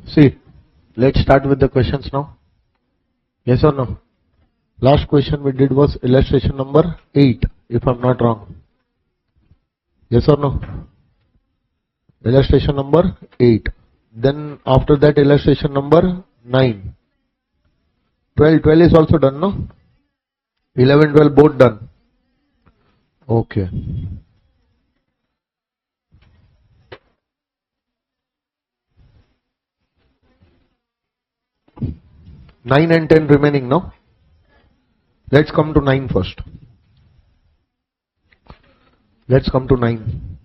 See, let's start with the questions now. Yes or no? Last question we did was illustration number 8, if I'm not wrong. Yes or no? Illustration number 8. Then after that illustration number 9. 12 is also done, no? 11, 12 both done. Okay. Nine and 10 remaining now. Let's come to 9 first. Let's come to 9.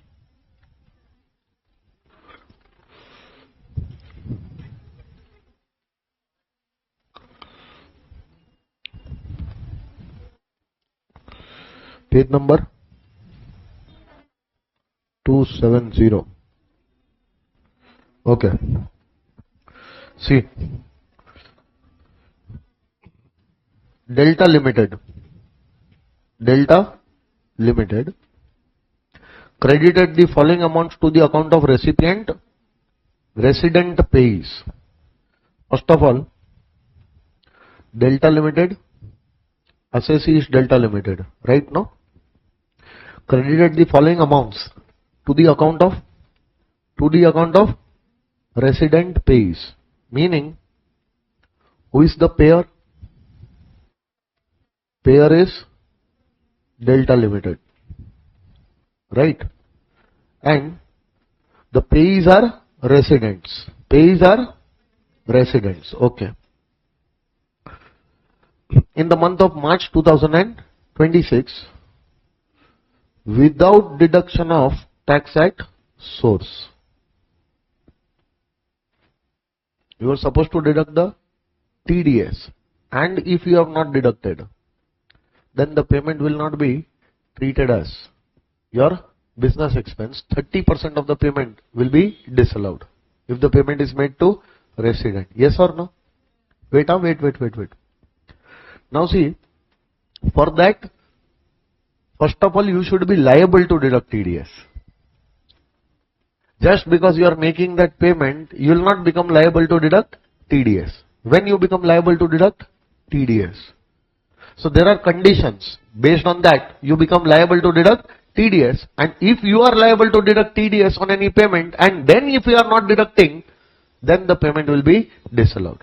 Page number 270. Okay. See. Delta Limited credited the following amounts to the account of recipient. Resident pays. First of all, Delta Limited, assessee is Delta Limited, right? No? Credited the following amounts to the account of resident pays. Meaning, who is the payer? Payer is Delta Limited, right? And the payees are residents. Payees are residents. Okay. In the month of March 2026, without deduction of tax at source, you are supposed to deduct the TDS, and if you have not deducted, then the payment will not be treated as your business expense. 30% of the payment will be disallowed if the payment is made to resident. Yes or no? Wait. Now see, for that, first of all, you should be liable to deduct TDS. Just because you are making that payment, you will not become liable to deduct TDS. When you become liable to deduct TDS? So there are conditions. Based on that, you become liable to deduct TDS. And if you are liable to deduct TDS on any payment, and then if you are not deducting, then the payment will be disallowed.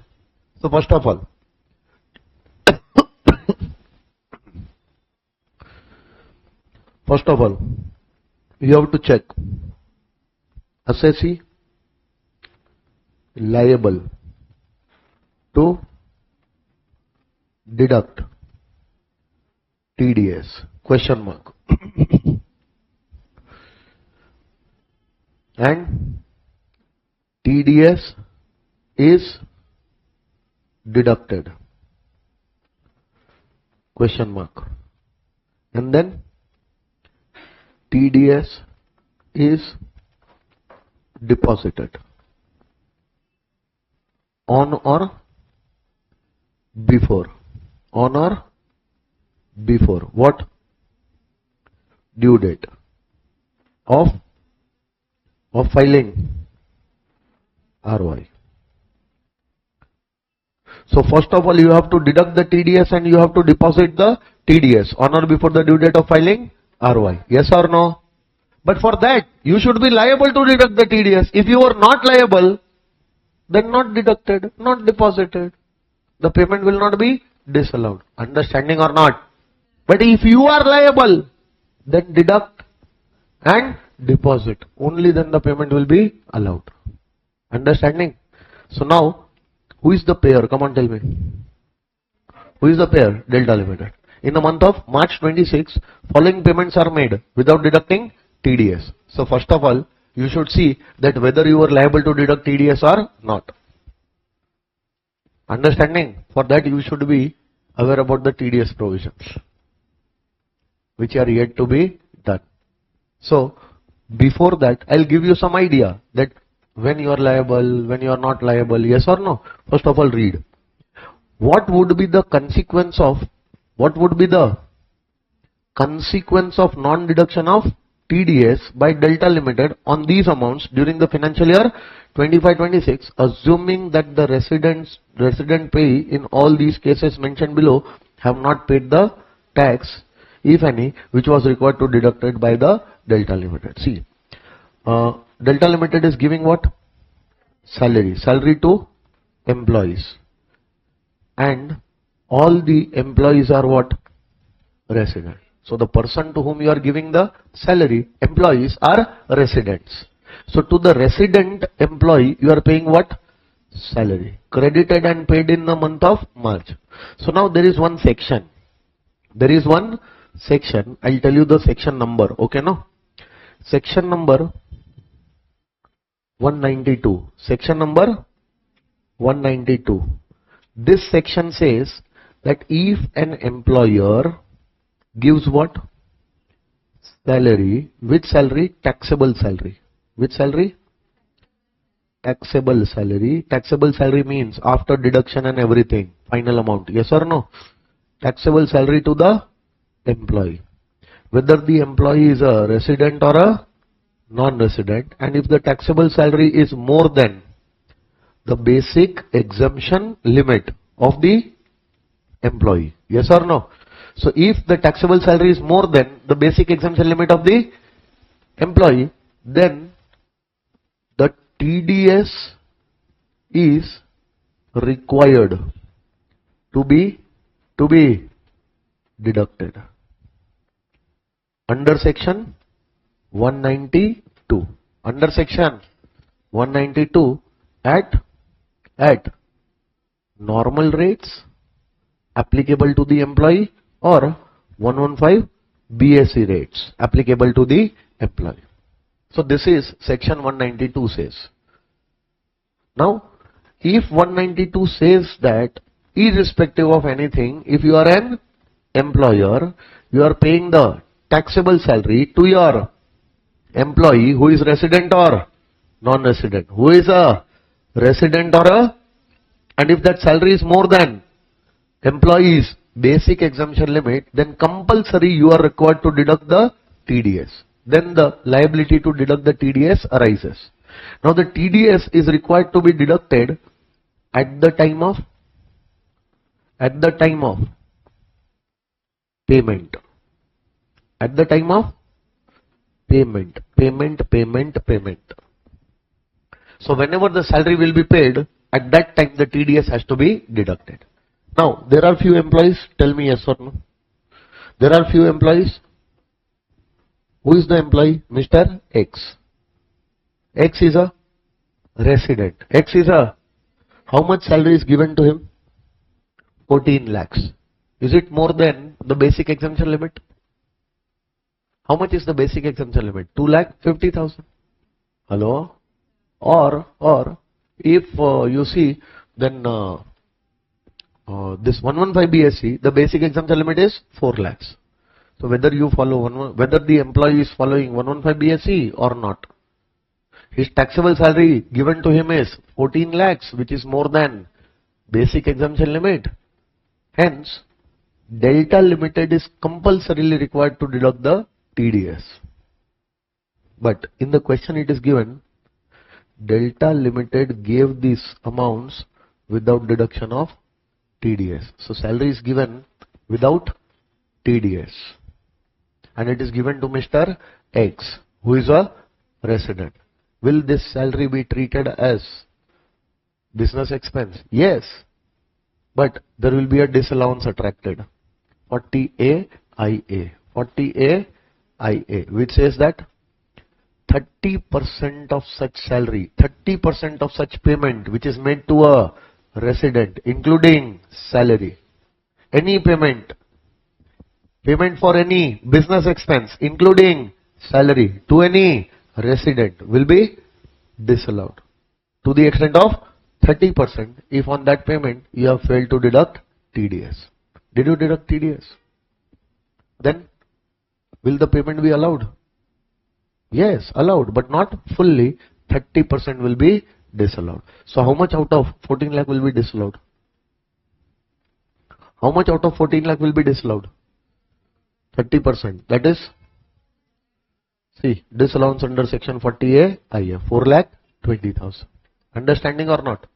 So first of all, you have to check assessee liable to deduct TDS, question mark. And TDS is deducted, question mark. And then TDS is deposited on or before. What? Due date of filing ROI. So first of all, you have to deduct the TDS and you have to deposit the TDS on or before the due date of filing ROI. Yes or no? But for that, you should be liable to deduct the TDS. If you are not liable, then not deducted, not deposited. The payment will not be disallowed. Understanding or not? But if you are liable, then deduct and deposit. Only then the payment will be allowed. Understanding? So now, who is the payer? Come on, tell me. Who is the payer? Delta Limited. In the month of March 26, following payments are made without deducting TDS. So first of all, you should see that whether you are liable to deduct TDS or not. Understanding? For that you should be aware about the TDS provisions, which are yet to be done. So before that, I'll give you some idea that when you are liable, when you are not liable, yes or no. First of all, read. What would be the consequence of non-deduction of TDS by Delta Limited on these amounts during the financial year 25-26, assuming that the resident pay in all these cases mentioned below have not paid the tax, if any, which was required to deducted by the Delta Limited. See, Delta Limited is giving what? Salary to employees, and all the employees are what? Resident. So the person to whom you are giving the salary, employees, are residents. So to the resident employee, you are paying what? Salary. Credited and paid in the month of March. So now there is one section. I'll tell you the section number. Okay, no? Section number 192. Section number 192. This section says that if an employer gives what? Salary. Which salary? Taxable salary. Which salary? Taxable salary. Taxable salary means after deduction and everything, final amount. Yes or no? Taxable salary to the employee. Whether the employee is a resident or a non-resident, and if the taxable salary is more than the basic exemption limit of the employee. Yes or no? So if the taxable salary is more than the basic exemption limit of the employee, then the TDS is required to be deducted under section 192. Under section 192 at normal rates applicable to the employee or 115 BSE rates applicable to the employee. So this is section 192 says. Now, if 192 says that irrespective of anything, if you are an employer, you are paying the taxable salary to your employee who is resident or non-resident, who is a resident or a, and if that salary is more than employee's basic exemption limit, then compulsory you are required to deduct the TDS. Then the liability to deduct the TDS arises. Now the TDS is required to be deducted at the time of payment. At the time of payment. So whenever the salary will be paid, at that time the TDS has to be deducted. Now, there are few employees, tell me yes or no. There are few employees. Who is the employee? Mr. X. X is a resident. X is a, how much salary is given to him? 14 lakhs. Is it more than the basic exemption limit? How much is the basic exemption limit? 2,50,000. Hello? Or if you see, then this 115 BSE, the basic exemption limit is 4 lakhs. So whether you follow whether the employee is following 115 BSE or not, his taxable salary given to him is 14 lakhs, which is more than basic exemption limit. Hence, Delta Limited is compulsorily required to deduct the TDS. But in the question it is given, Delta Limited gave these amounts without deduction of TDS. So salary is given without TDS, and it is given to Mr. X, who is a resident. Will this salary be treated as business expense? Yes, but there will be a disallowance attracted, 40A IA, 40A IA, which says that 30% of such salary, 30% of such payment which is made to a resident, including salary, any payment for any business expense, including salary, to any resident will be disallowed to the extent of 30% if on that payment you have failed to deduct TDS. Did you deduct TDS? Then will the payment be allowed? Yes, allowed, but not fully. 30% will be disallowed. So how much out of 14 lakh will be disallowed? How much out of 14 lakh will be disallowed? 30%. That is See, disallowance under section 40A IF 4,20,000. Understanding or not?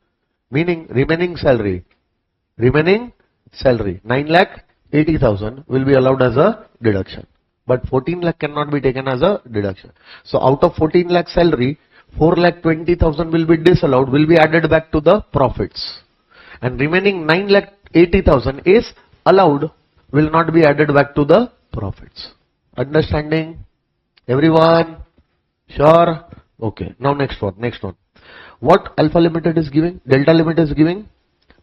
Meaning remaining salary 9,80,000 will be allowed as a deduction. But 14 lakh cannot be taken as a deduction. So out of 14 lakh salary, 4,20,000 will be disallowed, will be added back to the profits. And remaining 9,80,000 is allowed, will not be added back to the profits. Understanding? Everyone? Sure? Okay. Now next one. What Alpha Limited is giving? Delta Limited is giving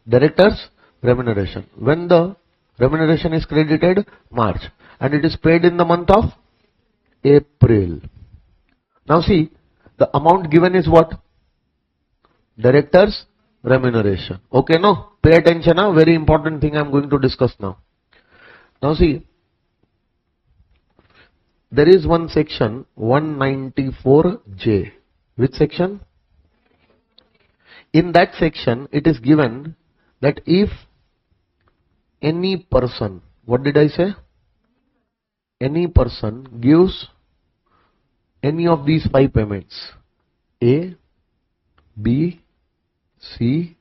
directors remuneration. When the remuneration is credited? March. And it is paid in the month of April. Now see, the amount given is what? Directors remuneration. Okay, no? Pay attention, very important thing I am going to discuss now. Now see, there is one section 194J. Which section? In that section, it is given that if any person, what did I say? Any person gives any of these 5 payments, A, B, C,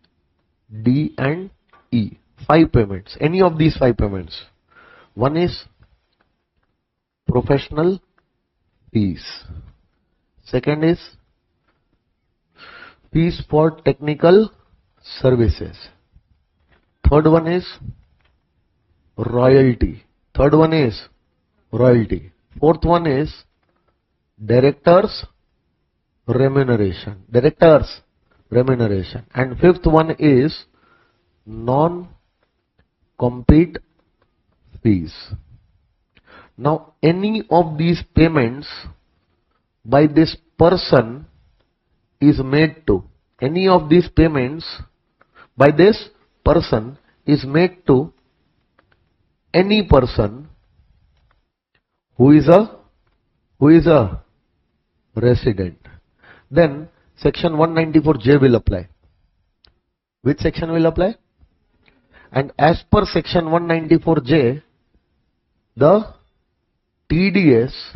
D and E. 5 payments. Any of these 5 payments. One is professional fees. Second is fees for technical services. Third one is royalty. Fourth one is directors remuneration. And fifth one is non-compete fees. Now any of these payments by this person is made to, any person is made to any person who is a resident. Then section 194J will apply. Which section will apply? And as per section 194J, the TDS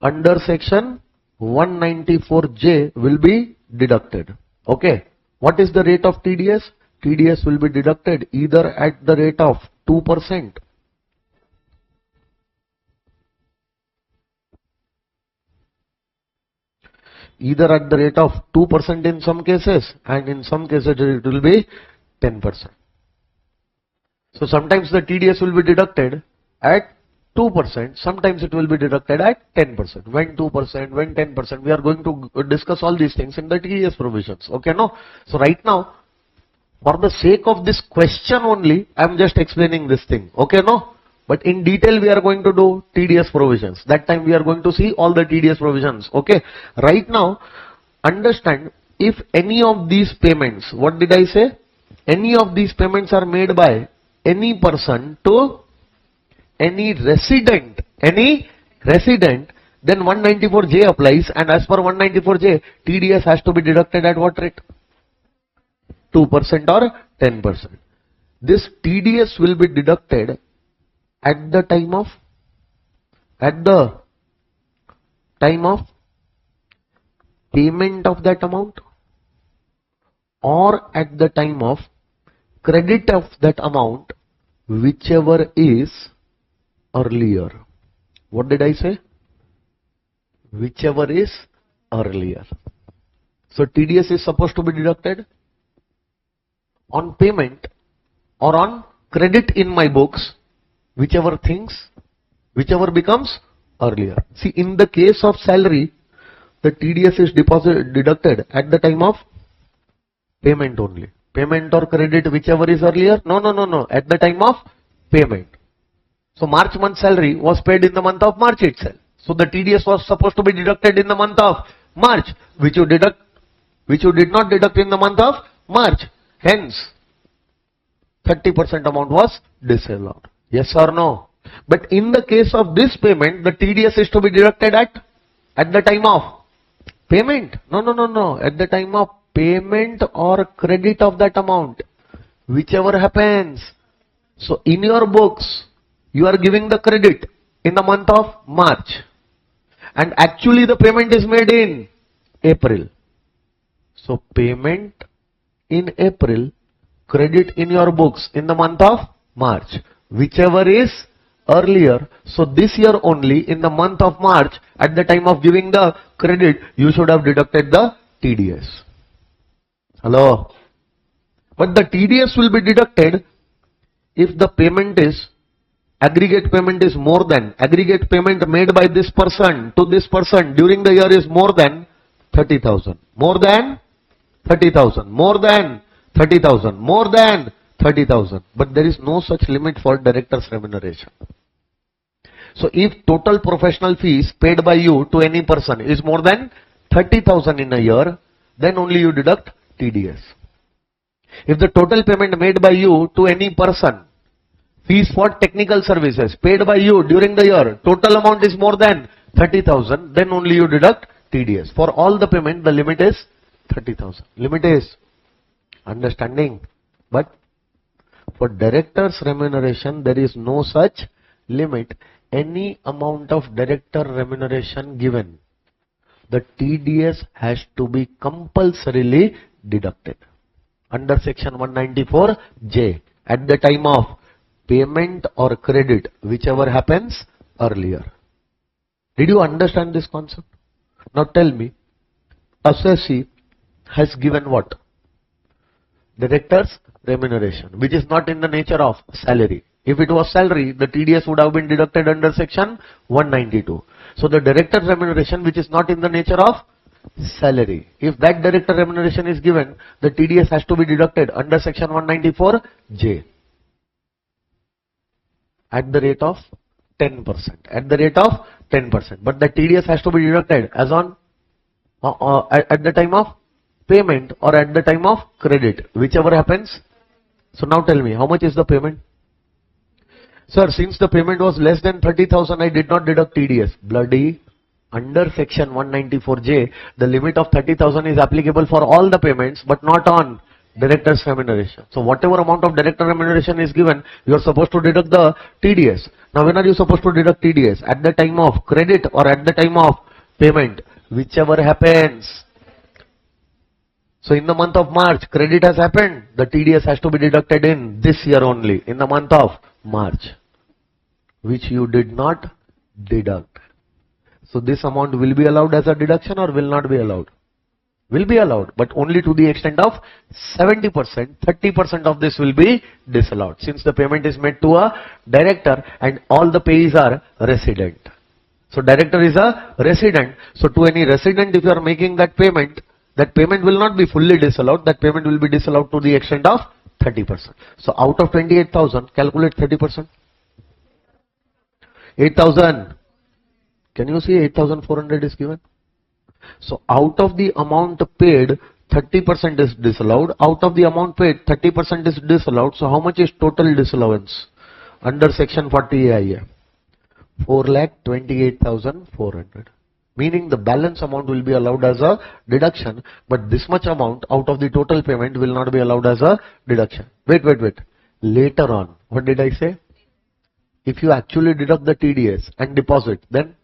under section 194J will be deducted. Okay. What is the rate of TDS? TDS will be deducted either at the rate of 2%, in some cases, and in some cases it will be 10%. So sometimes the TDS will be deducted at 2%, sometimes it will be deducted at 10%. When 2%, when 10%, we are going to discuss all these things in the TDS provisions. Okay, no? So right now, for the sake of this question only, I am just explaining this thing. Okay, no? But in detail we are going to do TDS provisions. That time we are going to see all the TDS provisions. Okay. Right now, understand, if any of these payments, what did I say? Any of these payments are made by any person to any resident, then 194J applies, and as per 194J, TDS has to be deducted at what rate? 2% or 10%. This TDS will be deducted at the time of payment of that amount, or at the time of credit of that amount, whichever is earlier. What did I say? Whichever is earlier. So TDS is supposed to be deducted on payment or on credit in my books, whichever becomes earlier. See, in the case of salary, the TDS is deducted at the time of payment only. Payment or credit, whichever is earlier. No. At the time of payment. So March month salary was paid in the month of March itself. So the TDS was supposed to be deducted in the month of March, which you did not deduct in the month of March. Hence, 30% amount was disallowed. Yes or no? But in the case of this payment, the TDS is to be deducted at the time of payment. No. At the time of payment or credit of that amount, whichever happens. So in your books, you are giving the credit in the month of March. and actually the payment is made in April. So payment in April, credit in your books in the month of March, whichever is earlier. So this year only, in the month of March, at the time of giving the credit, you should have deducted the TDS. Hello? But the TDS will be deducted if the payment is, aggregate payment is more than, aggregate payment made by this person to this person during the year is more than 30,000. More than 30,000. More than 30,000. More than 30,000. But there is no such limit for director's remuneration. So if total professional fees paid by you to any person is more than 30,000 in a year, then only you deduct TDS. If the total payment made by you to any person, fees for technical services paid by you during the year, total amount is more than 30,000, then only you deduct TDS. For all the payment, the limit is 30,000. Limit is understanding. But for director's remuneration, there is no such limit. Any amount of director remuneration given, the TDS has to be compulsorily deducted under section 194J at the time of payment or credit, whichever happens earlier. Did you understand this concept? Now tell me, assessee has given what? Director's remuneration, which is not in the nature of salary. If it was salary, the TDS would have been deducted under section 192. So the director's remuneration, which is not in the nature of salary, if that director remuneration is given, the TDS has to be deducted under section 194J at the rate of 10%. At the rate of 10%. But the TDS has to be deducted as on at the time of payment or at the time of credit, whichever happens. So now tell me, how much is the payment? Sir, since the payment was less than 30,000, I did not deduct TDS. Bloody, under section 194J, the limit of 30,000 is applicable for all the payments, but not on director's remuneration. So whatever amount of director remuneration is given, you are supposed to deduct the TDS. Now when are you supposed to deduct TDS? At the time of credit or at the time of payment, whichever happens. So in the month of March, credit has happened, the TDS has to be deducted in this year only, in the month of March, which you did not deduct. So this amount will be allowed as a deduction or will not be allowed? Will be allowed, but only to the extent of 70%. 30% of this will be disallowed, since the payment is made to a director and all the payees are resident. So director is a resident. So to any resident, if you are making that payment will not be fully disallowed. That payment will be disallowed to the extent of 30%. So out of 28,000, calculate 30%. 8,000. Can you see 8,400 is given? So out of the amount paid, 30% is disallowed. Out of the amount paid, 30% is disallowed. So how much is total disallowance under section 40 AIA? 4,28,400. Meaning the balance amount will be allowed as a deduction, but this much amount out of the total payment will not be allowed as a deduction. Wait. Later on, what did I say? If you actually deduct the TDS and deposit, then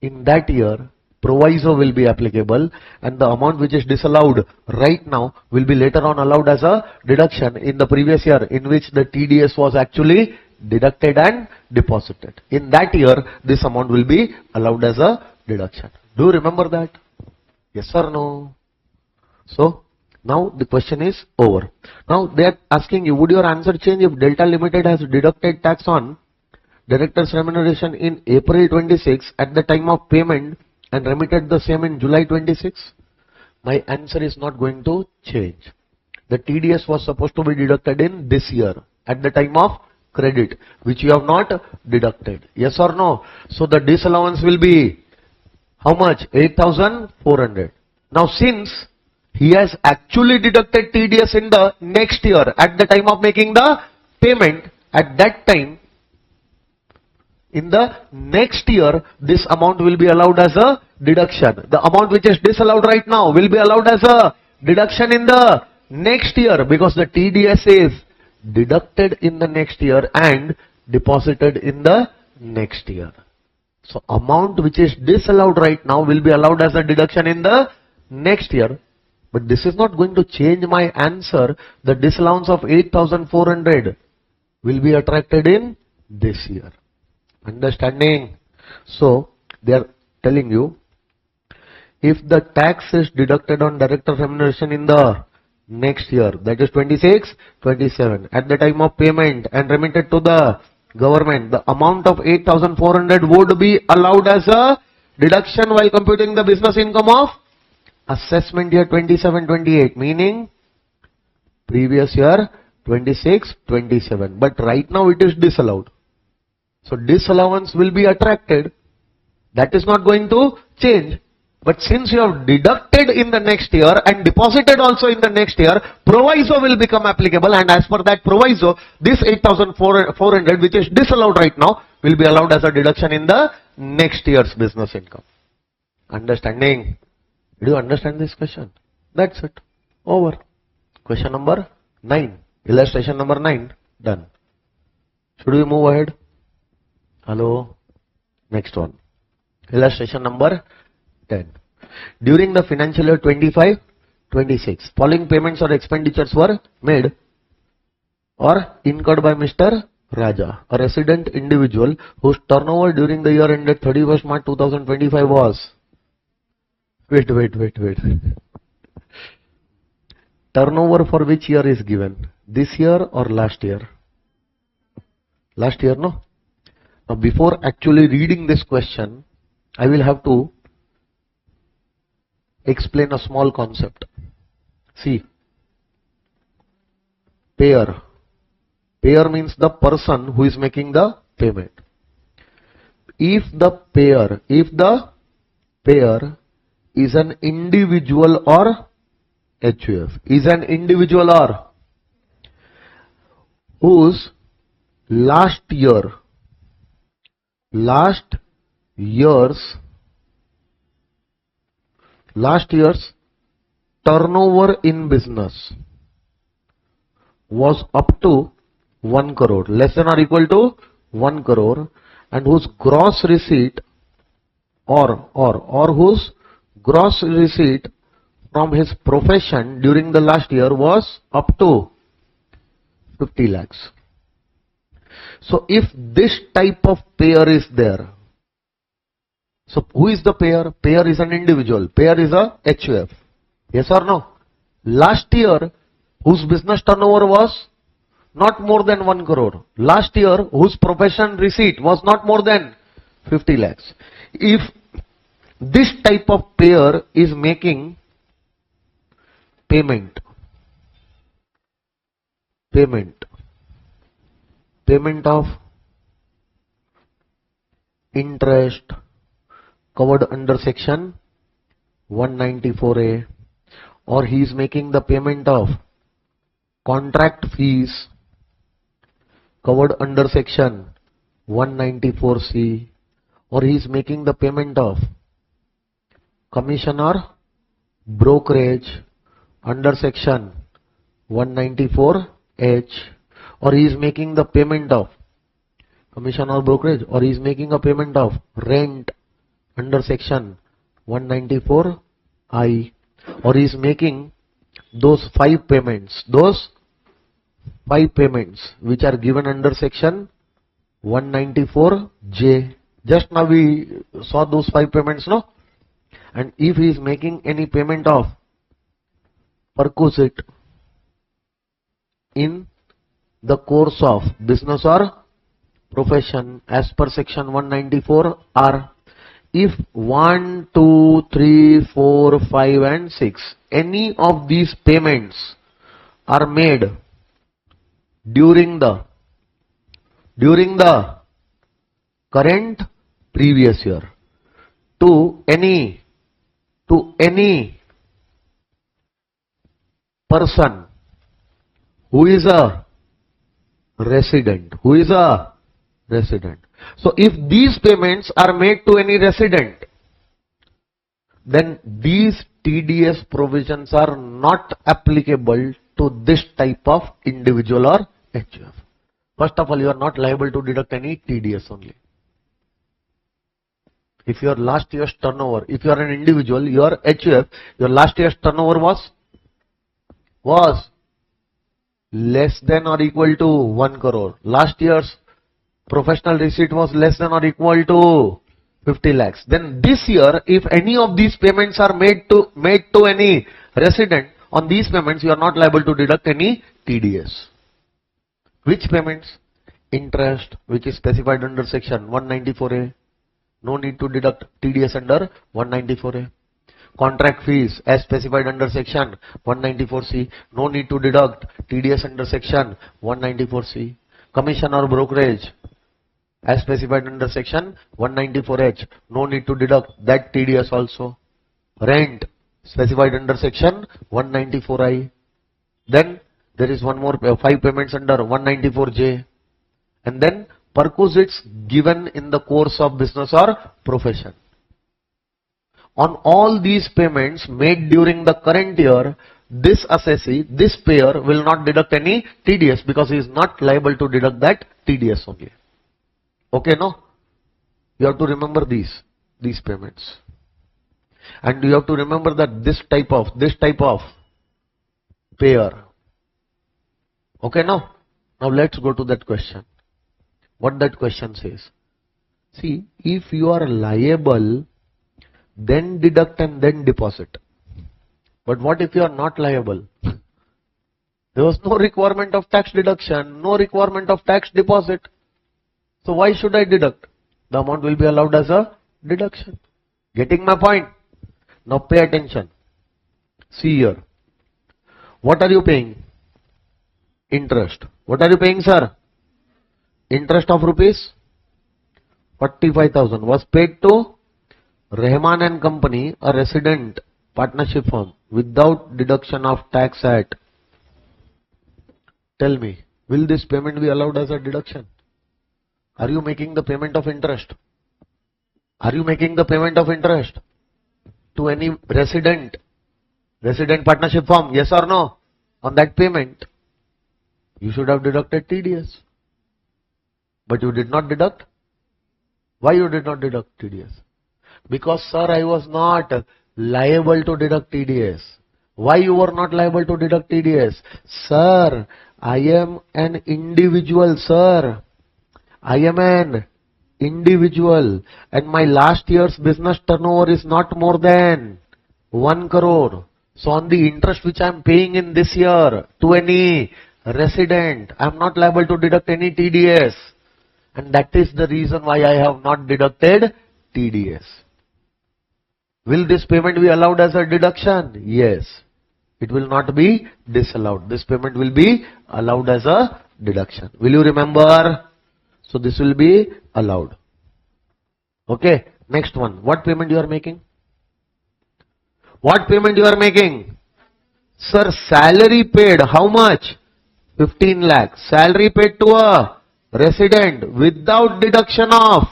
in that year, proviso will be applicable and the amount which is disallowed right now will be later on allowed as a deduction in the previous year in which the TDS was actually deducted and deposited. In that year, this amount will be allowed as a deduction. Do you remember that? Yes or no? So now the question is over. Now they are asking you, would your answer change if Delta Limited has deducted tax on director's remuneration in April 26 at the time of payment and remitted the same in July 26? My answer is not going to change. The TDS was supposed to be deducted in this year at the time of credit, which you have not deducted. Yes or no? So the disallowance will be how much? 8,400. Now since he has actually deducted TDS in the next year at the time of making the payment, at that time, in the next year, this amount will be allowed as a deduction. The amount which is disallowed right now will be allowed as a deduction in the next year because the TDS is deducted in the next year and deposited in the next year. So amount which is disallowed right now will be allowed as a deduction in the next year. But this is not going to change my answer. The disallowance of 8,400 will be attracted in this year. Understanding? So they are telling you, if the tax is deducted on director remuneration in the next year, that is 26, 27, at the time of payment and remitted to the government, the amount of 8,400 would be allowed as a deduction while computing the business income of assessment year 27, 28, meaning previous year 26, 27. But right now it is disallowed. So disallowance will be attracted. That is not going to change. But since you have deducted in the next year and deposited also in the next year, proviso will become applicable, and as per that proviso, this 8,400 which is disallowed right now will be allowed as a deduction in the next year's business income. Understanding? Do you understand this question? That's it. Over. Question number 9. Illustration number 9. Done. Should we move ahead? Hello? Next one. Illustration number 10. During the financial year 25-26, following payments or expenditures were made or incurred by Mr. Raja, a resident individual whose turnover during the year ended 31st March 2025 was... Wait. Turnover for which year is given? This year or last year? Last year, no? Now, before actually reading this question, I will have to explain a small concept. See, payer. Payer means the person who is making the payment. If the payer is an individual or HUF, is an individual or whose last year's turnover in business was up to 1 crore, less than or equal to 1 crore, and whose gross receipt or whose gross receipt from his profession during the last year was up to 50 lakhs. So if this type of payer is there, so who is the payer? Payer is an individual. Payer is a HUF. Yes or no? Last year, whose business turnover was not more than 1 crore. Last year, whose profession receipt was not more than 50 lakhs. If this type of payer is making payment of interest covered under section 194A, or he is making the payment of contract fees covered under section 194C, or he is making the payment of commission or brokerage under section 194H, or he is making the payment of commission or brokerage, or he is making a payment of rent under section 194I, or he is making those 5 payments which are given under section 194J. Just now we saw those 5 payments, no? And if he is making any payment of perquisite in the course of business or profession as per section 194R, if 1, 2, 3, 4, 5 and 6, any of these payments are made during the current previous year to any person who is a resident, So if these payments are made to any resident, then these TDS provisions are not applicable to this type of individual or HUF. First of all, you are not liable to deduct any TDS only. If your last year's turnover, if you are an individual, your HUF, your last year's turnover was less than or equal to 1 crore. Last year's professional receipt was less than or equal to 50 lakhs. Then this year, if any of these payments are made to any resident, on these payments you are not liable to deduct any TDS. Which payments? Interest, which is specified under section 194A. No need to deduct TDS under 194A. Contract fees as specified under section 194C. No need to deduct TDS under section 194C. Commission or brokerage as specified under section 194H. No need to deduct that TDS also. Rent specified under section 194I. Then there is one more 5 payments under 194J. And then perquisites given in the course of business or profession. On all these payments made during the current year, this assessee, this payer will not deduct any TDS because he is not liable to deduct that TDS only. Okay, no? You have to remember these payments. And you have to remember that this type of payer. Okay, no? Now let's go to that question. What that question says. See, if you are liable, then deduct and then deposit. But what if you are not liable? There was no requirement of tax deduction, no requirement of tax deposit. So why should I deduct? The amount will be allowed as a deduction. Getting my point? Now pay attention. See here. What are you paying? Interest. What are you paying, sir? Interest of rupees 45,000 was paid to Rahman and Company, a resident partnership firm, without deduction of tax at. Tell me, will this payment be allowed as a deduction? Are you making the payment of interest? Are you making the payment of interest to any resident partnership firm? Yes or no? On that payment, you should have deducted TDS. But you did not deduct. Why you did not deduct TDS? Because, sir, I was not liable to deduct TDS. Why you were not liable to deduct TDS? Sir, I am an individual, sir. I am an individual and my last year's business turnover is not more than 1 crore. So on the interest which I am paying in this year to any resident, I am not liable to deduct any TDS. And that is the reason why I have not deducted TDS. Will this payment be allowed as a deduction? Yes. It will not be disallowed. This payment will be allowed as a deduction. Will you remember? So this will be allowed. Okay. Next one. What payment you are making? What payment you are making? Sir, salary paid. How much? 15 lakh. Salary paid to a resident without deduction of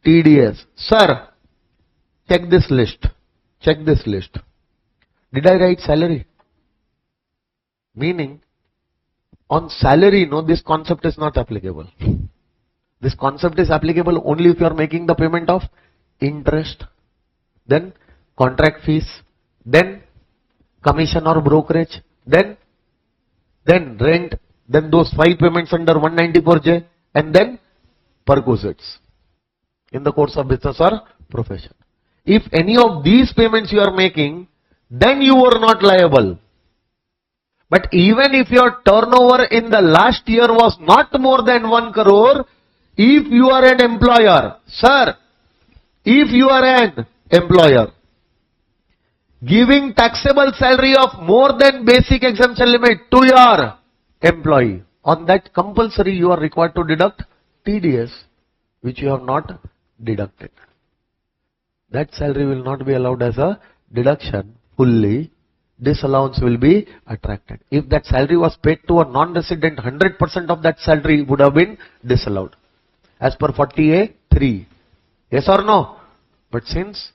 TDS. Sir, check this list. Check this list. Did I write salary? Meaning, on salary, no, this concept is not applicable. This concept is applicable only if you are making the payment of interest, then contract fees, then commission or brokerage, then rent, then those 5 payments under 194J, and then perquisites in the course of business or profession. If any of these payments you are making, then you are not liable. But even if your turnover in the last year was not more than 1 crore, if you are an employer, sir, if you are an employer giving taxable salary of more than basic exemption limit to your employee, on that compulsory you are required to deduct TDS, which you have not deducted. That salary will not be allowed as a deduction fully. This allowance will be attracted. If that salary was paid to a non-resident, 100% of that salary would have been disallowed as per 40A3. Yes or no? But since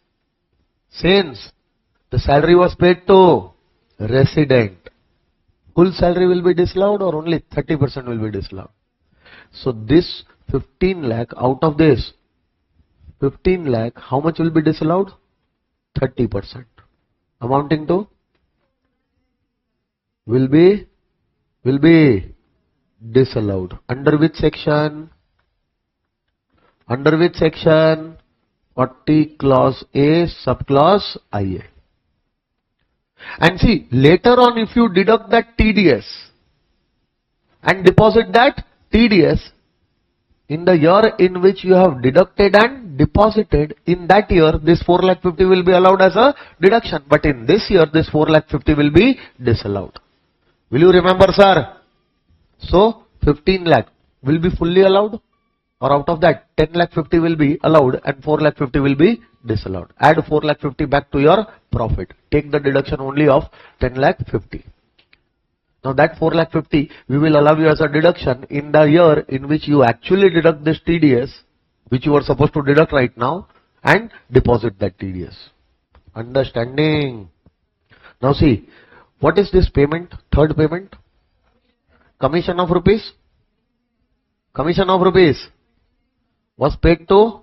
the salary was paid to resident, full salary will be disallowed or only 30% will be disallowed. So this 15 lakh, out of this 15 lakh, how much will be disallowed? 30%. Amounting to? Will be disallowed. Under which section? Under which section? 40 clause A, subclause IA. And see, later on if you deduct that TDS and deposit that TDS in the year in which you have deducted and deposited, in that year this 4,50,000 will be allowed as a deduction. But in this year this 4,50,000 will be disallowed. Will you remember, sir? So 15 lakh will be fully allowed, or out of that 10,50,000 will be allowed and 4,50,000 will be disallowed. Add 4,50,000 back to your profit. Take the deduction only of 10,50,000. Now that 4,50,000 we will allow you as a deduction in the year in which you actually deduct this TDS, which you are supposed to deduct right now, and deposit that TDS. Understanding? Now see, what is this payment? Third payment? Commission of rupees? Commission of rupees was paid to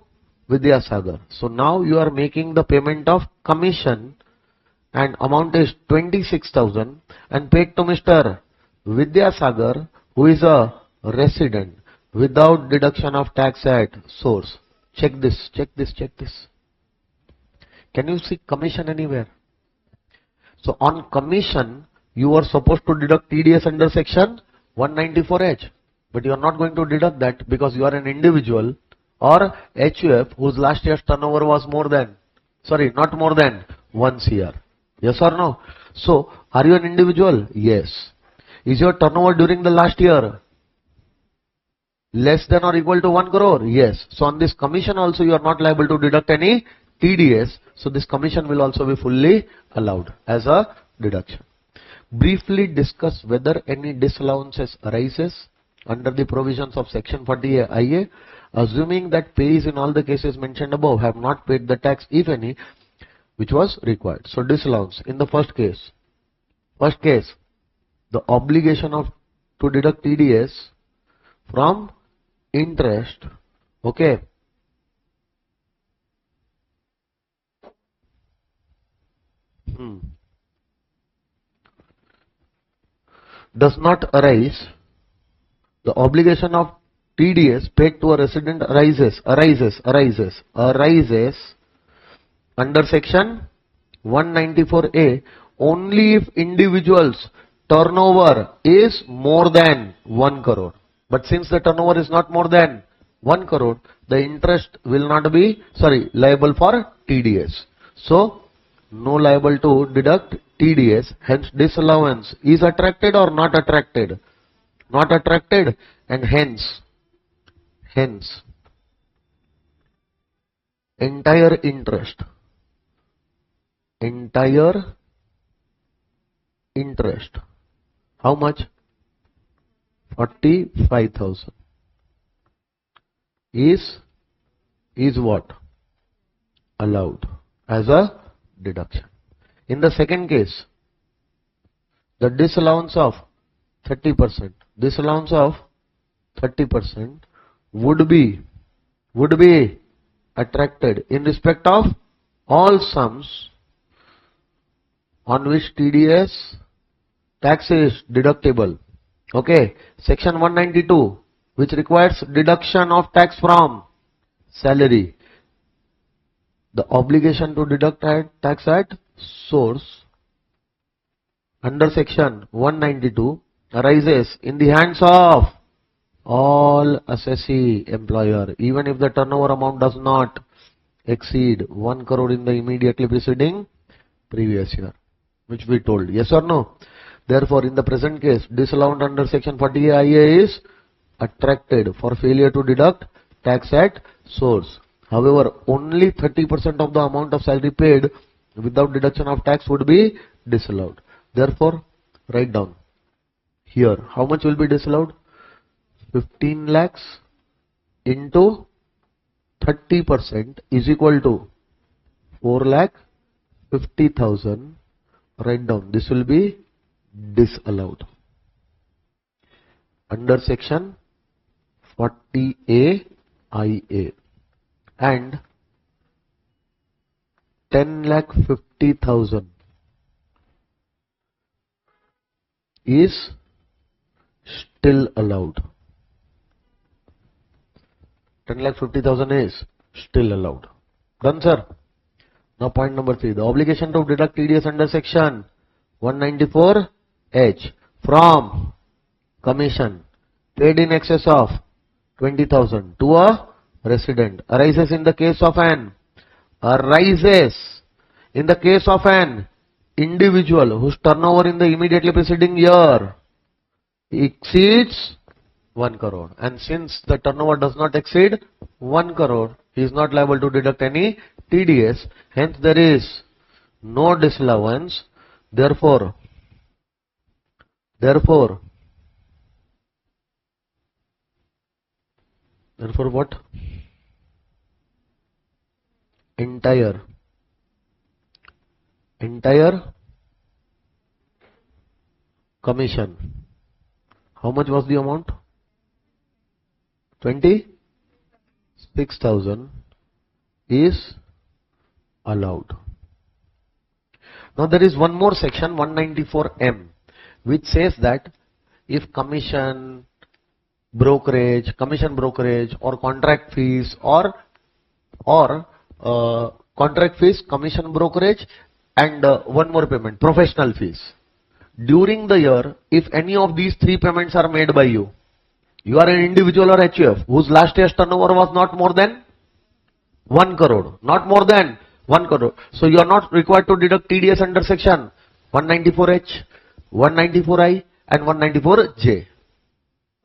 Vidyasagar. So now you are making the payment of commission and amount is 26,000 and paid to Mr. Vidyasagar, who is a resident, without deduction of tax at source. Check this, check this, check this. Can you see commission anywhere? So on commission you are supposed to deduct TDS under section 194H, but you are not going to deduct that because you are an individual or HUF whose last year's turnover was not more than 1 CR. Yes or no? So are you an individual? Yes. Is your turnover during the last year less than or equal to 1 crore? Yes. So on this commission also you are not liable to deduct any TDS. So this commission will also be fully allowed as a deduction. Briefly discuss whether any disallowances arises under the provisions of section 40A IA, assuming that payees in all the cases mentioned above have not paid the tax, if any, which was required. So disallowance in the first case, the obligation to deduct TDS from interest, okay, does not arise. The obligation of TDS paid to a resident arises under section 194A only if individuals turnover is more than 1 crore. But since the turnover is not more than 1 crore, the interest will not be liable for TDS. So no liable to deduct TDS, hence disallowance is attracted or not attracted? Not attracted, and hence entire interest, how much? 45,000 is what? Allowed as a deduction. In the second case, the disallowance of 30%, would be attracted in respect of all sums on which TDS tax is deductible. Okay, section 192, which requires deduction of tax from salary. The obligation to deduct tax at source under section 192 arises in the hands of all assessee employer, even if the turnover amount does not exceed 1 crore in the immediately preceding previous year, which we told. Yes or no? Therefore, in the present case, disallowance under section 40A IA is attracted for failure to deduct tax at source. However, only 30% of the amount of salary paid without deduction of tax would be disallowed. Therefore, write down here how much will be disallowed? 15 lakhs into 30% is equal to 4,50,000. Write down, this will be disallowed under section 40A IA, and 10,50,000 is still allowed. 10,50,000 is still allowed. Done, sir. Now point number 3. The obligation to deduct TDS under section 194H from commission paid in excess of 20,000 to a resident arises in the case of an individual whose turnover in the immediately preceding year exceeds 1 crore. And since the turnover does not exceed 1 crore, he is not liable to deduct any TDS. Hence, there is no disallowance. Therefore, what? Entire commission. How much was the amount? 26,000 is allowed. Now there is one more section 194M which says that if commission brokerage or contract fees commission brokerage and one more payment, professional fees. During the year, if any of these 3 payments are made by you, you are an individual or HUF whose last year's turnover was not more than 1 crore. Not more than 1 crore. So you are not required to deduct TDS under section 194H, 194I and 194J.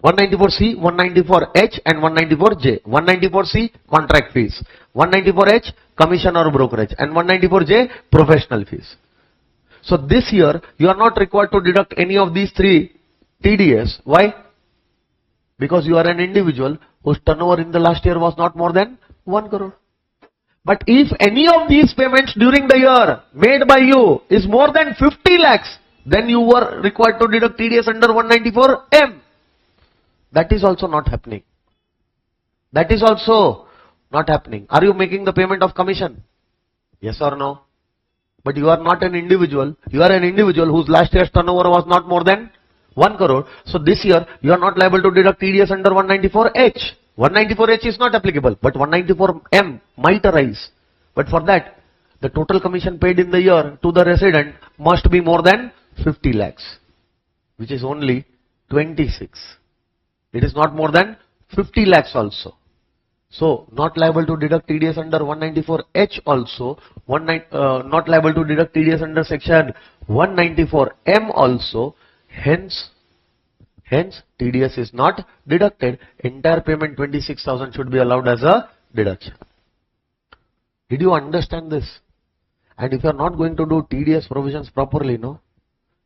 194C, 194H and 194J. 194C contract fees, 194H commission or brokerage and 194J professional fees. So this year you are not required to deduct any of these 3 TDS. Why? Because you are an individual whose turnover in the last year was not more than 1 crore. But if any of these payments during the year made by you is more than 50 lakhs, then you were required to deduct TDS under 194M. That is also not happening. Are you making the payment of commission? Yes or no? But you are not an individual. You are an individual whose last year's turnover was not more than 1 crore. So this year you are not liable to deduct TDS under 194H. 194H is not applicable, but 194M might arise. But for that, the total commission paid in the year to the resident must be more than 50 lakhs, which is only 26. It is not more than 50 lakhs also. So, not liable to deduct TDS under 194H also, not liable to deduct TDS under section 194M also. Hence, TDS is not deducted. Entire payment 26,000 should be allowed as a deduction. Did you understand this? And if you are not going to do TDS provisions properly, no,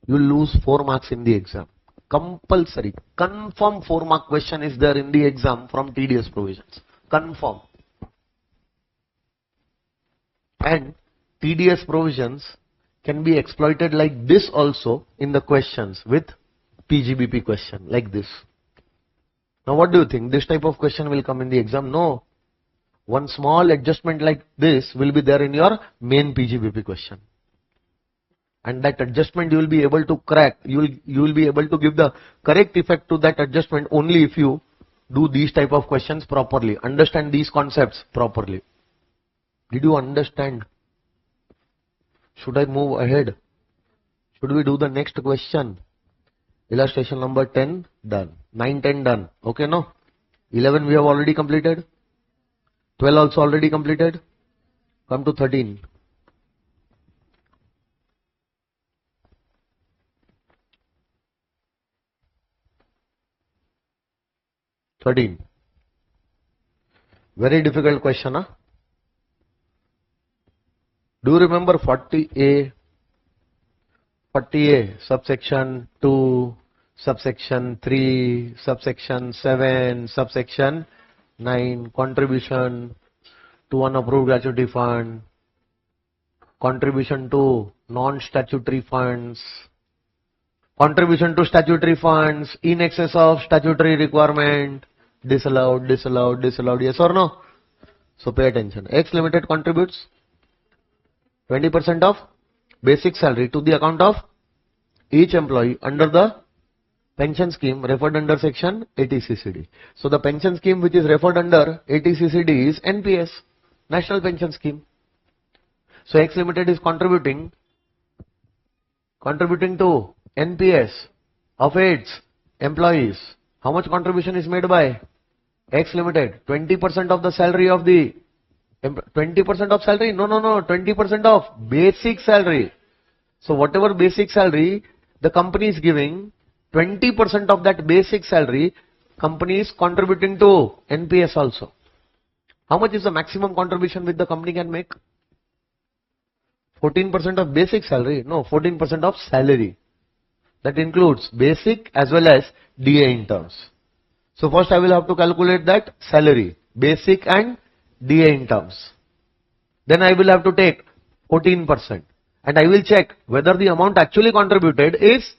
you will lose 4 marks in the exam. Compulsory, confirm 4 mark question is there in the exam from TDS provisions. Confirm. And TDS provisions can be exploited like this also in the questions with PGBP question like this. Now what do you think? This type of question will come in the exam? No. One small adjustment like this will be there in your main PGBP question. And that adjustment you will be able to crack. You will be able to give the correct effect to that adjustment only if you do these type of questions properly. Understand these concepts properly. Did you understand? Should I move ahead? Should we do the next question? Illustration number 10 done. 9, 10 done. Okay, no? 11 we have already completed. 12 also already completed. Come to 13. 13. Very difficult question, huh? Do you remember 40A, subsection 2, subsection 3, subsection 7, subsection 9, contribution to unapproved gratuity fund, contribution to non-statutory funds, contribution to statutory funds in excess of statutory requirement, disallowed, disallowed, disallowed, yes or no? So pay attention. X Limited contributes 20% of basic salary to the account of each employee under the pension scheme referred under section 80CCD. So the pension scheme which is referred under 80CCD is NPS, National Pension Scheme. So X Limited is contributing to NPS of its employees. How much contribution is made by X Limited? 20% of the salary of the 20% of salary? No, 20% of basic salary. So whatever basic salary the company is giving, 20% of that basic salary company is contributing to NPS also. How much is the maximum contribution which the company can make? 14% of basic salary? No, 14% of salary. That includes basic as well as DA in terms. So first I will have to calculate that salary, basic and DA in terms. Then I will have to take 14% and I will check whether the amount actually contributed is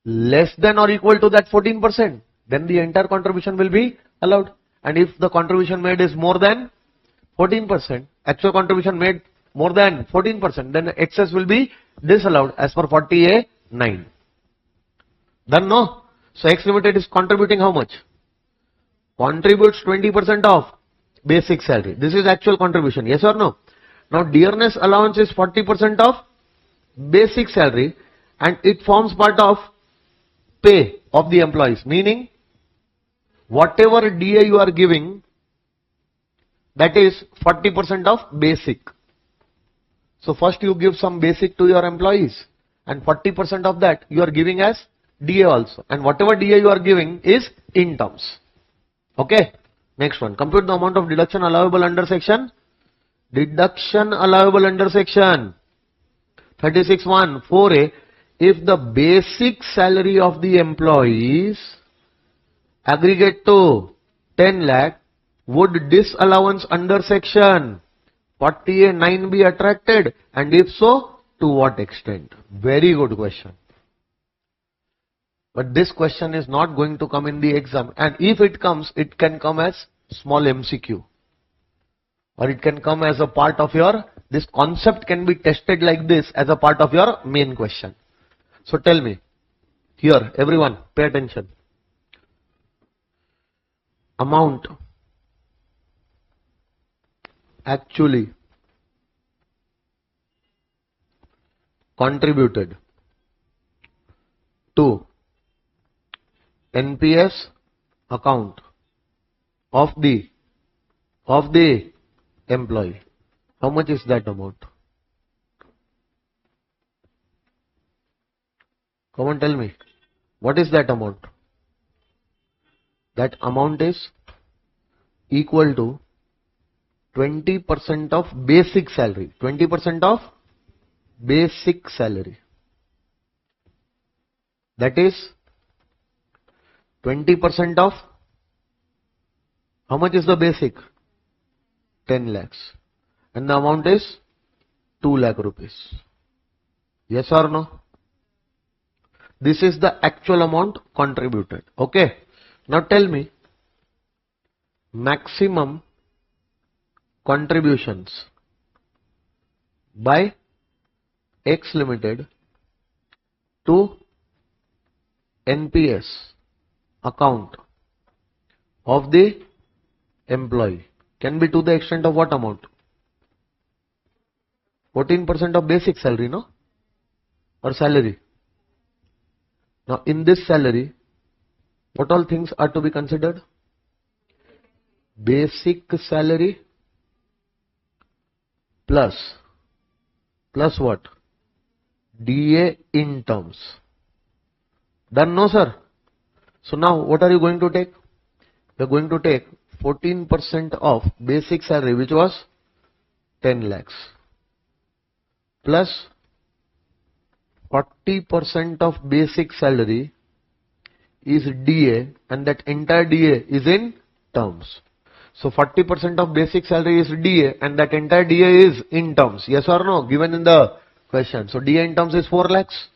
less than or equal to that 14%. Then the entire contribution will be allowed. And if the contribution made is more than 14%, actual contribution made more than 14%, then excess will be disallowed as per 40A9. Done, no? So X Limited is contributing how much? Contributes 20% of basic salary. This is actual contribution, yes or no? Now dearness allowance is 40% of basic salary and it forms part of pay of the employees, meaning whatever DA you are giving, that is 40% of basic. So first you give some basic to your employees and 40% of that you are giving as DA also, and whatever DA you are giving is in terms. Okay, next one, compute the amount of deduction allowable under section 36(1) 4A if the basic salary of the employees aggregate to 10 lakh, would disallowance under section 40A9 be attracted, and if so, to what extent? Very good question. But this question is not going to come in the exam, and if it comes, it can come as small MCQ, or it can come as a part of your, this concept can be tested like this as a part of your main question. So tell me, here everyone pay attention. Amount actually contributed to NPS account of the employee. How much is that amount? Come on, tell me. What is that amount? That amount is equal to 20% of basic salary. 20% of basic salary. That is 20% of, how much is the basic? 10 lakhs. And the amount is 2 lakh rupees. Yes or no? This is the actual amount contributed. Okay. Now tell me, maximum contributions by X Limited to NPS account of the employee can be to the extent of what amount? 14% of basic salary, no? Or salary. Now in this salary, what all things are to be considered? Basic salary plus what? DA in terms. Done, no sir? So now what are you going to take? You are going to take 14% of basic salary, which was 10 lakhs, plus 40% of basic salary is DA, and that entire DA is in terms. So 40% of basic salary is DA and that entire DA is in terms. Yes or no? Given in the question. So DA in terms is 4 lakhs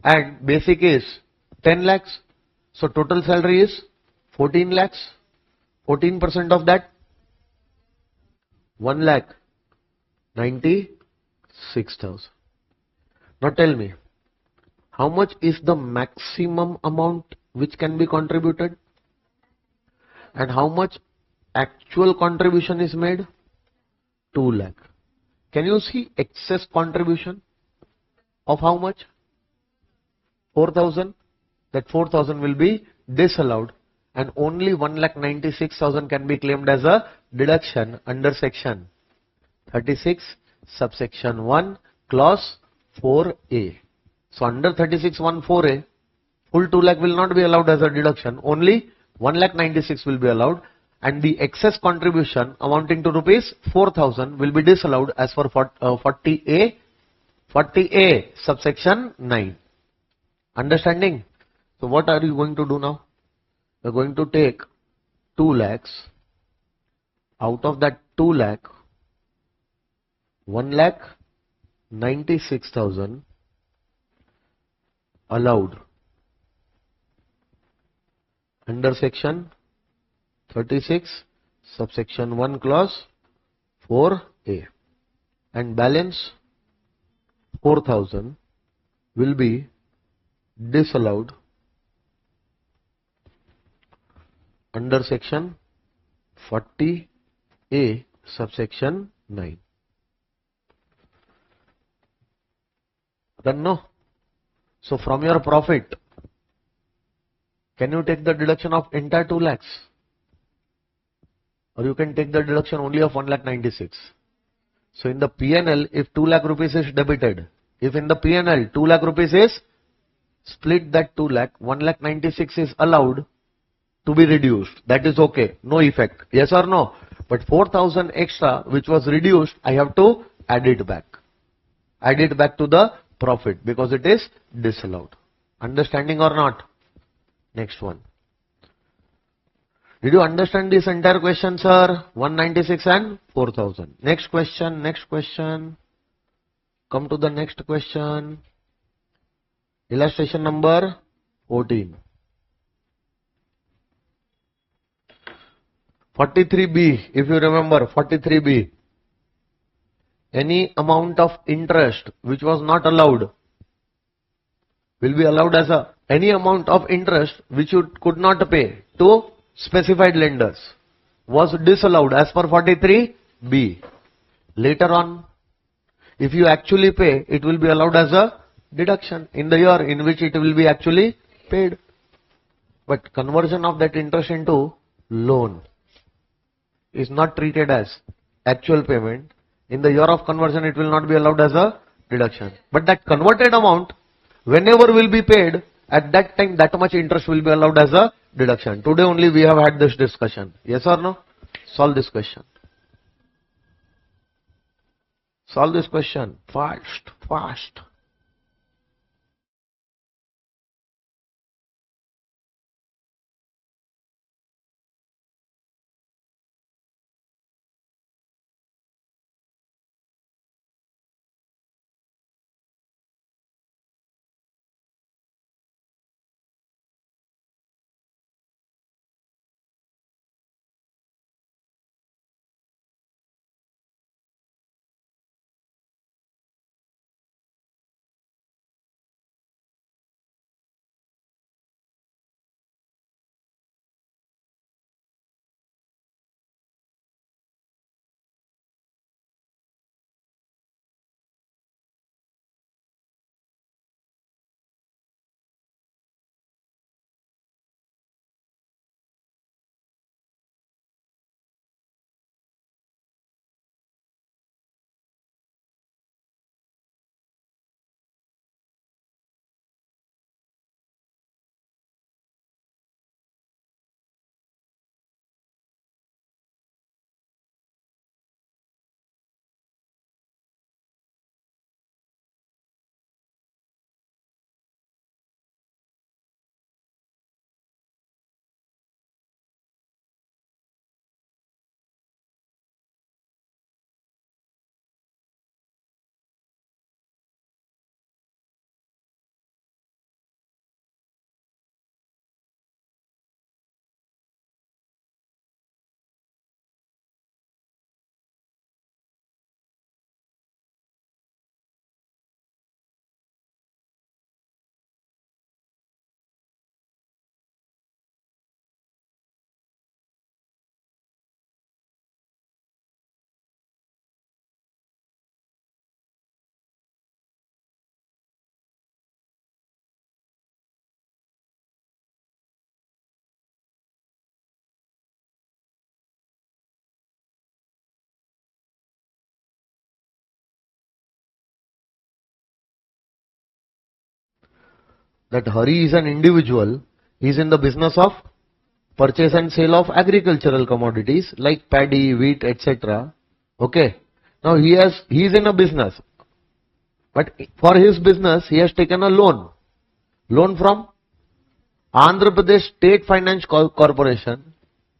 and basic is 10 lakhs. So total salary is 14 lakhs. 14% of that 1 lakh 96,000. Now tell me, how much is the maximum amount which can be contributed? And how much actual contribution is made? 2 lakh. Can you see excess contribution of how much? 4,000. That 4,000 will be disallowed and only 1,96,000 can be claimed as a deduction under section 36 subsection 1 clause 4a. So under 36(1)(4)(a), full 2 lakh will not be allowed as a deduction, only 1,96,000 will be allowed, and the excess contribution amounting to rupees 4,000 will be disallowed as for 40a subsection 9. Understanding? So what are you going to do now? You are going to take 2 lakhs. Out of that 2 lakh, 1,96,000 allowed under section 36 subsection 1 clause 4a, and balance 4,000 will be disallowed under section 40a subsection 9. Then no. So from your profit, can you take the deduction of entire 2 lakhs? Or you can take the deduction only of 1,96,000. So in the P&L, if 2 lakh rupees is debited, if in the P&L 2 lakh rupees is split, that 2 lakh, 1,96,000 is allowed to be reduced. That is okay, no effect. Yes or no? But 4,000 extra which was reduced, I have to add it back. Add it back to the profit because it is disallowed. Understanding or not? Next one. Did you understand this entire question, sir? 196 and 4,000. Next question, next question. Come to the next question. Illustration number 14. 43b, if you remember, 43b. Any amount of interest which was not allowed will be allowed as any amount of interest which you could not pay to specified lenders was disallowed as per 43b. Later on, if you actually pay, it will be allowed as a deduction in the year in which it will be actually paid. But conversion of that interest into loan is not treated as actual payment. In the year of conversion, it will not be allowed as a deduction. But that converted amount, whenever will be paid, at that time that much interest will be allowed as a deduction. Today only we have had this discussion. Yes or no? Solve this question. Solve this question. Fast, fast. that Hari is an individual. He is in the business of purchase and sale of agricultural commodities like paddy, wheat, etc. Okay. Now he is in a business. But for his business, he has taken a loan. Loan from Andhra Pradesh State Finance Corporation.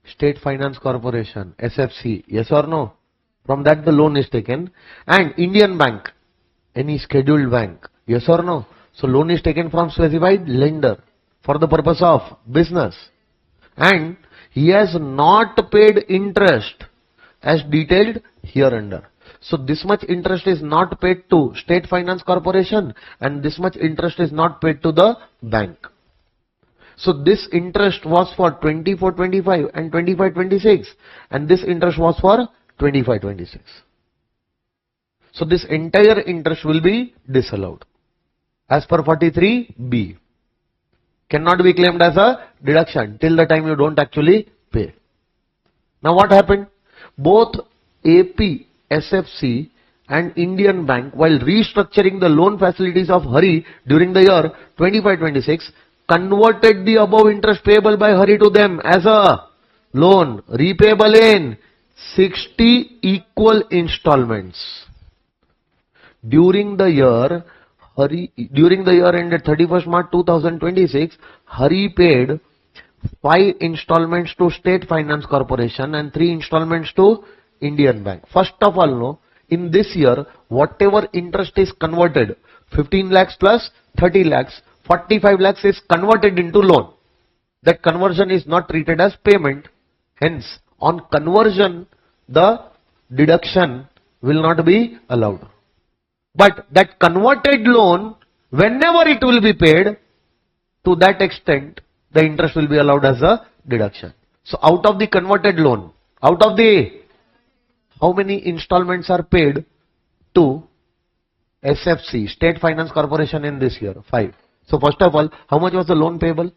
State Finance Corporation, SFC. Yes or no? From that the loan is taken. And Indian Bank. Any scheduled bank. Yes or no? So loan is taken from specified lender for the purpose of business. And he has not paid interest as detailed hereunder. So this much interest is not paid to State Finance Corporation and this much interest is not paid to the bank. So this interest was for 24-25 and 25-26 and this interest was for 25-26. So this entire interest will be disallowed as per 43B. Cannot be claimed as a deduction till the time you don't actually pay. Now what happened? Both AP, SFC and Indian Bank, while restructuring the loan facilities of Hari during the year 25-26, converted the above interest payable by Hari to them as a loan repayable in 60 equal installments. During the year ended 31st March 2026, Hari paid 5 installments to State Finance Corporation and 3 installments to Indian Bank. First of all, no, in this year, whatever interest is converted, 15 lakhs plus 30 lakhs, 45 lakhs is converted into loan. That conversion is not treated as payment. Hence, on conversion, the deduction will not be allowed. But that converted loan, whenever it will be paid, to that extent, the interest will be allowed as a deduction. So out of the converted loan, out of the, how many installments are paid to SFC, State Finance Corporation in this year? 5. So first of all, how much was the loan payable?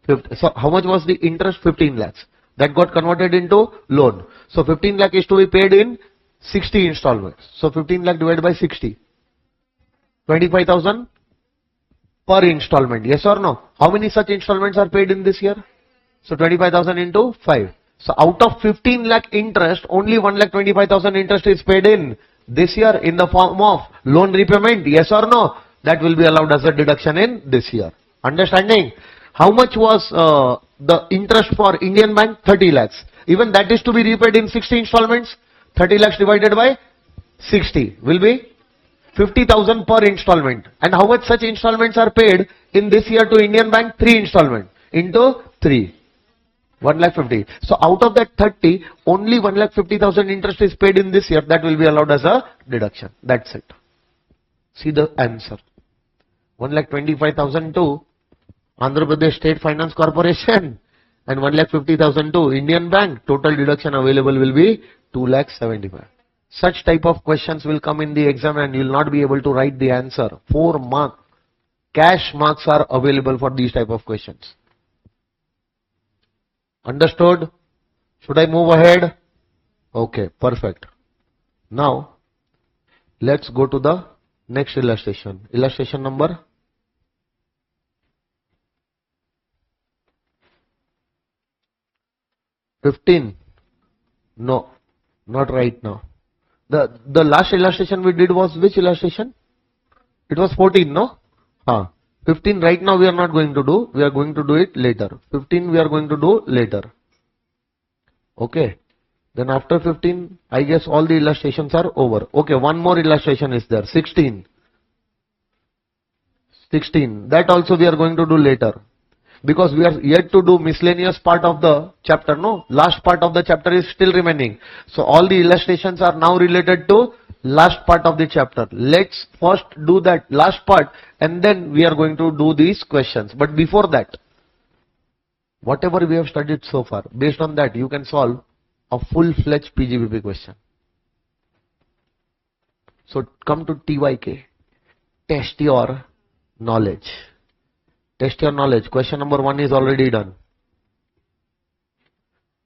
50. So how much was the interest? 15 lakhs. That got converted into loan. So 15 lakh is to be paid in 60 installments. So 15 lakh divided by 60. 25,000 per installment. Yes or no? How many such installments are paid in this year? So 25,000 into 5. So out of 15 lakh interest, only 1,25,000 interest is paid in this year in the form of loan repayment. Yes or no? That will be allowed as a deduction in this year. Understanding? How much was the interest for Indian Bank? 30 lakhs. Even that is to be repaid in 60 installments. 30 lakhs divided by 60 will be 50,000 per installment. And how much such installments are paid in this year to Indian Bank? 3 installment into 3. 1,50,000. So out of that 30, only 1,50,000 interest is paid in this year. That will be allowed as a deduction. That's it. See the answer. 1,25,000 to Andhra Pradesh State Finance Corporation and 1,50,000 to Indian Bank. Total deduction available will be 2,75,000. Such type of questions will come in the exam and you will not be able to write the answer. 4 mark cash marks are available for these type of questions. Understood? Should I move ahead? Okay, perfect. Now, let's go to the next illustration. Illustration number 15. No, not right now. The last illustration we did was which illustration? It was 14, no? 15 right now we are not going to do. We are going to do it later. 15 we are going to do later. Okay. Then after 15, I guess all the illustrations are over. Okay, one more illustration is there. 16. 16. That also we are going to do later. Because we are yet to do miscellaneous part of the chapter. No, last part of the chapter is still remaining. So all the illustrations are now related to last part of the chapter. Let's first do that last part and then we are going to do these questions. But before that, whatever we have studied so far, based on that you can solve a full-fledged PGBP question. So come to TYK. Test your knowledge. Test your knowledge. Question number 1 is already done.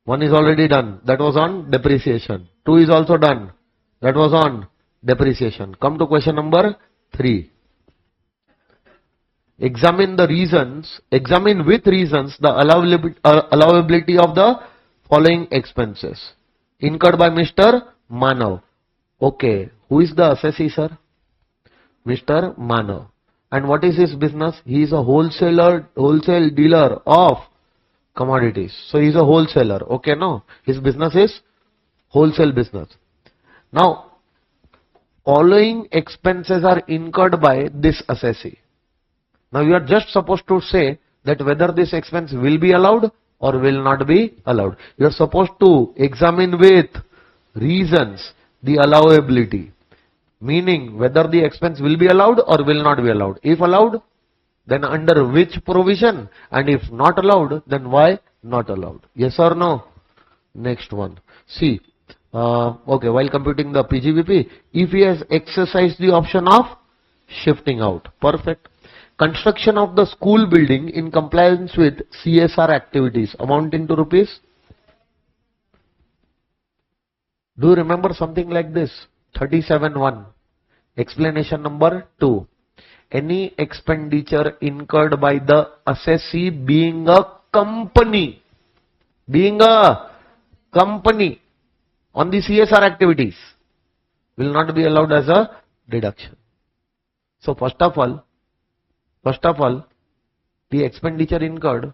1 is already done. That was on depreciation. 2 is also done. That was on depreciation. Come to question number 3. examine the reasons, examine with reasons the allowability of the following expenses incurred by Mr. Manav. Okay, who is the assessee, sir? Mr. Manav. And what is his business? He is a wholesale dealer of commodities. So he is a wholesaler. Okay, no? His business is wholesale business. Now, following expenses are incurred by this assessee. Now you are just supposed to say that whether this expense will be allowed or will not be allowed. You are supposed to examine with reasons the allowability, meaning whether the expense will be allowed or will not be allowed. If allowed, then under which provision, and if not allowed, then why not allowed. Yes or no? Next one. See, okay, while computing the PGBP, if he has exercised the option of shifting out. Perfect. Construction of the school building in compliance with CSR activities amounting to rupees. Do you remember something like this? 37.1. Explanation number 2. Any expenditure incurred by the assessee being a company on the CSR activities will not be allowed as a deduction. So first of all, the expenditure incurred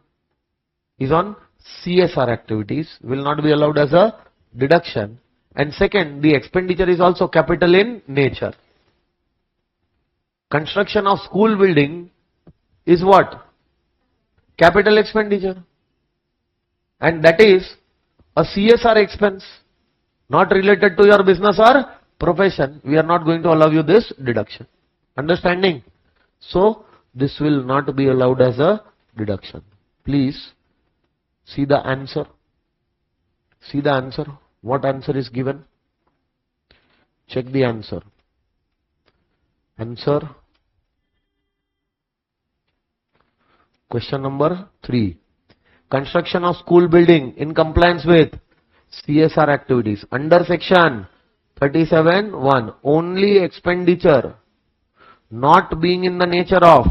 is on CSR activities, will not be allowed as a deduction. And second, the expenditure is also capital in nature. Construction of school building is what? Capital expenditure. And that is a CSR expense, not related to your business or profession. We are not going to allow you this deduction. Understanding? So, this will not be allowed as a deduction. Please see the answer. See the answer. What answer is given? Check the answer. Answer. Question number 3. Construction of school building in compliance with CSR activities. Under section 37.1. Only expenditure not being in the nature of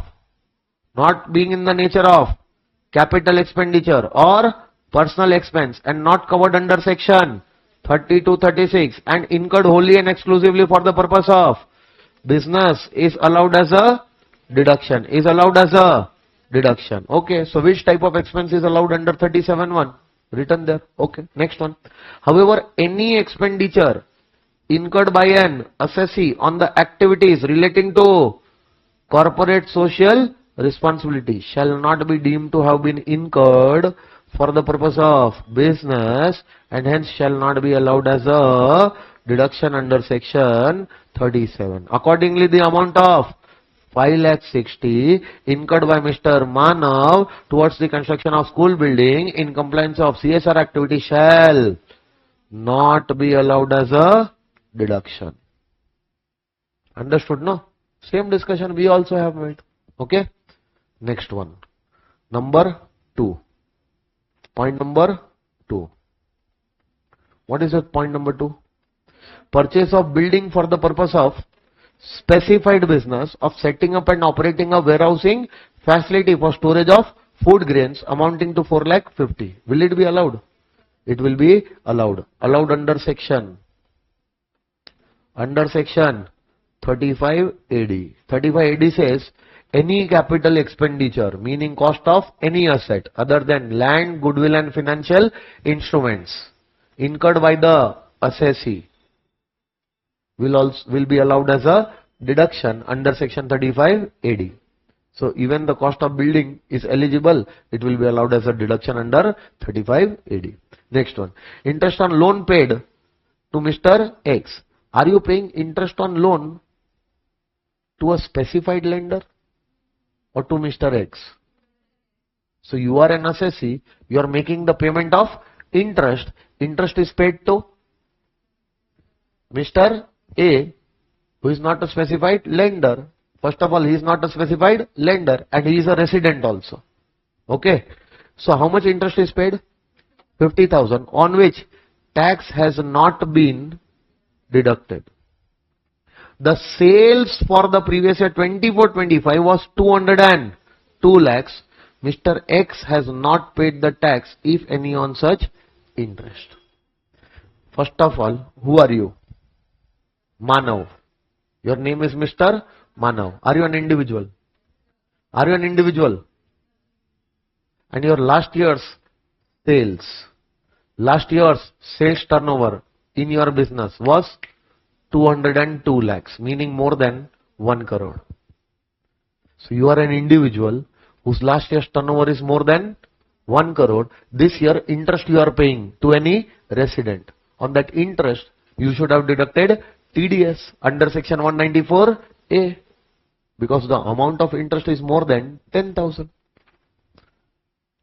capital expenditure or personal expense and not covered under section 30-36 and incurred wholly and exclusively for the purpose of business is allowed as a deduction. Okay, so which type of expense is allowed under 37.1? Written there. Okay, next one. However, any expenditure incurred by an assessee on the activities relating to corporate social responsibility shall not be deemed to have been incurred for the purpose of business and hence shall not be allowed as a deduction under section 37. Accordingly, the amount of 5,60,000 incurred by Mr. Manav towards the construction of school building in compliance of CSR activity shall not be allowed as a deduction. Understood, no? Same discussion we also have made. Okay? Next one. Number 2. Point number 2. What is that point number 2? Purchase of building for the purpose of specified business of setting up and operating a warehousing facility for storage of food grains amounting to 4,50,000. Will it be allowed? It will be allowed. Allowed under section 35 AD. 35 AD says any capital expenditure, meaning cost of any asset other than land, goodwill and financial instruments incurred by the assessee will be allowed as a deduction under section 35 AD. So even the cost of building is eligible, it will be allowed as a deduction under 35 AD. Next one. Interest on loan paid to Mr. X. Are you paying interest on loan to a specified lender or to Mr. X? So you are an assessee, you are making the payment of interest. Interest is paid to Mr. A, who is not a specified lender. First of all, he is not a specified lender and he is a resident also. Okay. So how much interest is paid? 50,000, on which tax has not been deducted. The sales for the previous year 24-25 was 200 2 lakhs, Mr. X has not paid the tax, if any, on such interest. First of all, who are you? Manav. Your name is Mr. Manav. Are you an individual? Are you an individual? And your last year's sales turnover in your business was 202 lakhs, meaning more than 1 crore. So you are an individual whose last year's turnover is more than 1 crore. This year interest you are paying to any resident. On that interest, you should have deducted TDS under section 194A, because the amount of interest is more than 10,000.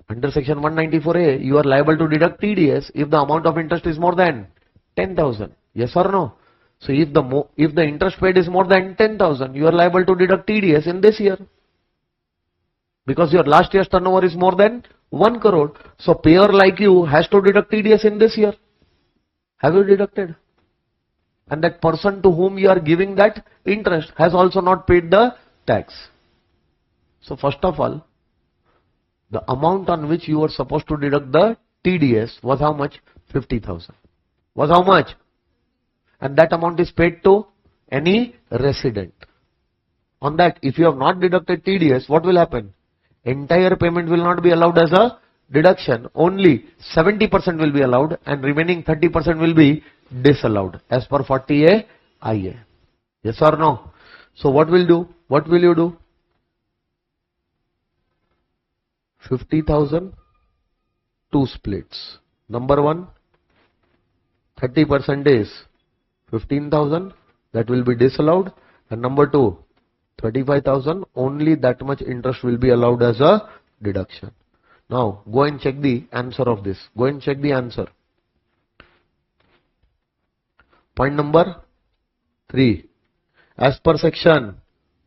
Under section 194A, you are liable to deduct TDS if the amount of interest is more than 10,000. Yes or no? So if the interest paid is more than 10,000, you are liable to deduct TDS in this year, because your last year's turnover is more than 1 crore. So payer like you has to deduct TDS in this year. Have you deducted? And that person to whom you are giving that interest has also not paid the tax. So first of all, the amount on which you were supposed to deduct the TDS was how much? 50,000. Was how much? And that amount is paid to any resident. On that, if you have not deducted TDS, what will happen? Entire payment will not be allowed as a deduction. Only 70% will be allowed and remaining 30% will be disallowed as per 40A IA. Yes or no? So what will do? What will you do? 50,000, 2 splits. Number 1, 30% is 15,000, that will be disallowed, and number 2, 35,000, only that much interest will be allowed as a deduction. Now go and check the answer of this. Go and check the answer. Point number 3. As per section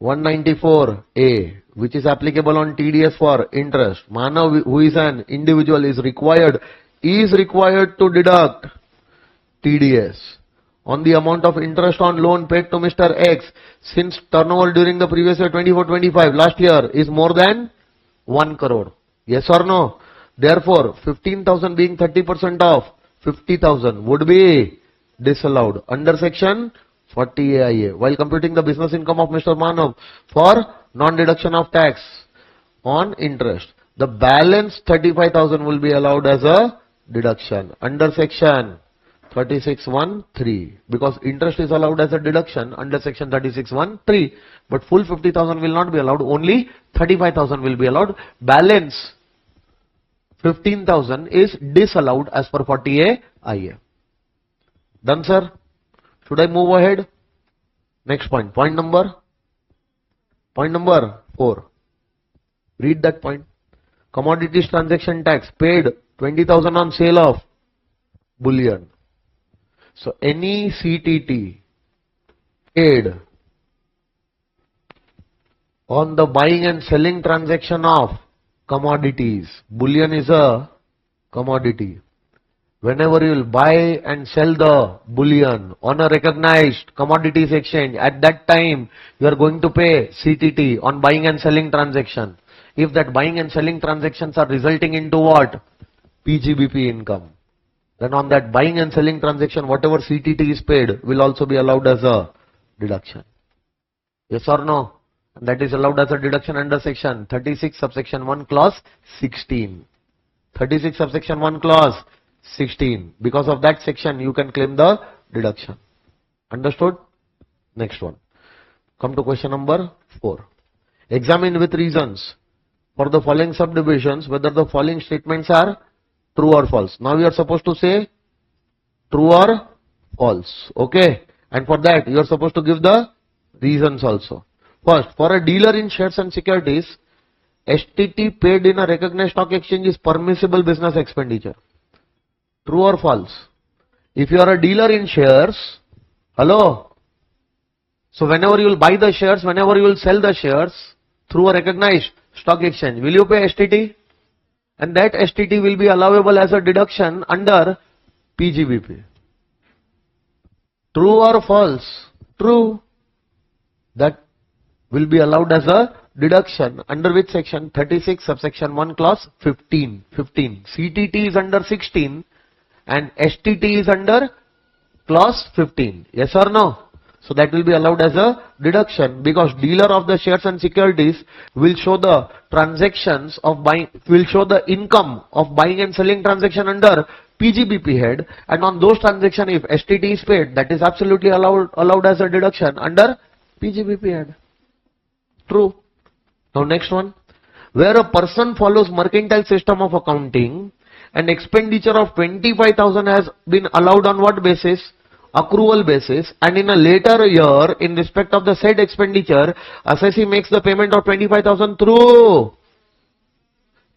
194A, which is applicable on TDS for interest, Manav, who is an individual, is required to deduct TDS on the amount of interest on loan paid to Mr. X, since turnover during the previous year 24-25, last year, is more than 1 crore. Yes or no? Therefore, 15,000 being 30% of 50,000 would be disallowed under section 40A while computing the business income of Mr. Manav for non-deduction of tax on interest. The balance 35,000 will be allowed as a deduction under section 36(1)(3), because interest is allowed as a deduction under section 36(1)(3), but full 50,000 will not be allowed, only 35,000 will be allowed. Balance 15,000 is disallowed as per 40A IA. Done, sir? Should I move ahead? Next point. Point number 4. Read that point. Commodities transaction tax paid 20,000 on sale of bullion. So any CTT paid on the buying and selling transaction of commodities. Bullion is a commodity. Whenever you will buy and sell the bullion on a recognized commodities exchange, at that time you are going to pay CTT on buying and selling transaction. If that buying and selling transactions are resulting into what? PGBP income. Then on that buying and selling transaction, whatever CTT is paid will also be allowed as a deduction. Yes or no? And that is allowed as a deduction under section 36 subsection 1 clause 16. 36 subsection 1 clause 16. Because of that section you can claim the deduction. Understood? Next one. Come to question number 4. Examine with reasons for the following subdivisions whether the following statements are true or false. Now you are supposed to say true or false. Okay. And for that you are supposed to give the reasons also. First, for a dealer in shares and securities, STT paid in a recognized stock exchange is permissible business expenditure. True or false? If you are a dealer in shares, hello? So whenever you will buy the shares, whenever you will sell the shares through a recognized stock exchange, will you pay STT? And that STT will be allowable as a deduction under PGBP. True or false? True. That will be allowed as a deduction under which section? 36 subsection 1 clause 15. CTT is under 16 and STT is under clause 15. Yes or no? So that will be allowed as a deduction because dealer of the shares and securities will show the transactions of buying, will show the income of buying and selling transaction under PGBP head, and on those transactions if STT is paid, that is absolutely allowed as a deduction under PGBP head. True. Now next one, where a person follows mercantile system of accounting and expenditure of 25,000 has been allowed on what basis? Accrual basis, and in a later year in respect of the said expenditure assessee makes the payment of 25,000 through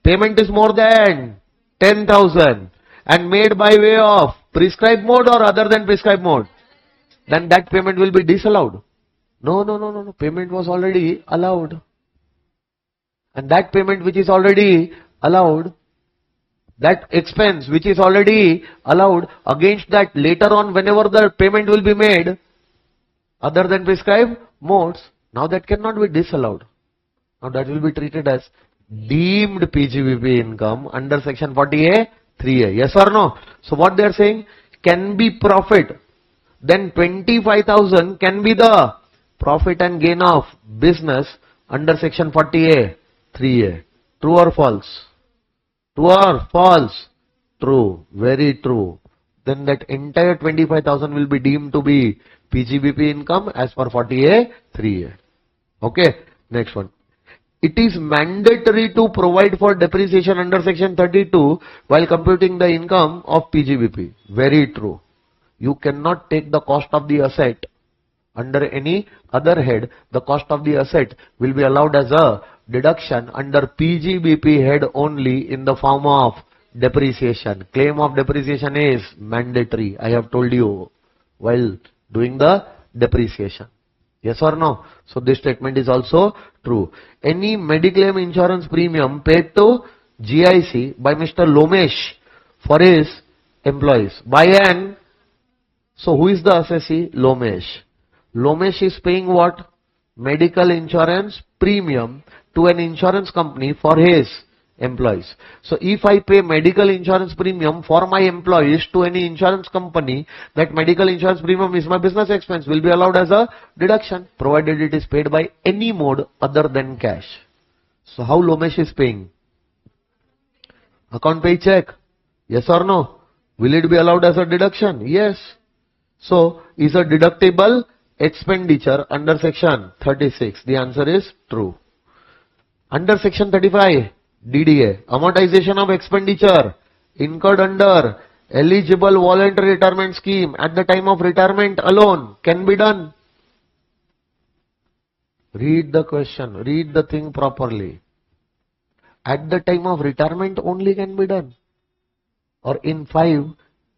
payment is more than 10,000 and made by way of prescribed mode or other than prescribed mode, then that payment will be disallowed. No. Payment was already allowed. And that payment which is already allowed, that expense which is already allowed, against that later on whenever the payment will be made other than prescribed modes, now that cannot be disallowed. Now that will be treated as deemed PGBP income under section 40A 3A. Yes or no? So what they are saying, can be profit, then 25,000 can be the profit and gain of business under section 40A 3A. True or false? True or false? True. Very true. Then that entire 25,000 will be deemed to be PGBP income as per 40A 3A. Okay. Next one. It is mandatory to provide for depreciation under section 32 while computing the income of PGBP. Very true. You cannot take the cost of the asset under any other head. The cost of the asset will be allowed as a deduction under PGBP head only in the form of depreciation. Claim of depreciation is mandatory. I have told you while doing the depreciation. Yes or no? So this statement is also true. Any mediclaim insurance premium paid to GIC by Mr. Lomesh for his employees by an, so who is the assessee? Lomesh. Lomesh is paying what? Medical insurance premium to an insurance company for his employees. So if I pay medical insurance premium for my employees to any insurance company, that medical insurance premium is my business expense, will be allowed as a deduction provided it is paid by any mode other than cash. So how Lomesh is paying? Account pay check. Yes or no? Will it be allowed as a deduction? Yes. So is a deductible expenditure under section 36? The answer is true. Under section 35, DDA, amortization of expenditure incurred under eligible voluntary retirement scheme at the time of retirement alone can be done. Read the question, read the thing properly. At the time of retirement only can be done, or in 5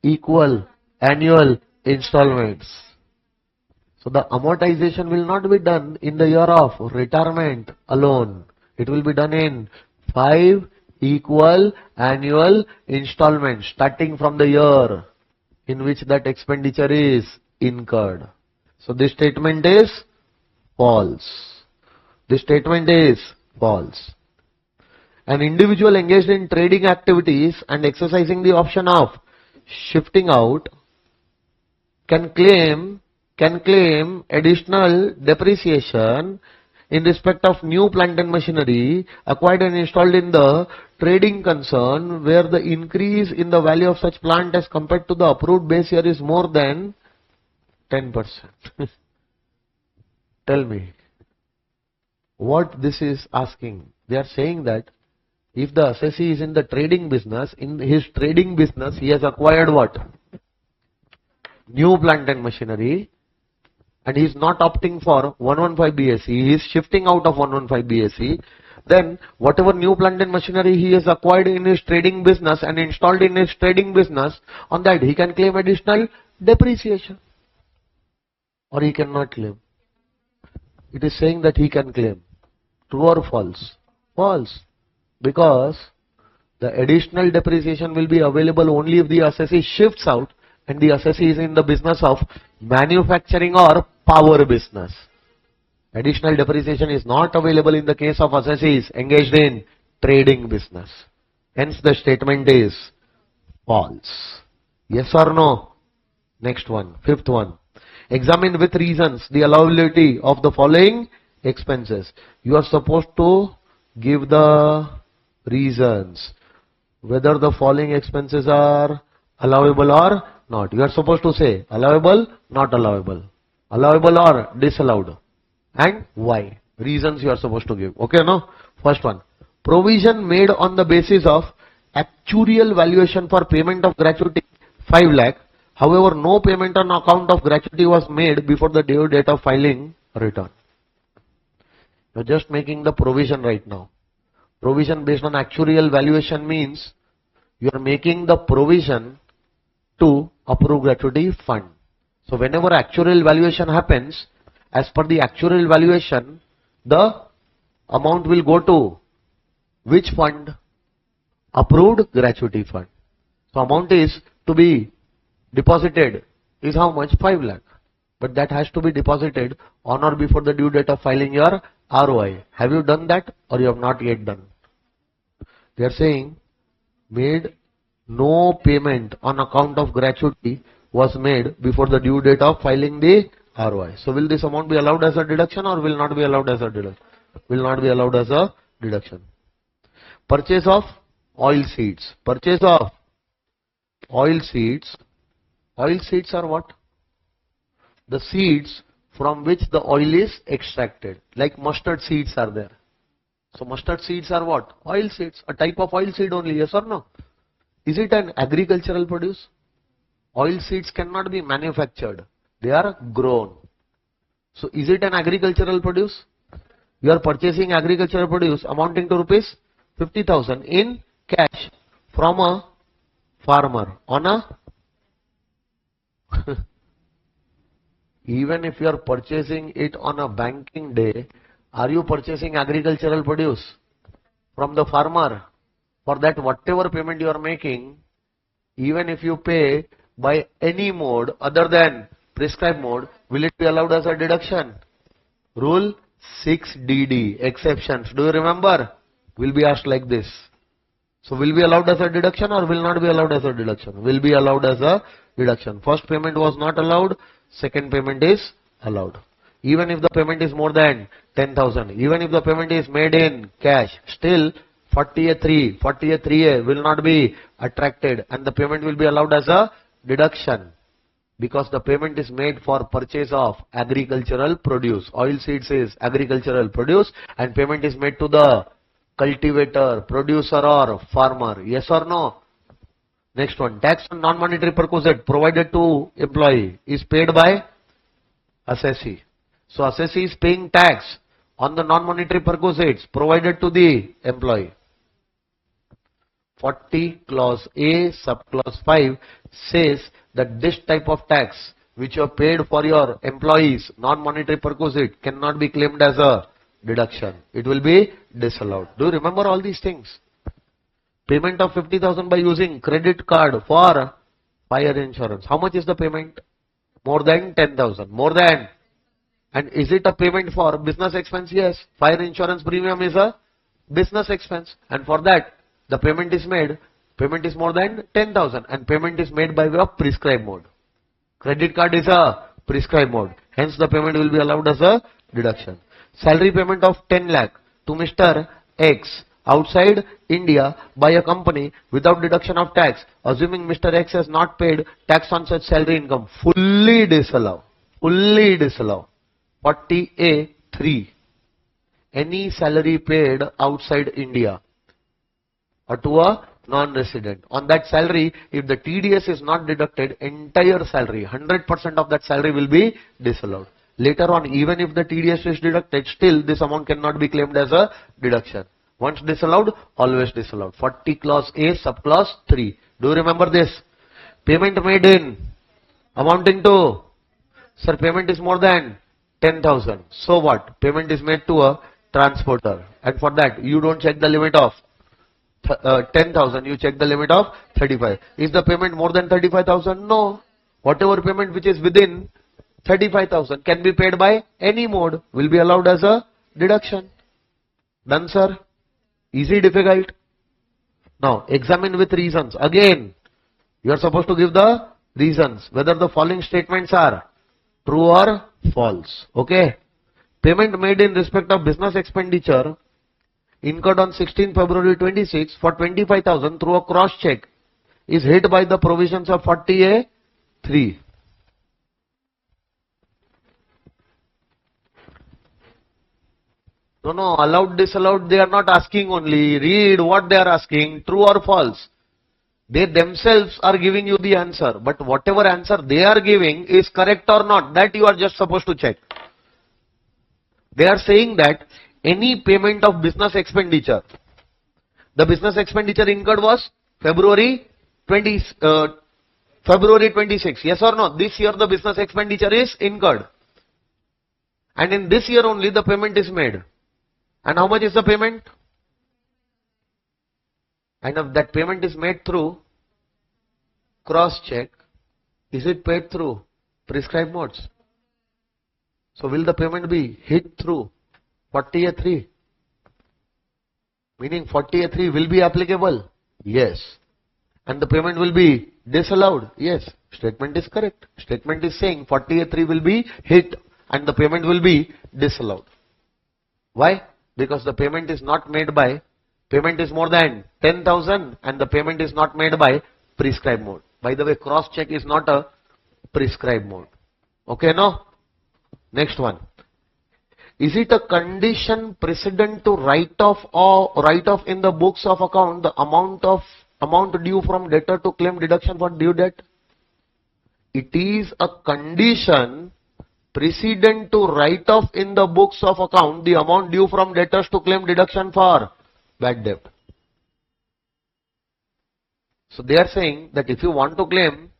equal annual installments. So the amortization will not be done in the year of retirement alone. It will be done in 5 equal annual installments starting from the year in which that expenditure is incurred. So this statement is false. This statement is false. An individual engaged in trading activities and exercising the option of shifting out can claim additional depreciation in respect of new plant and machinery acquired and installed in the trading concern where the increase in the value of such plant as compared to the approved base year is more than 10%. Tell me what this is asking. They are saying that if the assessee is in the trading business, in his trading business he has acquired what? New plant and machinery, and he is not opting for 115 BSE, he is shifting out of 115 BSE, then whatever new plant and machinery he has acquired in his trading business and installed in his trading business, on that he can claim additional depreciation. Or he cannot claim. It is saying that he can claim. True or false? False. Because the additional depreciation will be available only if the assessee shifts out and the assessee is in the business of manufacturing or power business. Additional depreciation is not available in the case of assessees engaged in trading business. Hence the statement is false. Yes or no? Next one, fifth one. Examine with reasons the allowability of the following expenses. You are supposed to give the reasons whether the following expenses are allowable or not. You are supposed to say allowable, not allowable, allowable or disallowed, and why. Reasons you are supposed to give. Okay, no? First one. Provision made on the basis of actuarial valuation for payment of gratuity 5 lakh. However, no payment on account of gratuity was made before the due date of filing return. You are just making the provision right now. Provision based on actuarial valuation means you are making the provision to approve gratuity fund. So whenever actuarial valuation happens, as per the actuarial valuation, the amount will go to which fund? Approved gratuity fund. So amount is to be deposited is how much? 5 lakh. But that has to be deposited on or before the due date of filing your ROI. Have you done that or you have not yet done? They are saying made no payment on account of gratuity was made before the due date of filing the ROI. So will this amount be allowed as a deduction or will not be allowed as a deduction? Will not be allowed as a deduction. Purchase of oil seeds. Purchase of oil seeds. Oil seeds are what? The seeds from which the oil is extracted. Like mustard seeds are there. So mustard seeds are what? Oil seeds. A type of oil seed only, yes or no? Is it an agricultural produce? Oil seeds cannot be manufactured. They are grown. So is it an agricultural produce? You are purchasing agricultural produce amounting to rupees 50,000 in cash from a farmer on a even if you are purchasing it on a banking day, are you purchasing agricultural produce from the farmer? For that whatever payment you are making, even if you pay by any mode other than prescribed mode, will it be allowed as a deduction? Rule 6DD, exceptions. Do you remember? Will be asked like this. So will be allowed as a deduction or will not be allowed as a deduction? Will be allowed as a deduction. First payment was not allowed, second payment is allowed. Even if the payment is more than 10,000, even if the payment is made in cash, still 40A3A will not be attracted and the payment will be allowed as a deduction because the payment is made for purchase of agricultural produce. Oil seeds is agricultural produce and payment is made to the cultivator, producer or farmer. Yes or no? Next one. Tax on non-monetary perquisite provided to employee is paid by assessee. So assessee is paying tax on the non-monetary perquisites provided to the employee. 40 clause A subclause 5 says that this type of tax which you have paid for your employees non-monetary perquisite cannot be claimed as a deduction. It will be disallowed. Do you remember all these things? Payment of 50,000 by using credit card for fire insurance. How much is the payment? More than 10,000. More than. And is it a payment for business expense? Yes. Fire insurance premium is a business expense. And for that, the payment is made. Payment is more than 10,000. And payment is made by way of prescribed mode. Credit card is a prescribed mode. Hence, the payment will be allowed as a deduction. Salary payment of 10 lakh to Mr. X outside India by a company without deduction of tax, assuming Mr. X has not paid tax on such salary income, fully disallow. Fully disallow. 40A3. Any salary paid outside India or to a non-resident. On that salary, if the TDS is not deducted, entire salary, 100% of that salary will be disallowed. Later on, even if the TDS is deducted, still this amount cannot be claimed as a deduction. Once disallowed, always disallowed. 40 clause A subclause 3. Do you remember this? Payment made in amounting to, sir, payment is more than 10,000. So what? Payment is made to a transporter. And for that, you don't check the limit of 10,000. You check the limit of 35. Is the payment more than 35,000? No. Whatever payment which is within 35,000 can be paid by any mode, will be allowed as a deduction. Done, sir? Easy, difficult? Now, examine with reasons. Again, you are supposed to give the reasons, whether the following statements are true or false. Okay? Payment made in respect of business expenditure incurred on 16 February 26 for 25,000 through a cross check is hit by the provisions of 40A3. No, allowed, disallowed, they are not asking only. Read what they are asking, true or false. They themselves are giving you the answer, but whatever answer they are giving is correct or not, that you are just supposed to check. They are saying that any payment of business expenditure, the business expenditure incurred was February 26. Yes or no? This year the business expenditure is incurred. And in this year only the payment is made. And how much is the payment? And if that payment is made through cross check, is it paid through prescribed modes? So will the payment be hit through 40A3? Meaning 40A3 will be applicable? Yes. And the payment will be disallowed? Yes. Statement is correct. Statement is saying 40A3 will be hit and the payment will be disallowed. Why? Because the payment is not made by, payment is more than 10,000 and the payment is not made by prescribed mode. By the way, cross check is not a prescribed mode. Okay, no? Next one. Is it a condition precedent to write off in the books of account the amount due from debtor to claim deduction for due debt? It is a condition precedent to write off in the books of account the amount due from debtors to claim deduction for bad debt. So they are saying that if you want to claim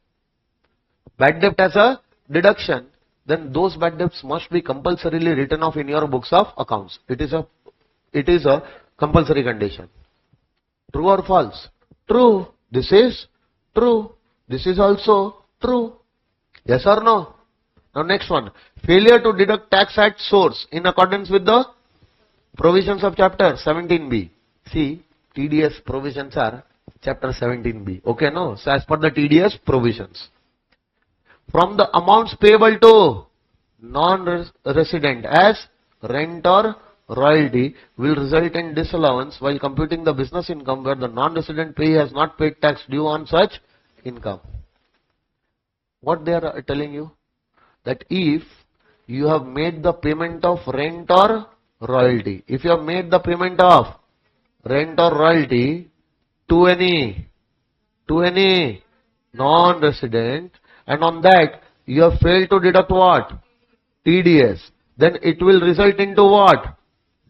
bad debt as a deduction, then those bad debts must be compulsorily written off in your books of accounts. It is a compulsory condition. True or false? True. This is true. This is also true. Yes or no? Now next one. Failure to deduct tax at source in accordance with the provisions of chapter 17B. See, TDS provisions are chapter 17B. Okay, no? So as per the TDS provisions, from the amounts payable to non-resident as rent or royalty will result in disallowance while computing the business income where the non-resident payee has not paid tax due on such income. What they are telling you? That if you have made the payment of rent or royalty, if you have made the payment of rent or royalty to any non-resident, and on that you have failed to deduct what? TDS. Then it will result into what?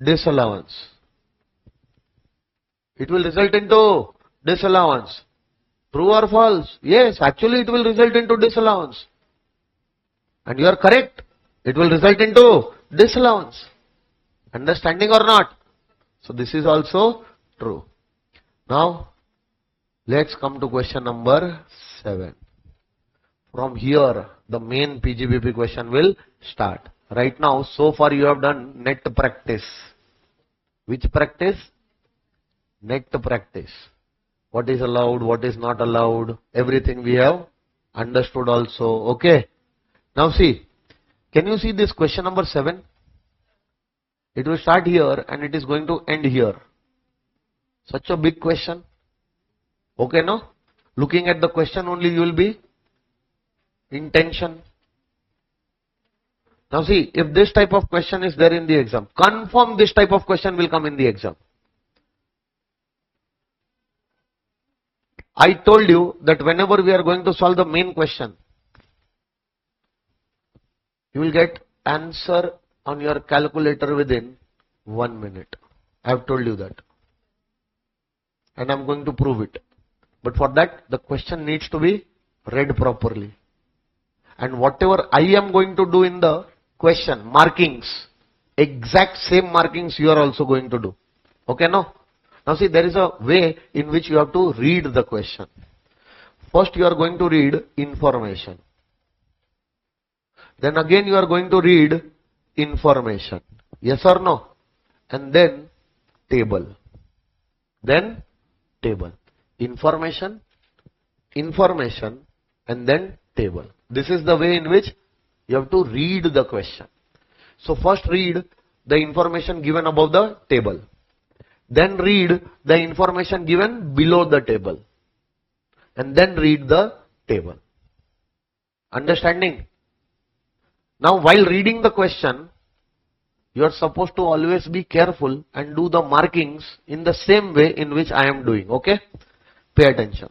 Disallowance. It will result into disallowance. True or false? Yes, actually it will result into disallowance. And you are correct. It will result into disallowance. Understanding or not? So this is also true. Now, let's come to question number 7. From here, the main PGBP question will start. Right now, so far you have done net practice. Which practice? Net practice. What is allowed, what is not allowed, everything we have understood also. Okay. Now see, can you see this question number 7? It will start here and it is going to end here. Such a big question. Okay, no? Looking at the question only you will be in tension. Now see, if this type of question is there in the exam, confirm this type of question will come in the exam. I told you that whenever we are going to solve the main question, you will get answer on your calculator within 1 minute. I have told you that. And I am going to prove it. But for that, the question needs to be read properly. And whatever I am going to do in the question, markings, exact same markings you are also going to do. Okay, no? Now see, there is a way in which you have to read the question. First, you are going to read information. Then again you are going to read information. Yes or no? And then table. Then table. Information, information, and then table. This is the way in which you have to read the question. So first read the information given above the table. Then read the information given below the table. And then read the table. Understanding? Now while reading the question, you are supposed to always be careful and do the markings in the same way in which I am doing. Okay? Pay attention.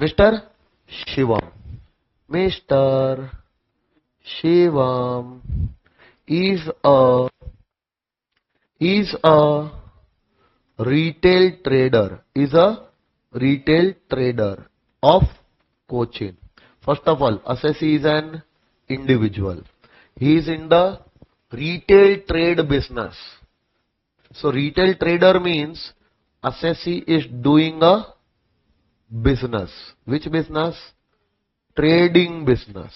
Mr. Shivam. Mr. Shivam is a retail trader. Is a retail trader of Cochin. First of all, assessee is an individual. He is in the retail trade business. So retail trader means assessee is doing a business. Which business? Trading business.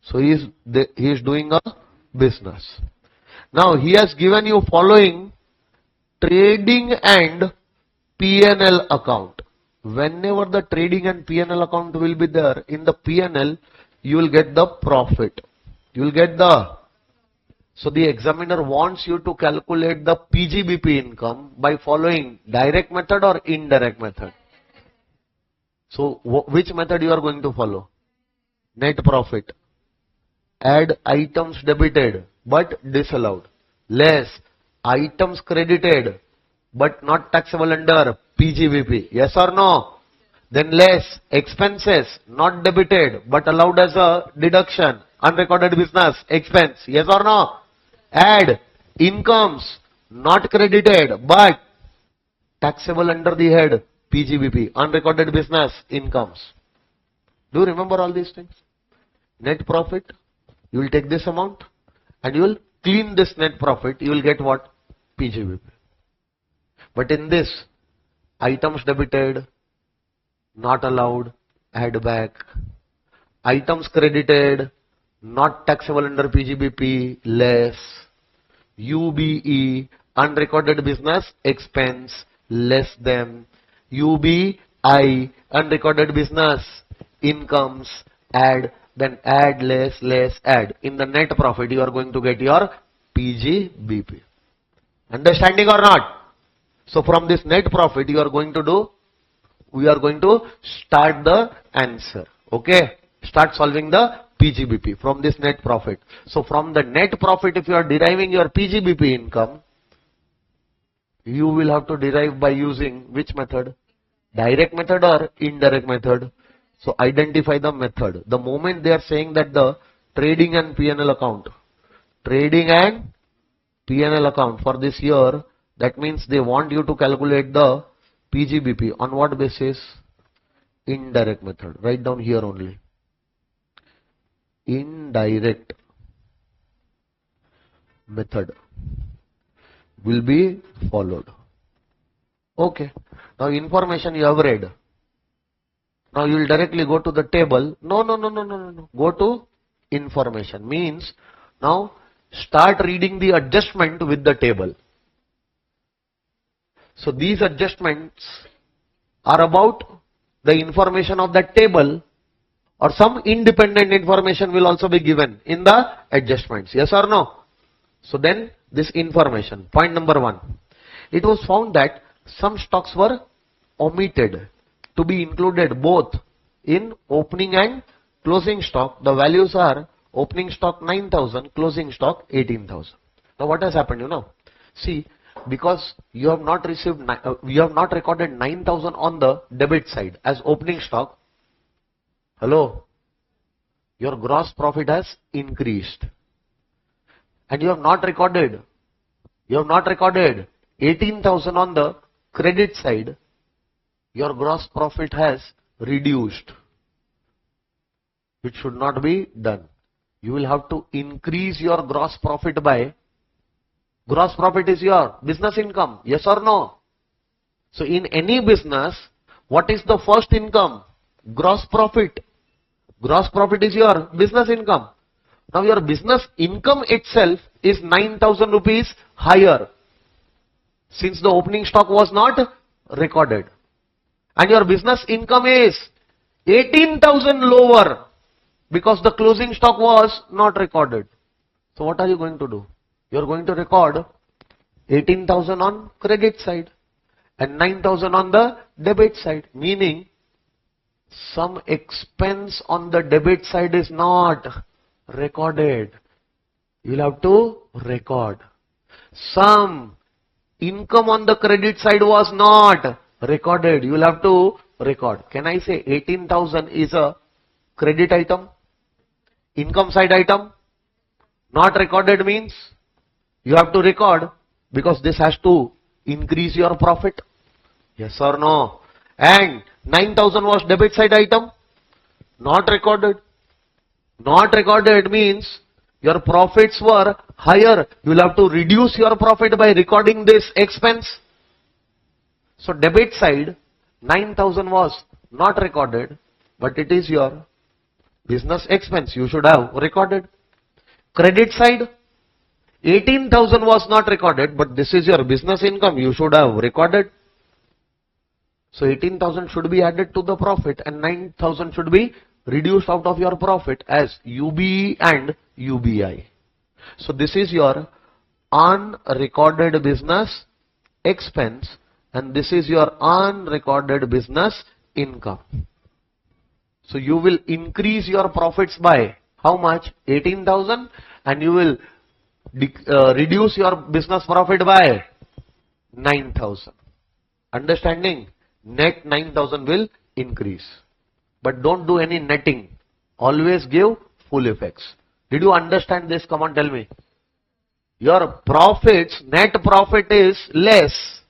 So he is doing a business. Now he has given you following trading and P&L account. Whenever the trading and P&L account will be there, in the P&L you will get the profit. You will get the... So the examiner wants you to calculate the PGBP income by following direct method or indirect method. So which method you are going to follow? Net profit. Add items debited but disallowed. Less items credited but not taxable under PGBP. Yes or no? Then less expenses not debited but allowed as a deduction. Unrecorded business expense. Yes or no? Add incomes not credited but taxable under the head PGBP. Unrecorded business incomes. Do you remember all these things? Net profit. You will take this amount and you will clean this net profit. You will get what? PGBP. But in this, items debited, not allowed, add back. Items credited, not taxable under PGBP, less. UBE, unrecorded business expense, less than. UBI, unrecorded business incomes, add. Then add, less, add. In the net profit, you are going to get your PGBP. Understanding or not? So from this net profit, you are going to do, we are going to start the answer. Okay? Start solving the PGBP from this net profit. So from the net profit, if you are deriving your PGBP income, you will have to derive by using which method? Direct method or indirect method? So identify the method. The moment they are saying that the trading and P&L account, trading and P&L account for this year, that means they want you to calculate the PGBP. On what basis? Indirect method. Write down here only. Indirect method will be followed. Okay. Now information you have read. Now you will directly go to the table. No. Go to information. Means now start reading the adjustment with the table. So these adjustments are about the information of that table, or some independent information will also be given in the adjustments. Yes or no? So then this information. Point number 1. It was found that some stocks were omitted to be included both in opening and closing stock. The values are opening stock 9,000, closing stock 18,000. Now what has happened, you know? See, because you have not received, you have not recorded 9,000 on the debit side as opening stock. Hello? Your gross profit has increased. And you have not recorded 18,000 on the credit side. Your gross profit has reduced. It should not be done. You will have to increase your gross profit by, gross profit is your business income, yes or no? So in any business, what is the first income? Gross profit. Gross profit is your business income. Now your business income itself is 9,000 rupees higher since the opening stock was not recorded. And your business income is 18,000 lower because the closing stock was not recorded. So what are you going to do? You are going to record 18,000 on credit side and 9,000 on the debit side, meaning some expense on the debit side is not recorded. You will have to record. Some income on the credit side was not recorded. You will have to record. Can I say 18,000 is a credit item? Income side item? Not recorded means you have to record because this has to increase your profit. Yes or no? And 9,000 was debit side item? Not recorded. Not recorded means your profits were higher. You will have to reduce your profit by recording this expense. So debit side 9,000 was not recorded, but it is your business expense. You should have recorded. Credit side 18,000 was not recorded, but this is your business income. You should have recorded. So 18,000 should be added to the profit and 9,000 should be reduced out of your profit as UBE and UBI. So this is your unrecorded business expense and this is your unrecorded business income. So you will increase your profits by how much? 18,000, and you will reduce your business profit by 9,000. Understanding? Net 9,000 will increase. But don't do any netting. Always give full effects. Did you understand this? Come on, tell me. Your profits, net profit is less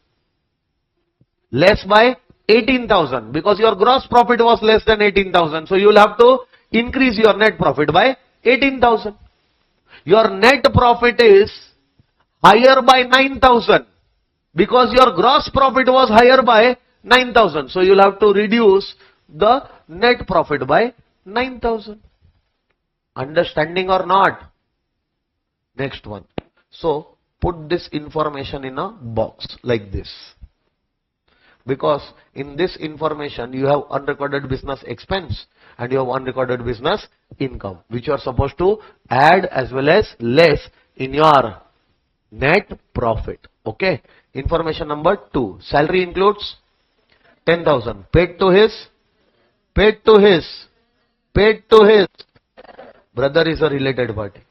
by 18,000 because your gross profit was less than 18,000. So you will have to increase your net profit by 18,000. Your net profit is higher by 9,000 because your gross profit was higher by 9,000. So you will have to reduce the net profit by 9,000. Understanding or not? Next one. So put this information in a box like this. Because in this information you have unrecorded business expense and you have unrecorded business income, which you are supposed to add as well as less in your net profit. Okay. Information number 2. Salary includes 10,000 paid to his brother is a related party.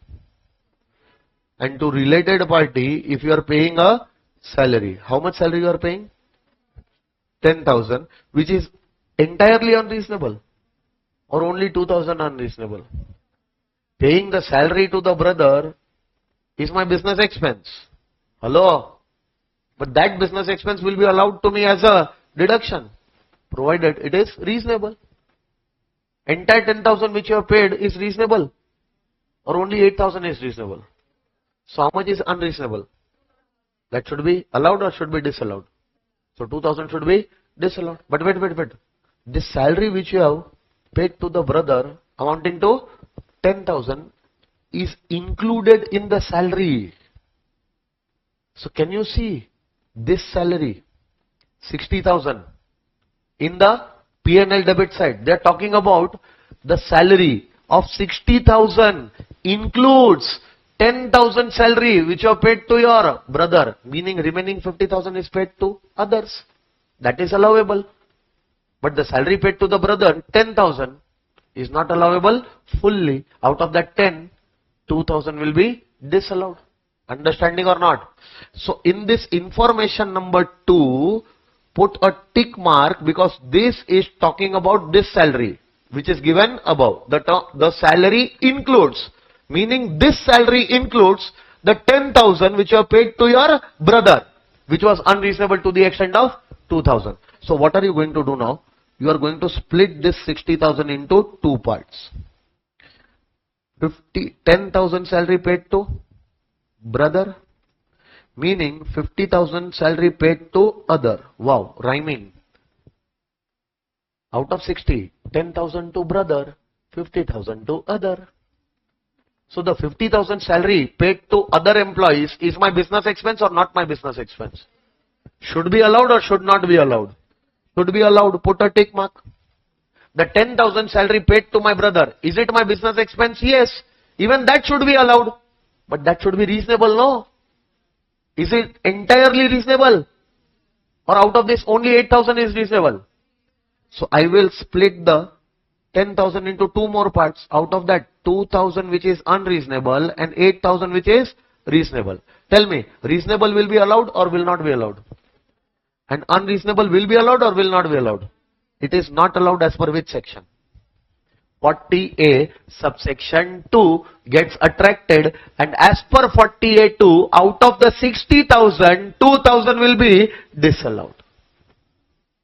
And to related party, if you are paying a salary, how much salary you are paying? 10,000, which is entirely unreasonable, or only 2,000 unreasonable. Paying the salary to the brother is my business expense. Hello? But that business expense will be allowed to me as a deduction, provided it is reasonable. Entire 10,000 which you have paid is reasonable, or only 8,000 is reasonable. So how much is unreasonable? That should be allowed or should be disallowed? So 2,000 should be disallowed. But wait. This salary which you have paid to the brother amounting to 10,000 is included in the salary. So can you see this salary 60,000 in the P&L debit side? They are talking about the salary of 60,000 includes 10,000 salary which you have paid to your brother, meaning remaining 50,000 is paid to others. That is allowable. But the salary paid to the brother, 10,000, is not allowable fully. Out of that 10, 2,000 will be disallowed. Understanding or not? So in this information number 2, put a tick mark because this is talking about this salary which is given above. The salary includes, meaning this salary includes the 10,000 which you have paid to your brother, which was unreasonable to the extent of 2,000. So what are you going to do now? You are going to split this 60,000 into 2 parts. 10,000 salary paid to brother, meaning 50,000 salary paid to other. Wow, rhyming. Out of 60, 10,000 to brother, 50,000 to other. So the 50,000 salary paid to other employees is my business expense or not my business expense? Should be allowed or should not be allowed? Should be allowed. Put a tick mark. The 10,000 salary paid to my brother, is it my business expense? Yes. Even that should be allowed. But that should be reasonable, no? Is it entirely reasonable? Or out of this only 8,000 is reasonable? So I will split the 10,000 into two more parts. Out of that 2,000 which is unreasonable and 8,000 which is reasonable. Tell me, reasonable will be allowed or will not be allowed? And unreasonable will be allowed or will not be allowed? It is not allowed as per which section? 40A subsection 2 gets attracted, and as per 40A2, out of the 60,000, 2,000 will be disallowed.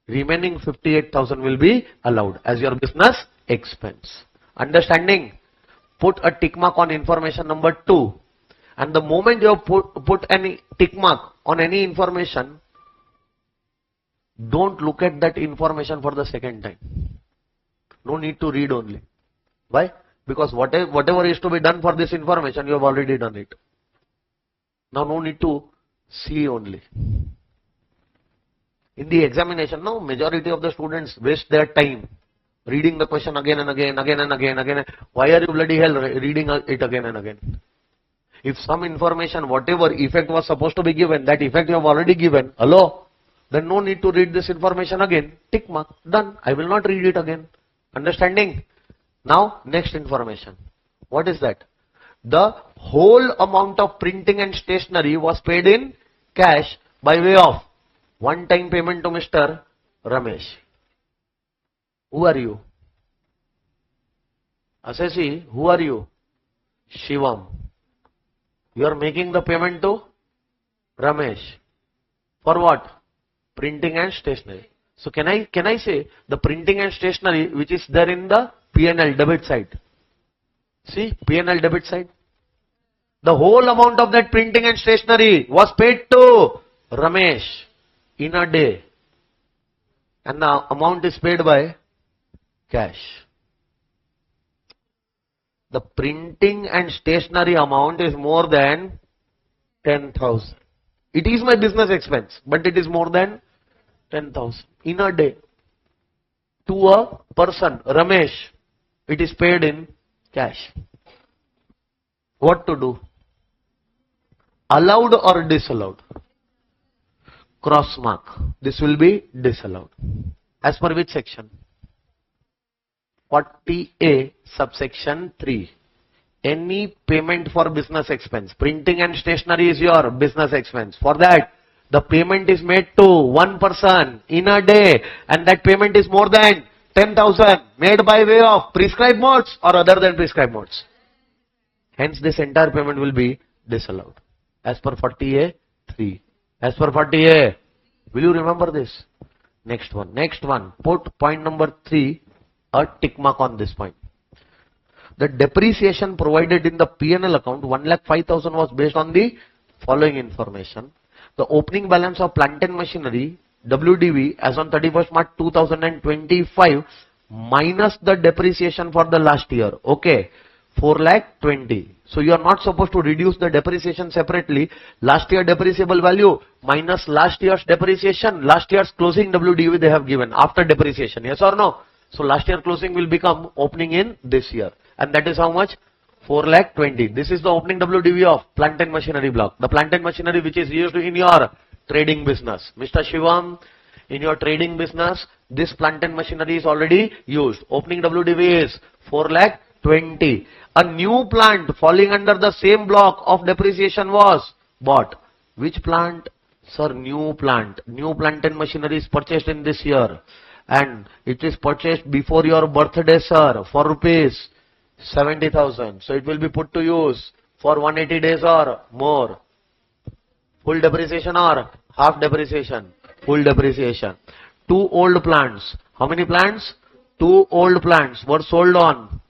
Remaining 58,000 will be allowed as your business expense. Understanding? Put a tick mark on information number 2. And the moment you put any tick mark on any information, don't look at that information for the second time. No need to read only. Why? Because whatever is to be done for this information, you have already done it. Now no need to see only. In the examination, no, majority of the students waste their time reading the question again and again, again and again, again. Why are you bloody hell reading it again and again? If some information, whatever effect was supposed to be given, that effect you have already given, hello, then no need to read this information again. Tick mark, done. I will not read it again. Understanding? Now, next information. What is that? The whole amount of printing and stationery was paid in cash by way of one-time payment to Mr. Ramesh. Who are you? Assessee, who are you? Shivam. You are making the payment to Ramesh. For what? Printing and stationery. So can I say the printing and stationery which is there in the P&L debit side? See, P&L debit side. The whole amount of that printing and stationery was paid to Ramesh in a day. And the amount is paid by cash. The printing and stationery amount is more than 10,000. It is my business expense, but it is more than 10,000 in a day. To a person, Ramesh, it is paid in cash. What to do? Allowed or disallowed? Cross mark. This will be disallowed. As per which section? 40A subsection 3. Any payment for business expense. Printing and stationery is your business expense. For that, the payment is made to one person in a day, and that payment is more than 10,000, made by way of prescribed modes or other than prescribed modes. Hence, this entire payment will be disallowed. As per 40A 3. As per 40A. Will you remember this? Next one. Next one. Put point number 3, a tick mark on this point. The depreciation provided in the P&L account, 1,05,000, was based on the following information. The opening balance of plant and machinery, WDV, as on 31st March 2025, minus the depreciation for the last year. Okay, 4,20,000. So you are not supposed to reduce the depreciation separately. Last year depreciable value minus last year's depreciation. Last year's closing WDV they have given after depreciation. Yes or no? So last year closing will become opening in this year. And that is how much? 4,20,000. This is the opening WDV of plant and machinery block. The plant and machinery which is used in your trading business. Mr. Shivam, in your trading business, this plant and machinery is already used. Opening WDV is 4,20,000. A new plant falling under the same block of depreciation was bought. Which plant? Sir, new plant. New plant and machinery is purchased in this year. And it is purchased before your birthday, sir, for rupees 70,000. So it will be put to use for 180 days or more. Full depreciation or half depreciation? Full depreciation. 2 old plants. How many plants? 2 old plants were sold on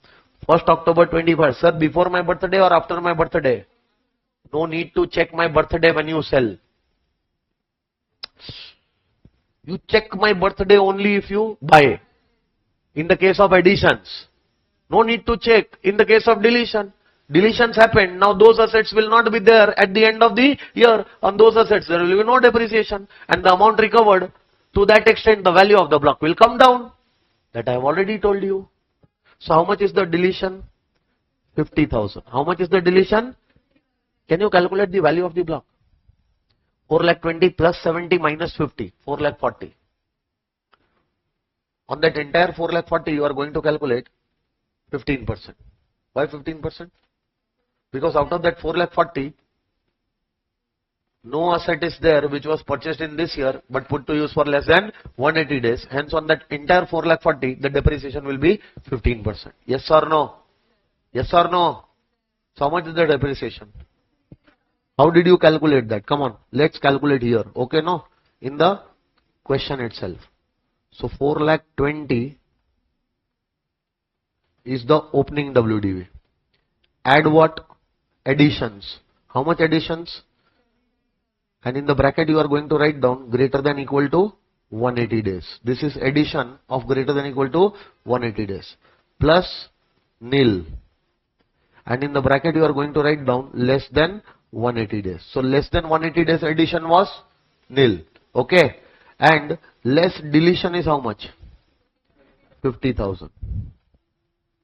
1st October 21st. Sir, before my birthday or after my birthday? No need to check my birthday when you sell. You check my birthday only if you buy. In the case of additions. No need to check in the case of deletion. Deletions happened. Now those assets will not be there at the end of the year. On those assets there will be no depreciation, and the amount recovered, to that extent the value of the block will come down. That I have already told you. So how much is the deletion? 50,000. How much is the deletion? Can you calculate the value of the block? 4,20,000 plus 70 minus 50, 4,40,000. On that entire 4,40,000 you are going to calculate 15%. Why 15%? Because out of that 4,40,000, no asset is there which was purchased in this year but put to use for less than 180 days. Hence on that entire 4,40,000 the depreciation will be 15%. Yes or no? Yes or no? So how much is the depreciation? How did you calculate that? Come on, let's calculate here. Okay, no? In the question itself. So 4,20,000 is the opening WDV. Add what? Additions. How much additions? And in the bracket you are going to write down greater than equal to 180 days. This is addition of greater than equal to 180 days. Plus nil. And in the bracket you are going to write down less than 180 days. So less than 180 days addition was nil. Okay. And less deletion is how much? 50,000.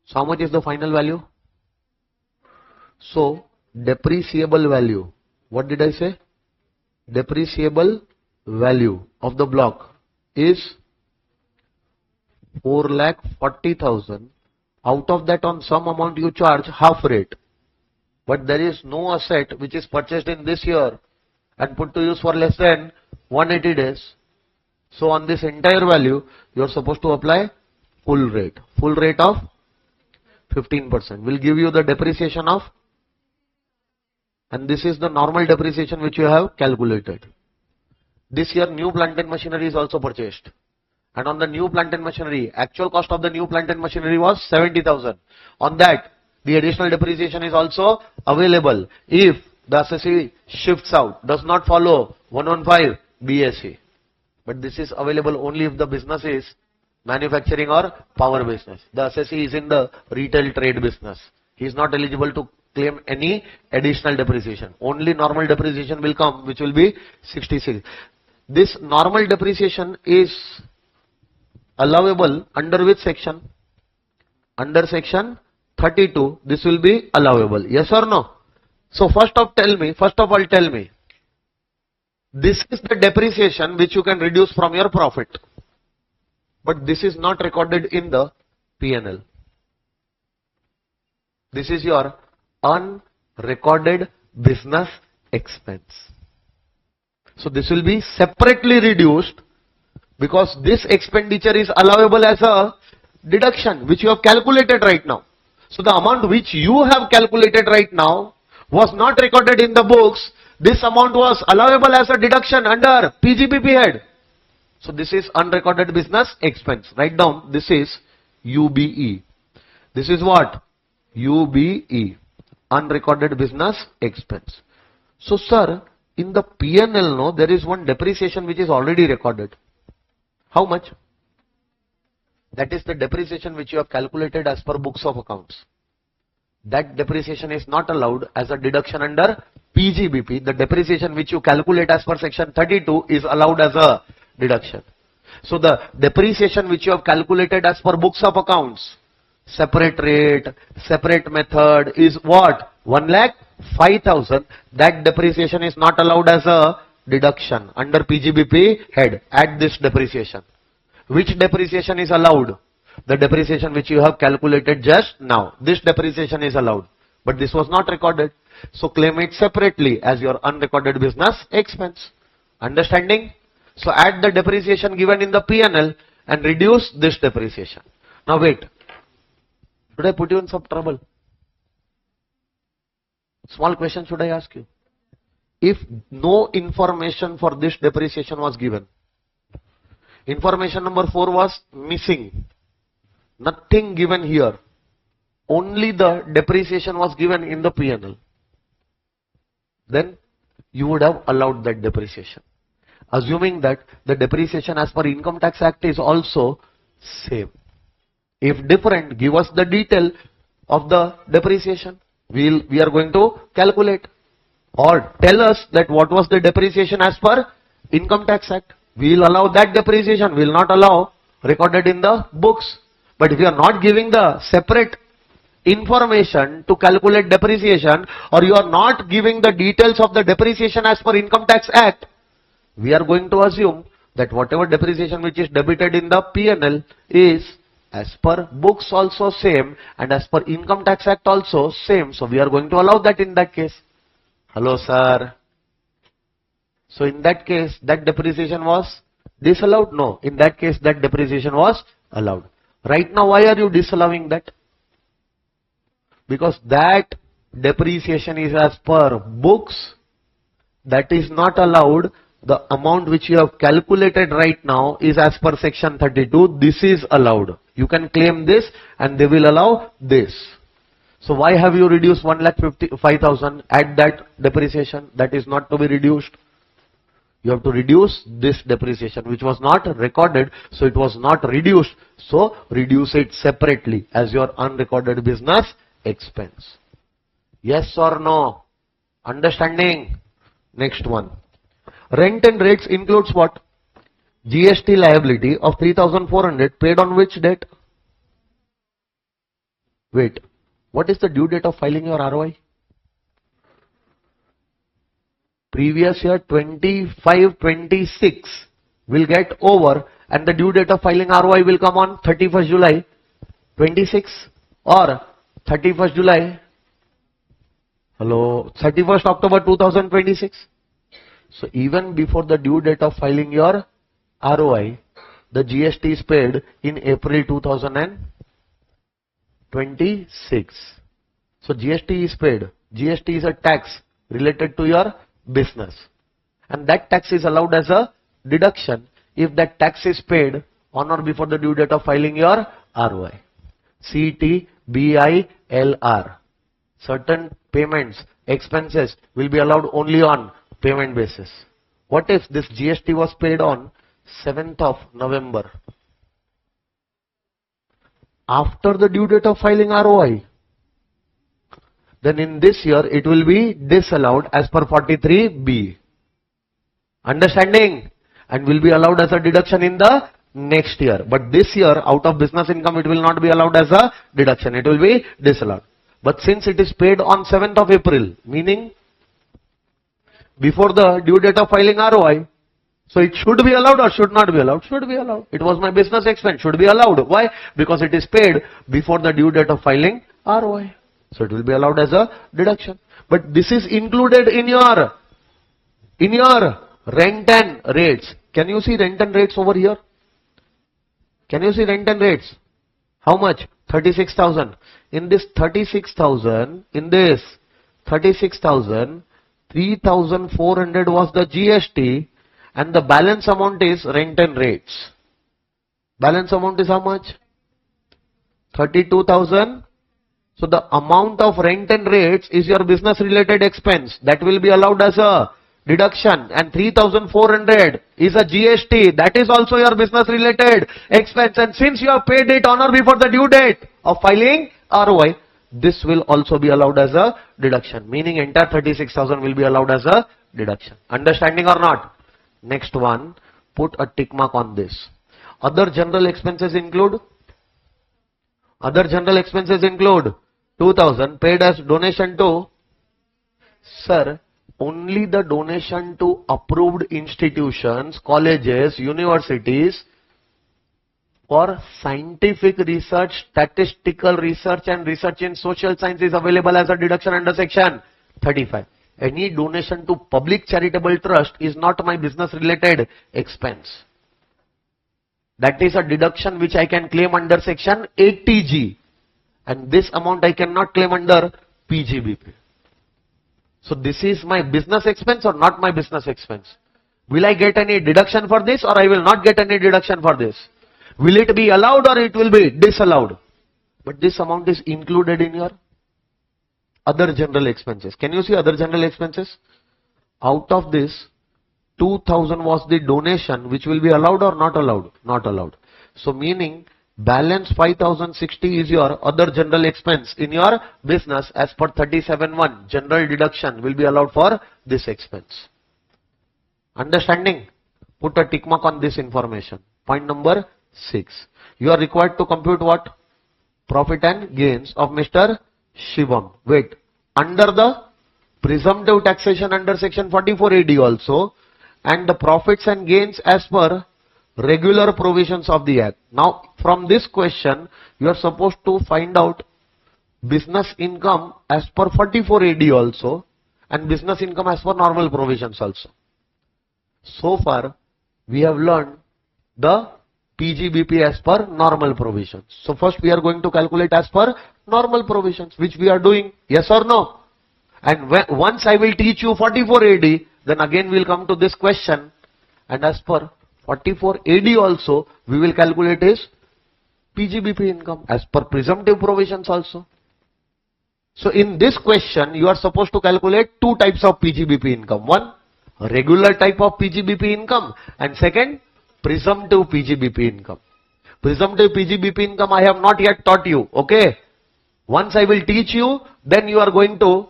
So how much is the final value? So depreciable value. What did I say? Depreciable value of the block is 4,40,000. Out of that, on some amount you charge half rate. But there is no asset which is purchased in this year and put to use for less than 180 days. So on this entire value, you are supposed to apply full rate. Full rate of 15% will give you the depreciation of, and this is the normal depreciation which you have calculated. This year new plant and machinery is also purchased. And on the new plant and machinery, actual cost of the new plant and machinery was 70,000. On that, the additional depreciation is also available if the assessee shifts out, does not follow 115 BSE. But this is available only if the business is manufacturing or power business. The assessee is in the retail trade business. He is not eligible to claim any additional depreciation. Only normal depreciation will come, which will be 66. This normal depreciation is allowable under which section? Under section 32. This will be allowable. Yes or no? So first of all tell me, this is the depreciation which you can reduce from your profit. But this is not recorded in the P&L. This is your unrecorded business expense. So this will be separately reduced because this expenditure is allowable as a deduction which you have calculated right now. So the amount which you have calculated right now was not recorded in the books. This amount was allowable as a deduction under PGBP head. So this is unrecorded business expense. Write down, this is UBE. This is what? UBE. Unrecorded business expense. So sir, in the P&L, no, there is one depreciation which is already recorded. How much? That is the depreciation which you have calculated as per books of accounts. That depreciation is not allowed as a deduction under PGBP. The depreciation which you calculate as per section 32 is allowed as a deduction. So the depreciation which you have calculated as per books of accounts, separate rate, separate method is what? 1,05,000. That depreciation is not allowed as a deduction under PGBP head. Add this depreciation. Which depreciation is allowed? The depreciation which you have calculated just now. This depreciation is allowed. But this was not recorded. So claim it separately as your unrecorded business expense. Understanding? So add the depreciation given in the P&L and reduce this depreciation. Now wait. Should I put you in some trouble? Small question should I ask you? If no information for this depreciation was given, information number 4 was missing, nothing given here, only the depreciation was given in the P&L, then you would have allowed that depreciation. Assuming that the depreciation as per Income Tax Act is also same. If different, give us the detail of the depreciation. We are going to calculate. Or tell us that what was the depreciation as per Income Tax Act. We will allow that depreciation. We will not allow recorded in the books. But if you are not giving the separate information to calculate depreciation, or you are not giving the details of the depreciation as per Income Tax Act, we are going to assume that whatever depreciation which is debited in the P&L is as per books also same and as per Income Tax Act also same. So we are going to allow that in that case. Hello sir. So in that case, that depreciation was disallowed? No. In that case, that depreciation was allowed. Right now, why are you disallowing that? Because that depreciation is as per books. That is not allowed. The amount which you have calculated right now is as per section 32. This is allowed. You can claim this and they will allow this. So why have you reduced 1,55,000 at that depreciation? That is not to be reduced. You have to reduce this depreciation which was not recorded, so it was not reduced. So reduce it separately as your unrecorded business expense. Yes or no? Understanding? Next one. Rent and rates includes what? GST liability of 3,400 paid on which date? Wait. What is the due date of filing your ROI? Previous year 25-26 will get over and the due date of filing ROI will come on 31st July 26 or 31st July, 31st October 2026. So even before the due date of filing your ROI, the GST is paid in April 2026. So GST is paid. GST is a tax related to your business. And that tax is allowed as a deduction if that tax is paid on or before the due date of filing your ROI. CTBILR. Certain payments, expenses will be allowed only on payment basis. What if this GST was paid on 7th of November? After the due date of filing ROI, then in this year it will be disallowed as per 43B. Understanding? And will be allowed as a deduction in the next year. But this year, out of business income, it will not be allowed as a deduction. It will be disallowed. But since it is paid on 7th of April, meaning before the due date of filing ROI, so it should be allowed or should not be allowed? Should be allowed. It was my business expense. Should be allowed. Why? Because it is paid before the due date of filing ROI. So it will be allowed as a deduction. But this is included in your rent and rates. Can you see rent and rates over here? Can you see rent and rates? How much? 36,000. In this 36,000, 3,400 was the GST and the balance amount is rent and rates. Balance amount is how much? 32,000. So the amount of rent and rates is your business related expense. That will be allowed as a deduction, and 3,400 is a GST. That is also your business related expense. And since you have paid it on or before the due date of filing ROI, this will also be allowed as a deduction. Meaning entire 36,000 will be allowed as a deduction. Understanding or not? Next one, put a tick mark on this. Other general expenses include? Other general expenses include 2,000 paid as donation to? Sir, only the donation to approved institutions, colleges, universities for scientific research, statistical research and research in social science is available as a deduction under section 35. Any donation to public charitable trust is not my business related expense. That is a deduction which I can claim under section 80G. And this amount I cannot claim under PGBP. So this is my business expense or not my business expense? Will I get any deduction for this or I will not get any deduction for this? Will it be allowed or it will be disallowed? But this amount is included in your other general expenses. Can you see other general expenses? Out of this, 2,000 was the donation which will be allowed or not allowed? Not allowed. So meaning Balance 5060 is your other general expense in your business. As per 37(1), general deduction will be allowed for this expense. Understanding? Put a tick mark on this information. Point number 6. You are required to compute what? Profit and gains of Mr. Shivam. Wait. Under the presumptive taxation under section 44 AD also, and the profits and gains as per regular provisions of the Act. Now, from this question, you are supposed to find out business income as per 44 AD also, and business income as per normal provisions also. So far, we have learned the PGBP as per normal provisions. So first we are going to calculate as per normal provisions, which we are doing. Yes or no? And once I will teach you 44 AD, then again we will come to this question, and as per 44 AD also, we will calculate his PGBP income as per presumptive provisions also. So in this question, you are supposed to calculate two types of PGBP income. One, regular type of PGBP income, and second, presumptive PGBP income. Presumptive PGBP income I have not yet taught you. Okay. Once I will teach you, then you are going to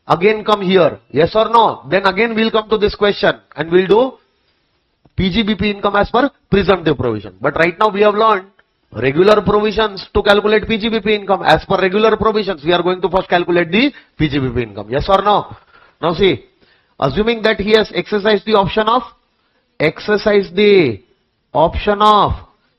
again come here. Yes or no? Then again we'll come to this question and we'll do PGBP income as per presumptive provision. But right now we have learned regular provisions to calculate PGBP income. As per regular provisions, we are going to first calculate the PGBP income. Yes or no? Now see, assuming that he has exercised the option of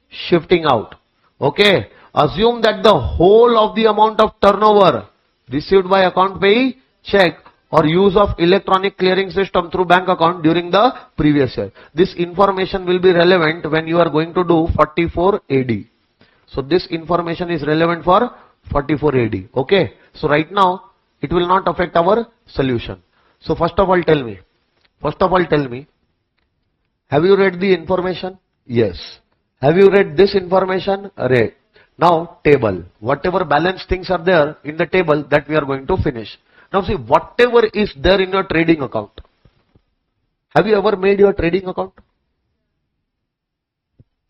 shifting out. Okay. Assume that the whole of the amount of turnover received by account payee, check, or use of electronic clearing system through bank account during the previous year. This information will be relevant when you are going to do 44 AD. So this information is relevant for 44 AD. Okay. So right now it will not affect our solution. So first of all tell me, have you read the information? Yes. Have you read this information? Read. Now table. Whatever balance things are there in the table, that we are going to finish. Now see, whatever is there in your trading account. Have you ever made your trading account?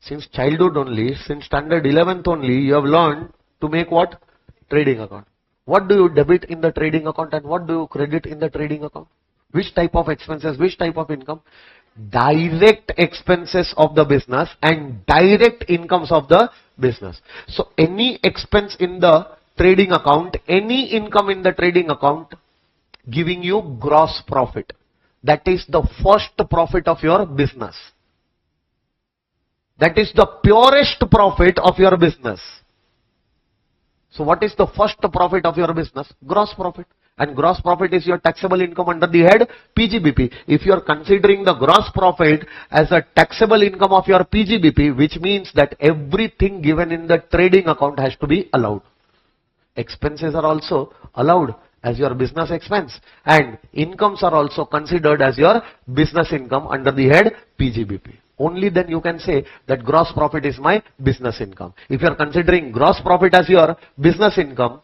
Since childhood only, since standard 11th only, you have learned to make what? Trading account. What do you debit in the trading account and what do you credit in the trading account? Which type of expenses, which type of income? Direct expenses of the business and direct incomes of the business. So any expense in the trading account, any income in the trading account giving you gross profit. That is the first profit of your business. That is the purest profit of your business. So what is the first profit of your business? Gross profit. And gross profit is your taxable income under the head PGBP. If you are considering the gross profit as a taxable income of your PGBP, which means that everything given in the trading account has to be allowed. Expenses are also allowed as your business expense, and incomes are also considered as your business income under the head PGBP. Only then you can say that gross profit is my business income. If you are considering gross profit as your business income,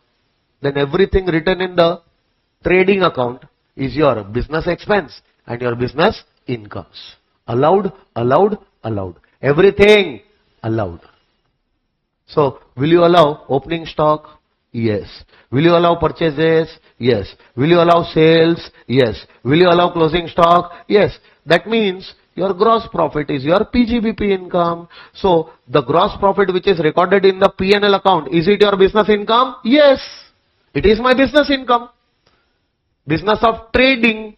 then everything written in the trading account is your business expense and your business incomes. Allowed, allowed, allowed. Everything allowed. So, will you allow opening stock? Yes. Will you allow purchases? Yes. Will you allow sales? Yes. Will you allow closing stock? Yes. That means your gross profit is your PGBP income. So, the gross profit which is recorded in the P&L account, is it your business income? Yes. It is my business income. Business of trading.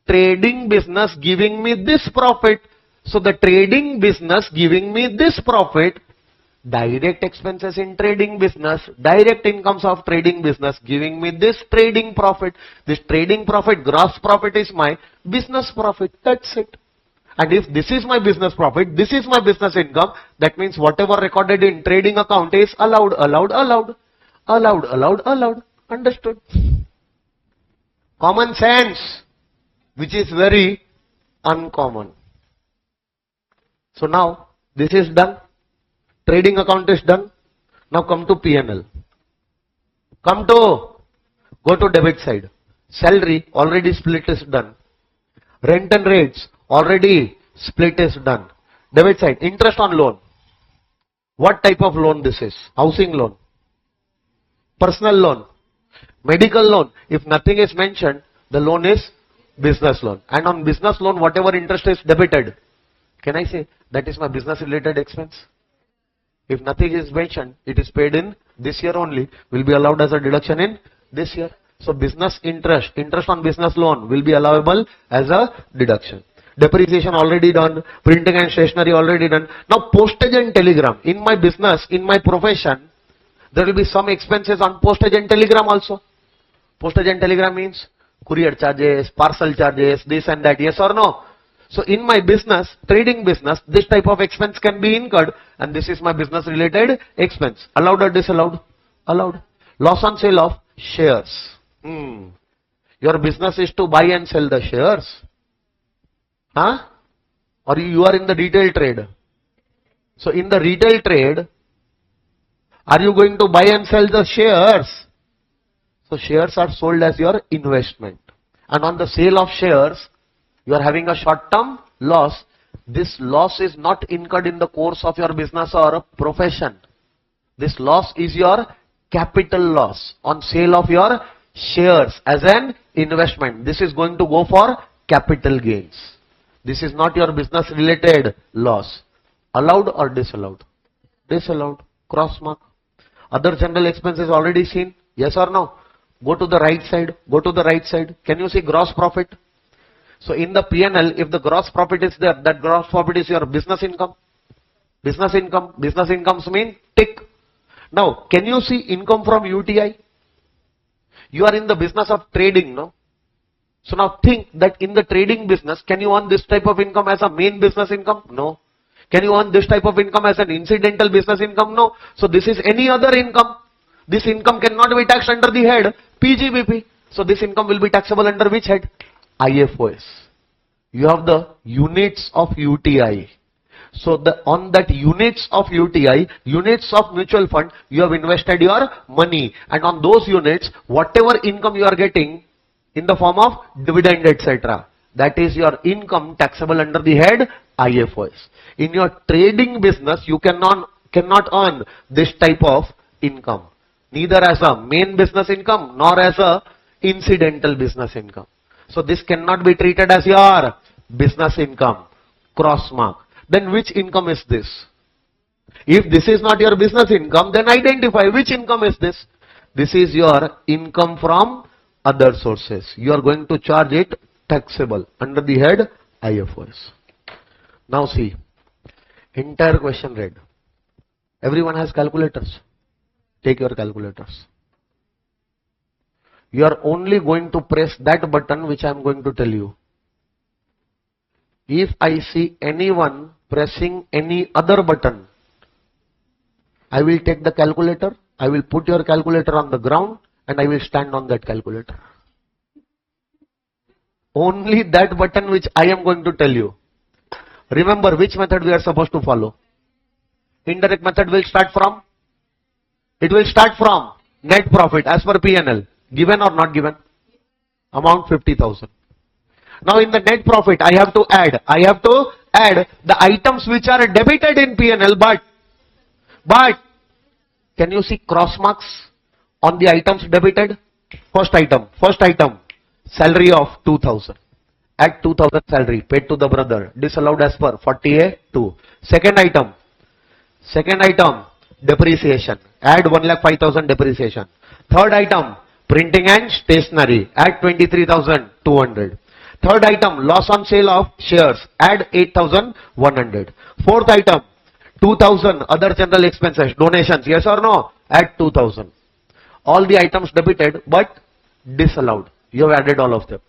Trading business giving me this profit. So, the trading business giving me this profit. Direct expenses in trading business, direct incomes of trading business giving me this trading profit. This trading profit, gross profit is my business profit. That's it. And if this is my business profit, this is my business income, that means whatever recorded in trading account is allowed, allowed, allowed. Allowed, allowed, allowed. Understood? Common sense, which is very uncommon. So now, this is done. Trading account is done. Now come to P&L. Go to debit side. Salary already split is done. Rent and rates already split is done. Debit side, interest on loan. What type of loan this is? Housing loan, personal loan, medical loan. If nothing is mentioned, the loan is business loan. And on business loan, whatever interest is debited, can I say that is my business related expense? If nothing is mentioned, it is paid in this year only, will be allowed as a deduction in this year. So business interest on business loan will be allowable as a deduction. Depreciation already done, printing and stationery already done. Now postage and telegram. In my business, in my profession, there will be some expenses on postage and telegram also. Postage and telegram means courier charges, parcel charges, this and that, yes or no? So in my business, trading business, this type of expense can be incurred, and this is my business related expense. Allowed or disallowed? Allowed. Loss on sale of shares. Your business is to buy and sell the shares. Huh? Or you are in the retail trade. So in the retail trade, are you going to buy and sell the shares? So shares are sold as your investment. And on the sale of shares, you are having a short-term loss. This loss is not incurred in the course of your business or profession. This loss is your capital loss on sale of your shares as an investment. This is going to go for capital gains. This is not your business related loss. Allowed or disallowed? Disallowed. Cross mark. Other general expenses already seen. Yes or no? Go to the right side. Go to the right side. Can you see gross profit? So in the P&L, if the gross profit is there, that gross profit is your business income. Business income. Business incomes mean tick. Now, can you see income from UTI? You are in the business of trading, no? So now think that in the trading business, can you earn this type of income as a main business income? No. Can you earn this type of income as an incidental business income? No. So this is any other income. This income cannot be taxed under the head PGBP. So this income will be taxable under which head? IFOS. You have the units of UTI. So on that units of UTI, units of mutual fund, you have invested your money. And on those units, whatever income you are getting in the form of dividend, etc., that is your income taxable under the head IFOS. In your trading business, you cannot earn this type of income, neither as a main business income nor as a incidental business income. So this cannot be treated as your business income. Cross mark. Then which income is this? If this is not your business income, then identify which income is this. This is your income from other sources. You are going to charge it taxable under the head IFOS. Now see, entire question read. Everyone has calculators. Take your calculators. You are only going to press that button which I am going to tell you. If I see anyone pressing any other button, I will take the calculator, I will put your calculator on the ground, and I will stand on that calculator. Only that button which I am going to tell you. Remember which method we are supposed to follow. Indirect method will start from? It will start from net profit as per P&L. Given or not given? Amount 50,000. Now in the net profit, I have to add the items which are debited in P&L, but can you see cross marks on the items debited? First item, salary of 2,000. Add 2,000 salary paid to the brother, disallowed as per 40A2. Second item, depreciation. Add 1,05,000 depreciation. Third item, printing and stationery. Add 23,200. Third item, loss on sale of shares. Add 8,100. Fourth item, 2,000 other general expenses, donations. Yes or no? Add 2,000. All the items debited but disallowed. You have added all of them.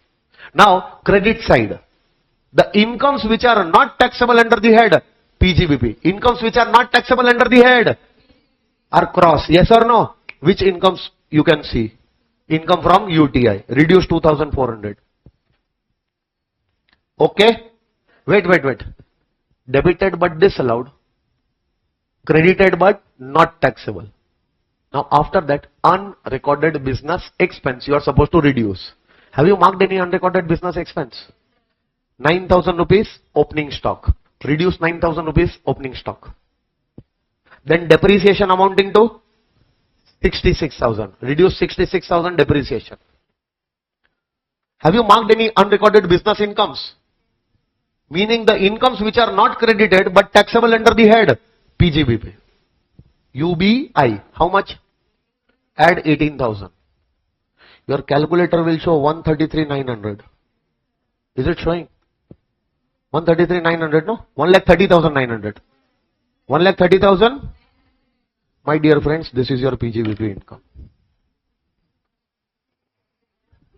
Now, credit side. The incomes which are not taxable under the head PGBP. Incomes which are not taxable under the head are cross. Yes or no? Which incomes you can see? Income from UTI. Reduce 2,400. Okay? Wait. Debited but disallowed. Credited but not taxable. Now after that, unrecorded business expense you are supposed to reduce. Have you marked any unrecorded business expense? 9,000 rupees opening stock. Reduce 9,000 rupees opening stock. Then depreciation amounting to 66,000. Reduce 66,000 depreciation. Have you marked any unrecorded business incomes? Meaning the incomes which are not credited but taxable under the head PGBP. UBI. How much? Add 18,000. Your calculator will show 133,900. Is it showing? 133,900, no? 1,30,900. 1,30,000? My dear friends, this is your PGBP income.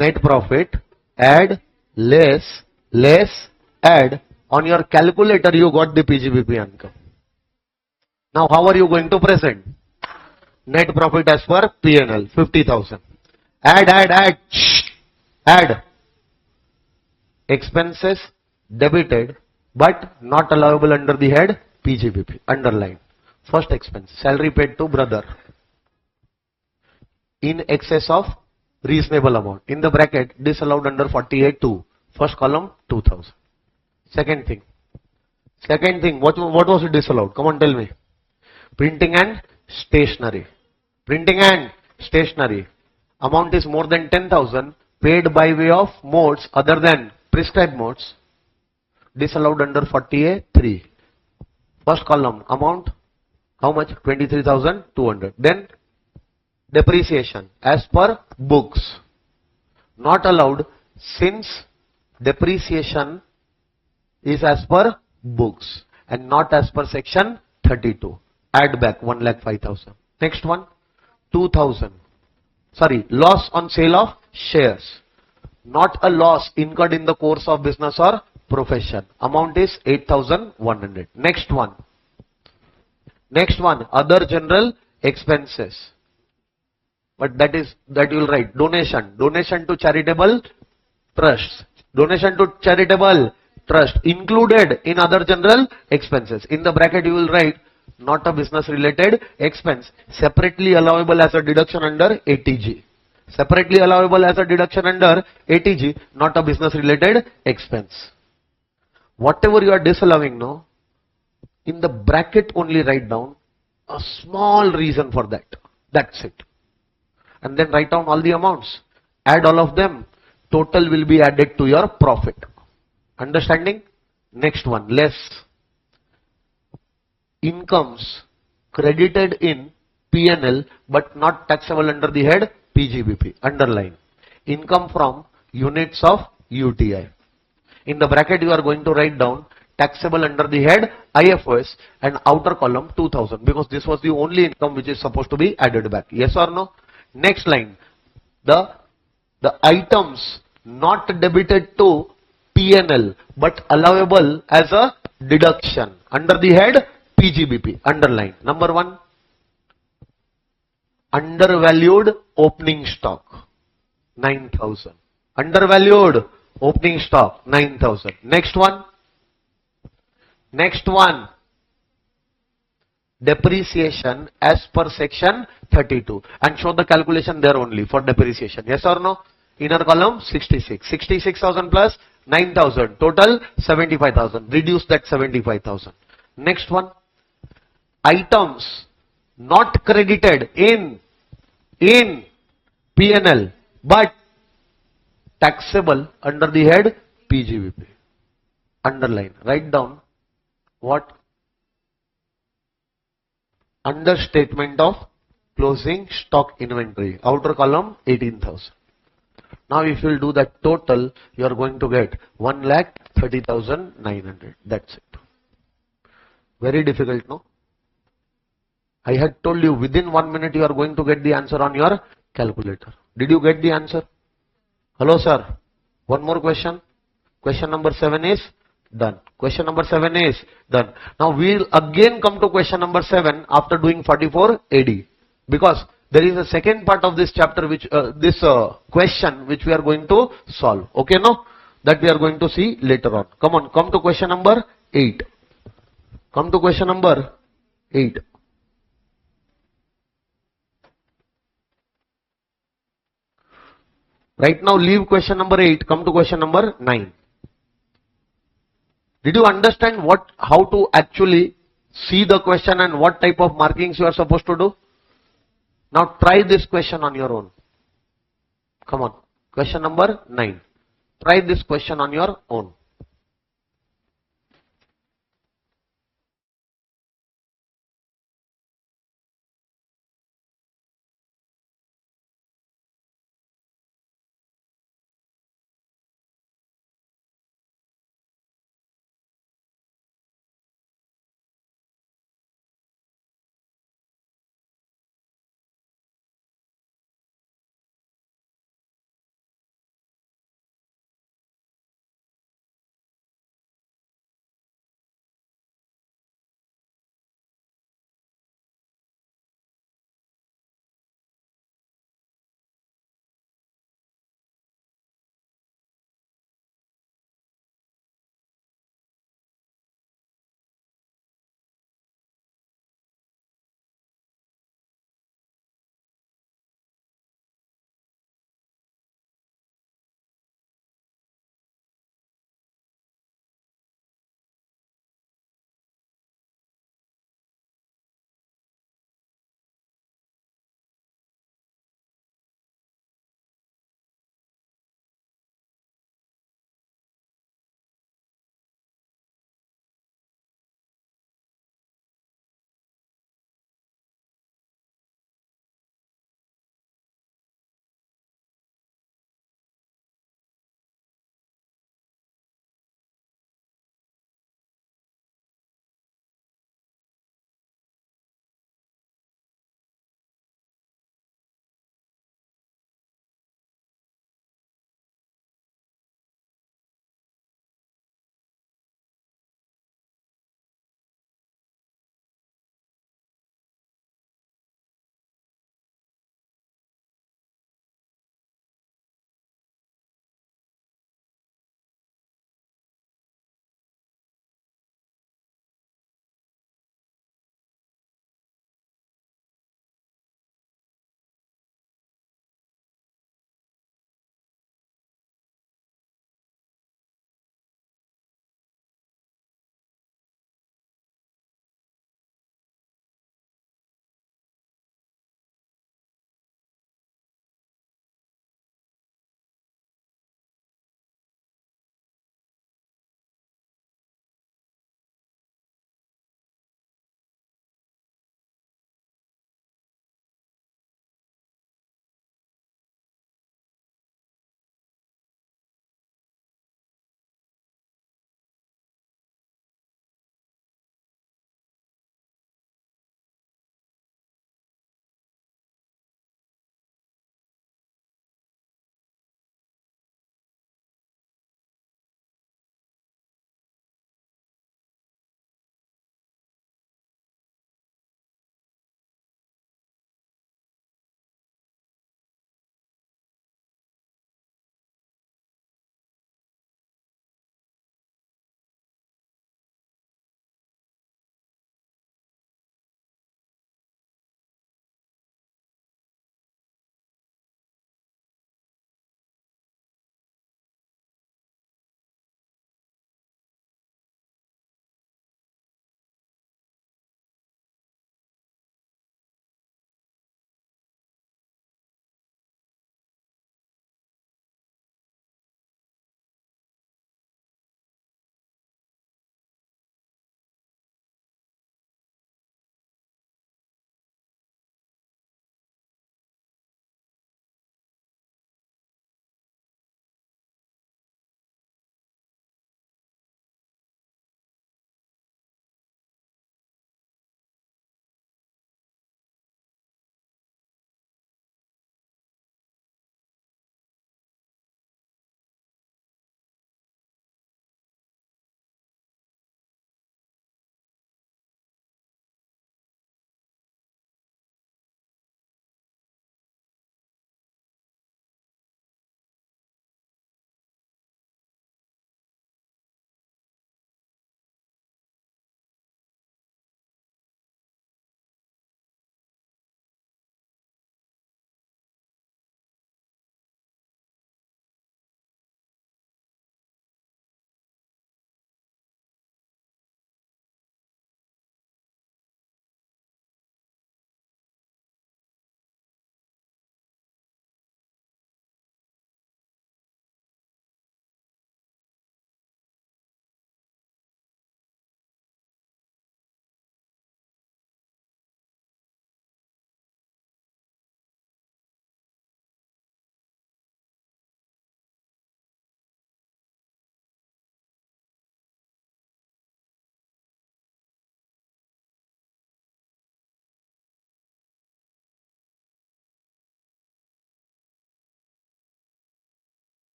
Net profit, add, less, add. On your calculator, you got the PGBP income. Now, how are you going to present? Net profit as per P&L, 50,000. Add. Expenses debited but not allowable under the head PGBP. Underline. First expense, salary paid to brother in excess of reasonable amount. In the bracket, disallowed under 48(2). First column, 2,000. Second thing, what was it disallowed? Come on, tell me. Printing and stationery. Printing and stationery. Amount is more than 10,000, paid by way of modes other than prescribed modes. Disallowed under 40A(3). First column, amount, how much? 23,200. Then depreciation as per books. Not allowed since depreciation is as per books and not as per section 32. Add back 1,05,000. Next one, 2,000. Sorry, loss on sale of shares. Not a loss incurred in the course of business or profession. Amount is 8,100. Next one, other general expenses. But that you will write donation to charitable trusts. Donation to charitable trust included in other general expenses. In the bracket you will write not a business related expense, separately allowable as a deduction under ATG. Separately allowable as a deduction under ATG, not a business related expense. Whatever you are disallowing now, in the bracket only write down a small reason for that. That's it. And then write down all the amounts. Add all of them. Total will be added to your profit. Understanding? Next one, less. Incomes credited in P&L but not taxable under the head PGBP. Underline. Income from units of UTI. In the bracket you are going to write down taxable under the head IFOS and outer column 2,000 because this was the only income which is supposed to be added back. Yes or no? Next line. The items not debited to P&L but allowable as a deduction under the head PGBP. Underline. Number 1. Undervalued opening stock 9,000. Undervalued opening stock 9,000. Next one. Depreciation as per section 32 and show the calculation there only for depreciation. Yes or no? Inner column 66. 66,000 plus 9,000. Total 75,000. Reduce that 75,000. Next one. Items not credited in P&L but taxable under the head PGBP. Underline. Write down what? Understatement of closing stock inventory. Outer column 18,000. Now if you will do that total, you are going to get 1,30,900. That's it. Very difficult, no? I had told you within 1 minute you are going to get the answer on your calculator. Did you get the answer? Hello sir. One more question. Question number 7 is done. Question number 7 is done. Now we will again come to question number 7 after doing 44 AD. Because there is a second part of this chapter which question which we are going to solve. Okay, no? That we are going to see later on. Come on, come to question number 8. Come to question number 8. Right now leave question number 8, come to question number 9. Did you understand how to actually see the question and what type of markings you are supposed to do. Now try this question on your own. Come on. Question number 9. Try this question on your own.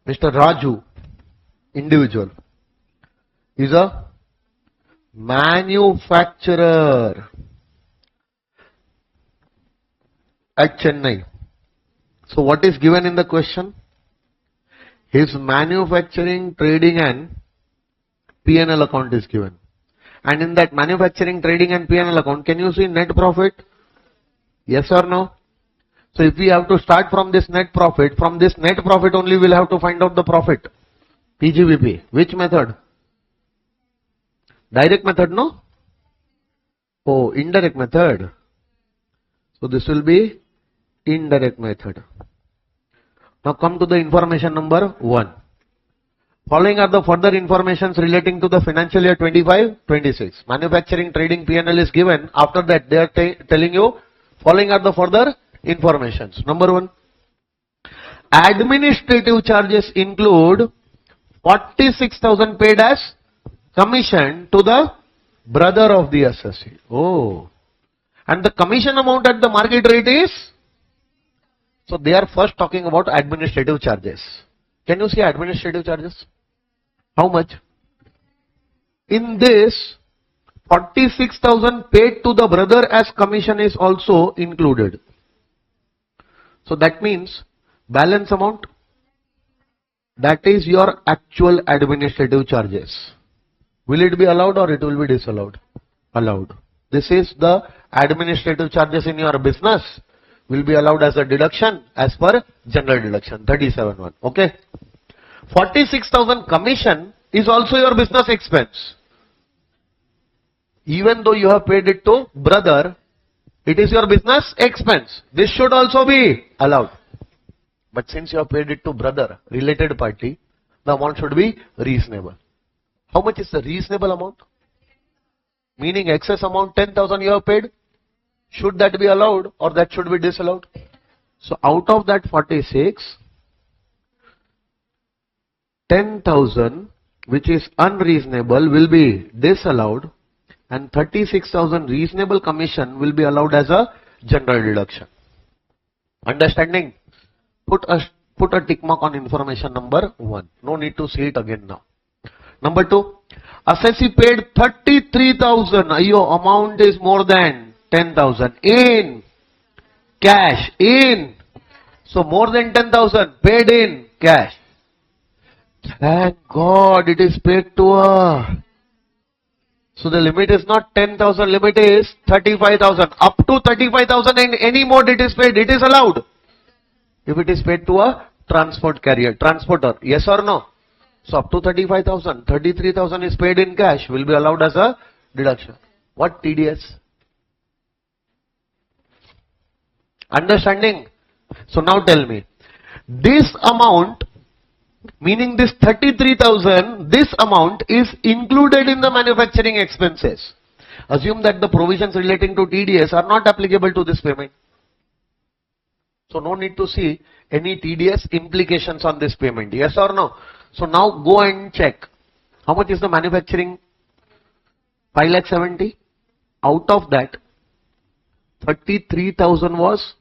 Mr. Raju, individual, is a manufacturer at Chennai. So what is given in the question? His manufacturing, trading and P&L account is given. And in that manufacturing, trading and P&L account, can you see net profit? Yes or no? So if we have to start from this net profit only we'll have to find out the profit. PGBP. Which method? Direct method, no? Oh, indirect method. So this will be indirect method. Now come to the information number 1. Following are the further informations relating to the financial year 25-26. Manufacturing, trading, P&L is given. After that they are telling you following are the further informations. Number 1. Administrative charges include 46,000 paid as commission to the brother of the associate. Oh. And the commission amount at the market rate is? So they are first talking about administrative charges. Can you see administrative charges? How much? In this, 46,000 paid to the brother as commission is also included. So that means balance amount, that is your actual administrative charges. Will it be allowed or it will be disallowed? Allowed. This is the administrative charges in your business will be allowed as a deduction as per general deduction 37(1). Okay. 46,000 commission is also your business expense. Even though you have paid it to brother, it is your business expense. This should also be allowed. But since you have paid it to brother, related party, the amount should be reasonable. How much is the reasonable amount? Meaning excess amount 10,000 you have paid. Should that be allowed or that should be disallowed? So out of that 46, 10,000 which is unreasonable will be disallowed and 36,000 reasonable commission will be allowed as a general deduction. Understanding? Put a tick mark on information number 1. No need to see it again now. Number 2, assessee paid 33,000. Your amount is more than 10,000 in cash. In. So more than 10,000 paid in cash. Thank God it is paid to her. So the limit is not 10,000, limit is 35,000. Up to 35,000 in any mode it is paid, it is allowed. If it is paid to a transport carrier, transporter, yes or no? So up to 35,000, 33,000 is paid in cash, will be allowed as a deduction. What TDS? Understanding? So now tell me, this amount, meaning this 33,000, this amount is included in the manufacturing expenses. Assume that the provisions relating to TDS are not applicable to this payment. So no need to see any TDS implications on this payment. Yes or no? So now go and check. How much is the manufacturing? 5,70,000. Out of that, 33,000 was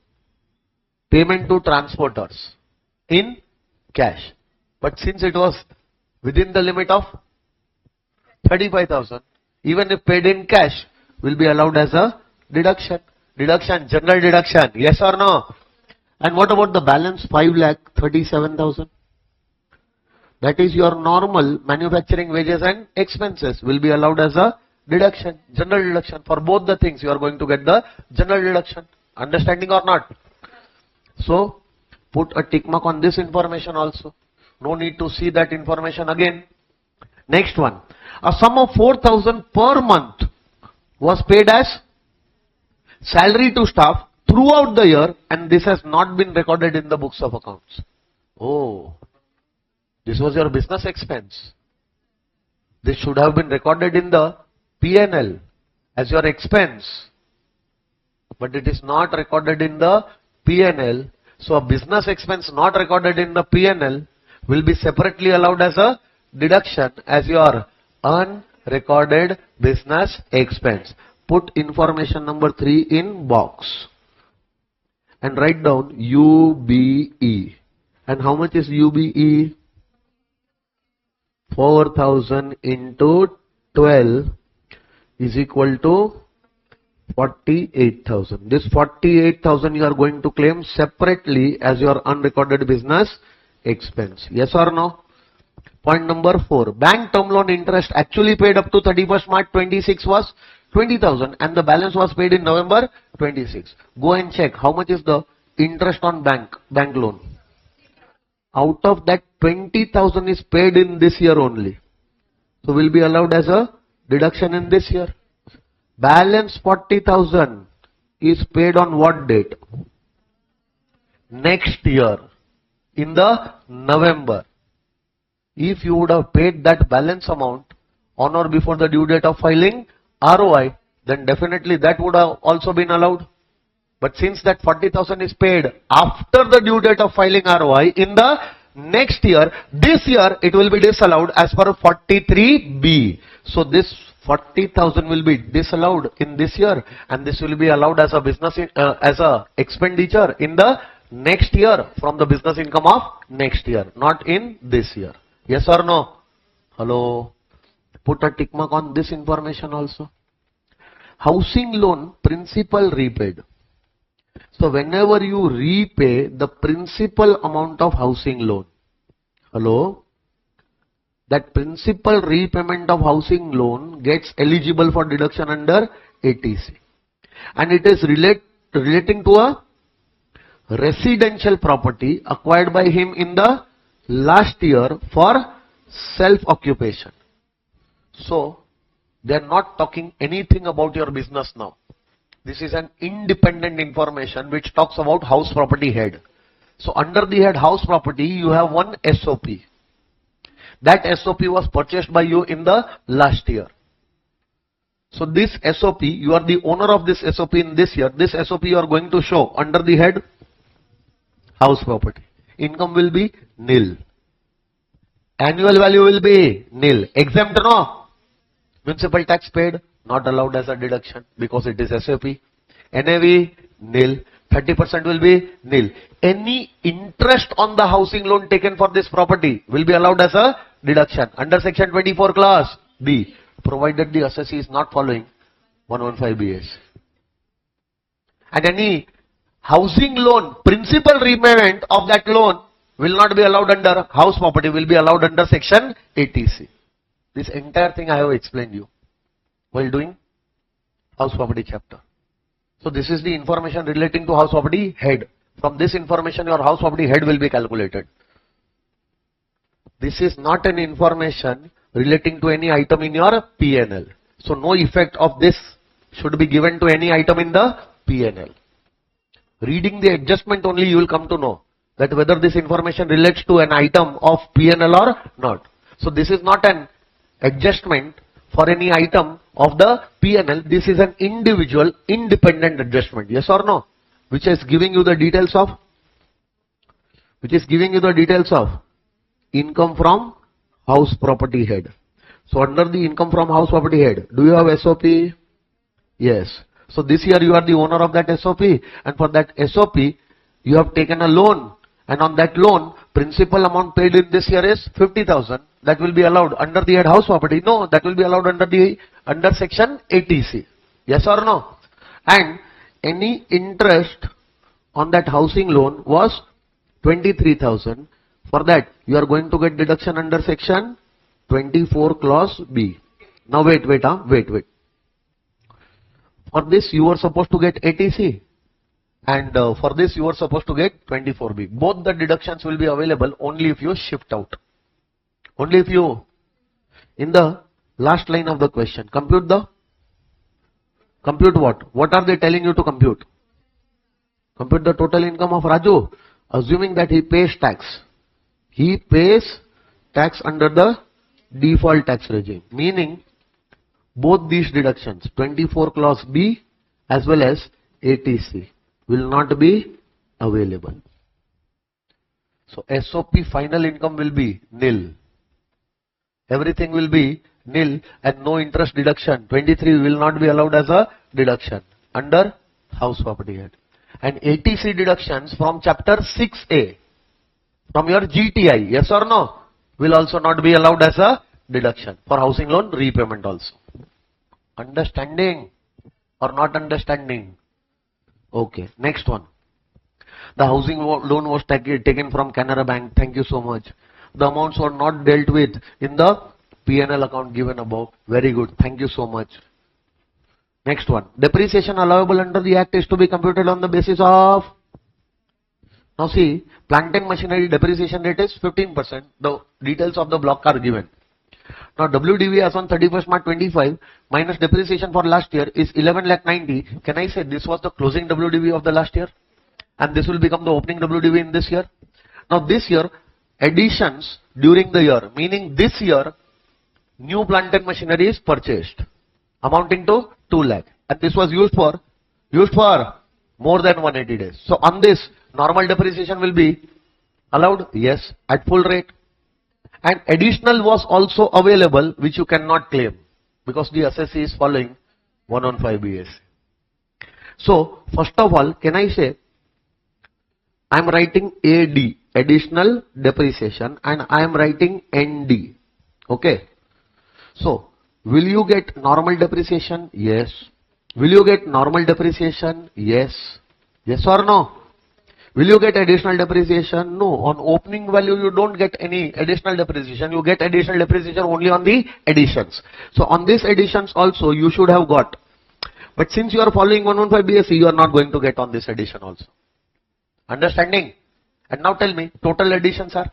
payment to transporters in cash. But since it was within the limit of 35,000, even if paid in cash, will be allowed as a deduction. Deduction, general deduction. Yes or no? And what about the balance 5,37,000? That is your normal manufacturing wages and expenses will be allowed as a deduction, general deduction. For both the things you are going to get the general deduction. Understanding or not? So put a tick mark on this information also. No need to see that information again. Next one. A sum of 4,000 per month was paid as salary to staff throughout the year and this has not been recorded in the books of accounts. Oh, this was your business expense. This should have been recorded in the P&L as your expense. But it is not recorded in the P&L. So a business expense not recorded in the P&L will be separately allowed as a deduction as your unrecorded business expense. Put information number 3 in box and write down UBE. And how much is UBE? 4,000 into 12 is equal to 48,000. This 48,000 you are going to claim separately as your unrecorded business expense. Yes or no? Point number 4. Bank term loan interest actually paid up to 31st March 26 was 20,000 and the balance was paid in November 26. Go and check how much is the interest on bank loan. Out of that, 20,000 is paid in this year only. So will be allowed as a deduction in this year. Balance 40,000 is paid on what date? Next year in the November. If you would have paid that balance amount on or before the due date of filing ROI, then definitely that would have also been allowed. But since that 40,000 is paid after the due date of filing ROI in the next year, this year it will be disallowed as per 43B. So this 40,000 will be disallowed in this year and this will be allowed as a business as a expenditure in the next year from the business income of next year, not in this year. Yes or no? Hello? Put a tick mark on this information also. Housing loan principal repaid. So whenever you repay the principal amount of housing loan, hello, that principal repayment of housing loan gets eligible for deduction under ATC. And it is relating to a residential property acquired by him in the last year for self-occupation. So they are not talking anything about your business now. This is an independent information which talks about house property head. So under the head house property, you have one SOP. That SOP was purchased by you in the last year. So this SOP, you are the owner of this SOP in this year. This SOP you are going to show under the head house property. Income will be nil. Annual value will be nil. Exempt no? Municipal tax paid, not allowed as a deduction because it is SOP. NAV, nil. 30% will be nil. Any interest on the housing loan taken for this property will be allowed as a deduction under section 24 clause B, provided the assessee is not following 115 BS. And any housing loan, principal repayment of that loan will not be allowed under house property, will be allowed under section ATC. This entire thing I have explained you while doing house property chapter. So this is the information relating to house property head. From this information your house property head will be calculated. This is not an information relating to any item in your P&L. So no effect of this should be given to any item in the P&L. Reading the adjustment only you will come to know that whether this information relates to an item of P&L or not. So this is not an adjustment for any item of the P&L. This is an individual independent adjustment. Yes or no? Which is giving you the details of income from house property head. So under the income from house property head, do you have SOP? Yes. So this year you are the owner of that SOP, and for that SOP you have taken a loan, and on that loan principal amount paid in this year is 50,000. That will be allowed under the head house property. No, that will be allowed under section ATC. Yes or no? And any interest on that housing loan was 23,000. For that you are going to get deduction under section 24 clause B. Now wait. For this you are supposed to get ATC, and for this you are supposed to get 24B. Both the deductions will be available only if you shift out. Only if you, in the last line of the question, compute what? What are they telling you to compute? Compute the total income of Raju, assuming that he pays tax. He pays tax under the default tax regime, meaning both these deductions, 24 clause B as well as ATC, will not be available. So SOP final income will be nil. Everything will be nil and no interest deduction. 23 will not be allowed as a deduction under house property head. And ATC deductions from chapter 6A from your GTI, yes or no, will also not be allowed as a deduction. For housing loan, repayment also. Understanding or not understanding? Okay, next one. The housing loan was taken from Canara Bank. Thank you so much. The amounts were not dealt with in the P&L account given above. Very good. Thank you so much. Next one. Depreciation allowable under the Act is to be computed on the basis of. Now see, plant and machinery depreciation rate is 15%. The details of the block are given. Now WDV as on 31st March 25 minus depreciation for last year is 11,90,000. Can I say this was the closing WDV of the last year? And this will become the opening WDV in this year. Now this year, additions during the year, meaning this year, new plant and machinery is purchased, amounting to 2 lakh. And this was used for more than 180 days. So on this, normal depreciation will be allowed? Yes, at full rate. And additional was also available, which you cannot claim because the assessee is following 115 BS. So first of all, can I say, I am writing AD, additional depreciation, and I am writing ND. Okay. So, will you get normal depreciation? Yes. Will you get normal depreciation? Yes. Yes or no? Will you get additional depreciation? No. On opening value, you don't get any additional depreciation. You get additional depreciation only on the additions. So, on these additions also, you should have got. But since you are following 115 BSc, you are not going to get on this addition also. Understanding? And now tell me, total additions are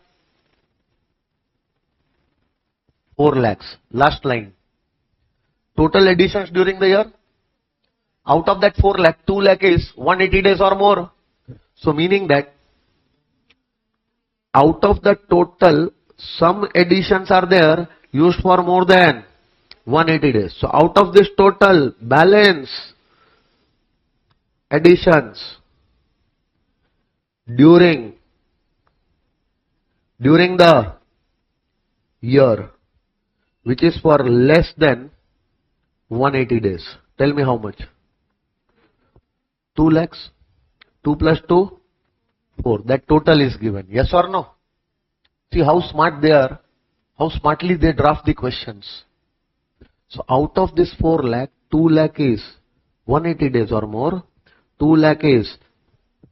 4 lakhs. Last line. Total additions during the year. Out of that 4 lakh, 2 lakh is 180 days or more. So meaning that out of the total, some additions are there used for more than 180 days. So out of this total balance additions during the year, which is for less than 180 days. Tell me how much? 2 lakhs. 2 plus 2, 4. That total is given. Yes or no? See how smart they are. How smartly they draft the questions. So out of this 4 lakh, 2 lakh is 180 days or more. 2 lakh is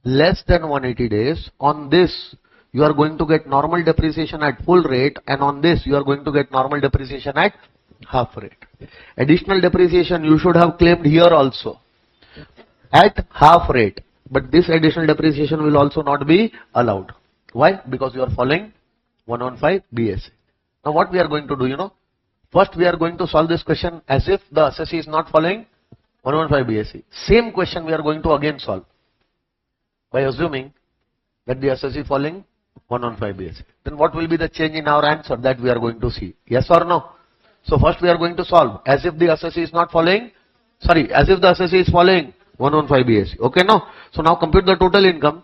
less than 180 days. On this, you are going to get normal depreciation at full rate, and on this, you are going to get normal depreciation at half rate. Additional depreciation you should have claimed here also at half rate, but this additional depreciation will also not be allowed. Why? Because you are following 115 BSc. Now what we are going to do, first we are going to solve this question as if the assessee is not following 115 BSc. Same question we are going to again solve by assuming that the assessee is following 115 BSc. Then what will be the change in our answer? That we are going to see. Yes or no? So first we are going to solve as if the assessee is not following, as if the assessee is following 115 BSc. Okay, no? So now compute the total income.